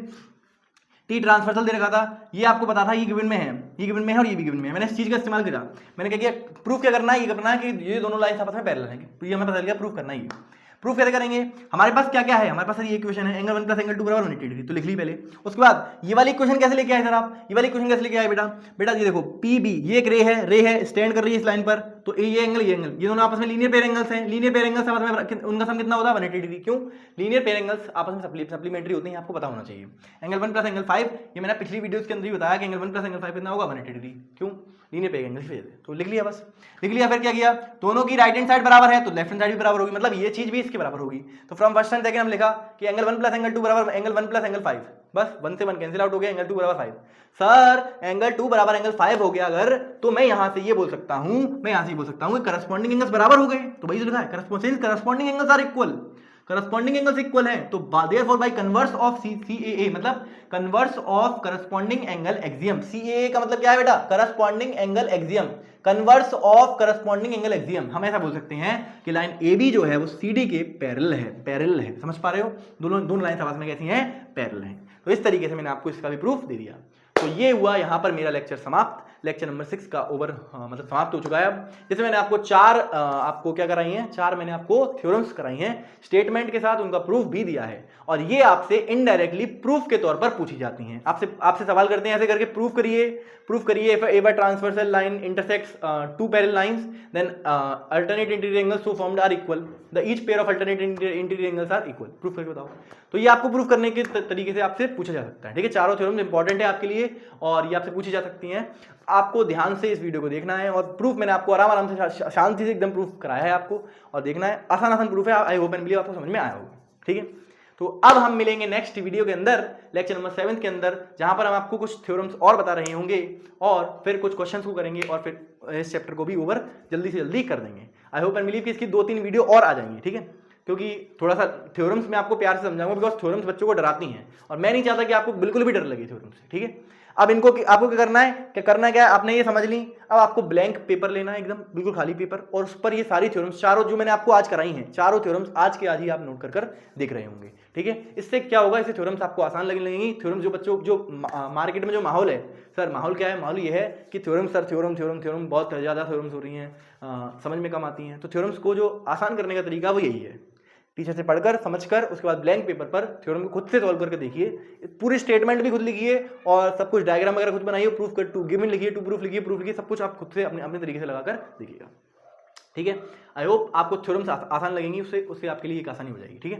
टी ट्रांसवर्सल दे रखा था, ये आपको पता था ये गिवन में है, ये गिवन में है और ये भी गिवन में है। मैंने इस चीज का इस्तेमाल किया, मैंने क्या किया, प्रूफ क्या करना है, ये करना है कि ये दोनों लाइन आपस में पैरेलल हैं, तो ये हमें पता चल गया, प्रूफ करना है। ये प्रूफ कैसे करेंगे? हमारे पास क्या क्या है, हमारे पास ये इक्वेशन है एंगल 1 प्लस एंगल 2 बराबर 180 डिग्री, तो लिख ली पहले। उसके बाद ये वाली इक्वेशन कैसे लेके आए सर आप, ये वाली इक्वेशन कैसे लेके आए बेटा ये देखो पी बी, ये एक रे है स्टैंड कर रही है इस लाइन पर, तो ये एंगल ये दोनों आपस में लीनियर पेयर एंगल्स हैं, लीनियर पेयर एंगल्स आपस में उनका सम कितना होता है 180 डिग्री। क्यों? लीनियर पेयर एंगल्स आपस में सप्लीमेंट्री होते हैं, आपको पता होना चाहिए। एंगल 1 प्लस एंगल 5, ये मैंने पिछली वीडियोस के अंदर ही बताया कि एंगल 1 प्लस एंगल 5 कितना होगा 180 डिग्री। क्यों? लीनियर पेयर एंगल्स की वजह से। तो लिख लिया, बस लिख लिया। फिर क्या किया, दोनों की राइट हैंड साइड बराबर है तो लेफ्ट हैंड साइड भी बराबर होगी, मतलब ये चीज भी इसके बराबर होगी। तो फ्रॉम फर्स्ट एंड सेकंड हम लिखा कि एंगल 1 प्लस एंगल 2 बराबर एंगल 1 प्लस एंगल 5, बस 1 से 1 कैंसिल आउट हो गया, एंगल 2 बराबर 5। सर एंगल 2 बराबर एंगल 5 हो गया अगर, तो मैं यहां से ये बोल सकता हूं, कि करस्पॉन्डिंग एंगल्स बराबर हो गए। तो भाई जो लिखा है corresponding angles are equal, corresponding angles equal है, तो therefore by converse of CAA, मतलब converse of corresponding angle axiom. CAA का मतलब क्या है बेटा? Corresponding angle axiom, converse of corresponding angle axiom. हम ऐसा बोल सकते हैं कि लाइन AB जो है वो CD के पैरेलल है, समझ पा रहे हो? दोनों लाइन आपस में कैसी हैं? पैरेलल हैं। तो इस तरीके से मैंने आपको इसका भी प्रूफ दे दिया। तो ये हुआ यहाँ पर मेरा लेक्चर समाप्त, लेक्चर नंबर 6 का मतलब समाप्त हो चुका है। अब जैसे मैंने आपको आपको क्या कराई हैं, 4 मैंने आपको थ्योरम्स कराई हैं स्टेटमेंट के साथ, उनका प्रूफ भी दिया है, और ये आपसे इनडायरेक्टली प्रूफ के तौर पर पूछी जाती हैं। आपसे सवाल करते हैं ऐसे करके, प्रूफ करिए if a transversal line intersects two parallel lines, then alternate interior angles so formed are equal, the each pair of alternate interior angles are equal। Proof करके बताओ। तो ये आपको प्रूफ करने के तरीके से आपसे पूछा जा सकता है। ठीक है, चारों थ्योरम्स इंपॉर्टेंट है आपके लिए और ये आपसे पूछी जा सकती हैं। आपको ध्यान से इस वीडियो को देखना है, और प्रूफ मैंने आपको आराम से शांति से एकदम प्रूफ कराया है आपको, और देखना है, आसान प्रूफ है। आई होप एंड बिलीव आपको समझ में आया होगा। ठीक है, तो अब हम मिलेंगे नेक्स्ट वीडियो के अंदर, लेक्चर नंबर 7 के अंदर, जहां पर हम आपको कुछ थ्योरम्स और बता रहे होंगे और फिर कुछ क्वेश्चंस को करेंगे और फिर इस चैप्टर को भी ओवर जल्दी से जल्दी कर देंगे। आई होप एंड बिलीव कि इसकी 2-3 वीडियो और आ जाएंगी। ठीक है, क्योंकि थोड़ा सा थ्योरम्स में आपको प्यार से समझाऊंगा, बिकॉज थ्योरम्स बच्चों को डराती हैं और मैं नहीं चाहता कि आपको बिल्कुल भी डर लगे थ्योरम्स से। ठीक है, अब आपको क्या करना है, आपने ये समझ ली। अब आपको ब्लैंक पेपर लेना है, एकदम बिल्कुल खाली पेपर, और उस पर ये सारी थ्योरम्स चारों जो मैंने आपको आज कराई हैं, चारों थ्योरम्स आज के आज ही आप नोट कर देख रहे होंगे। ठीक है, इससे क्या होगा, इससे थ्योरम्स आपको आसान लगने लगेंगी। थ्योरम्स जो बच्चों जो मार्केट में जो माहौल है, सर माहौल क्या है, माहौल ये है कि थ्योरम बहुत ज़्यादा थ्योरम्स हो रही हैं, समझ में कम आती हैं। तो थ्योरम्स को जो आसान करने का तरीका वो यही है, टीचर से पढ़कर समझकर उसके बाद ब्लैंक पेपर पर थ्योरम को खुद से सॉल्व करके देखिए, पूरी स्टेटमेंट भी खुद लिखिए और सब कुछ डायग्राम वगैरह खुद बनाइए, प्रूफ कर टू गिवन लिखिए, टू प्रूफ लिखिए, सब कुछ आप खुद से अपने तरीके से लगाकर देखिएगा। ठीक है, आई होप आपको थ्योरम्स आसान लगेंगी, उससे आपके लिए एक आसानी हो जाएगी। ठीक है,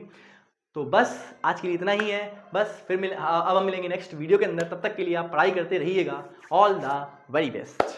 तो बस आज के लिए इतना ही है। बस फिर अब हम मिलेंगे नेक्स्ट वीडियो के अंदर, तब तक के लिए आप पढ़ाई करते रहिएगा। All the very best.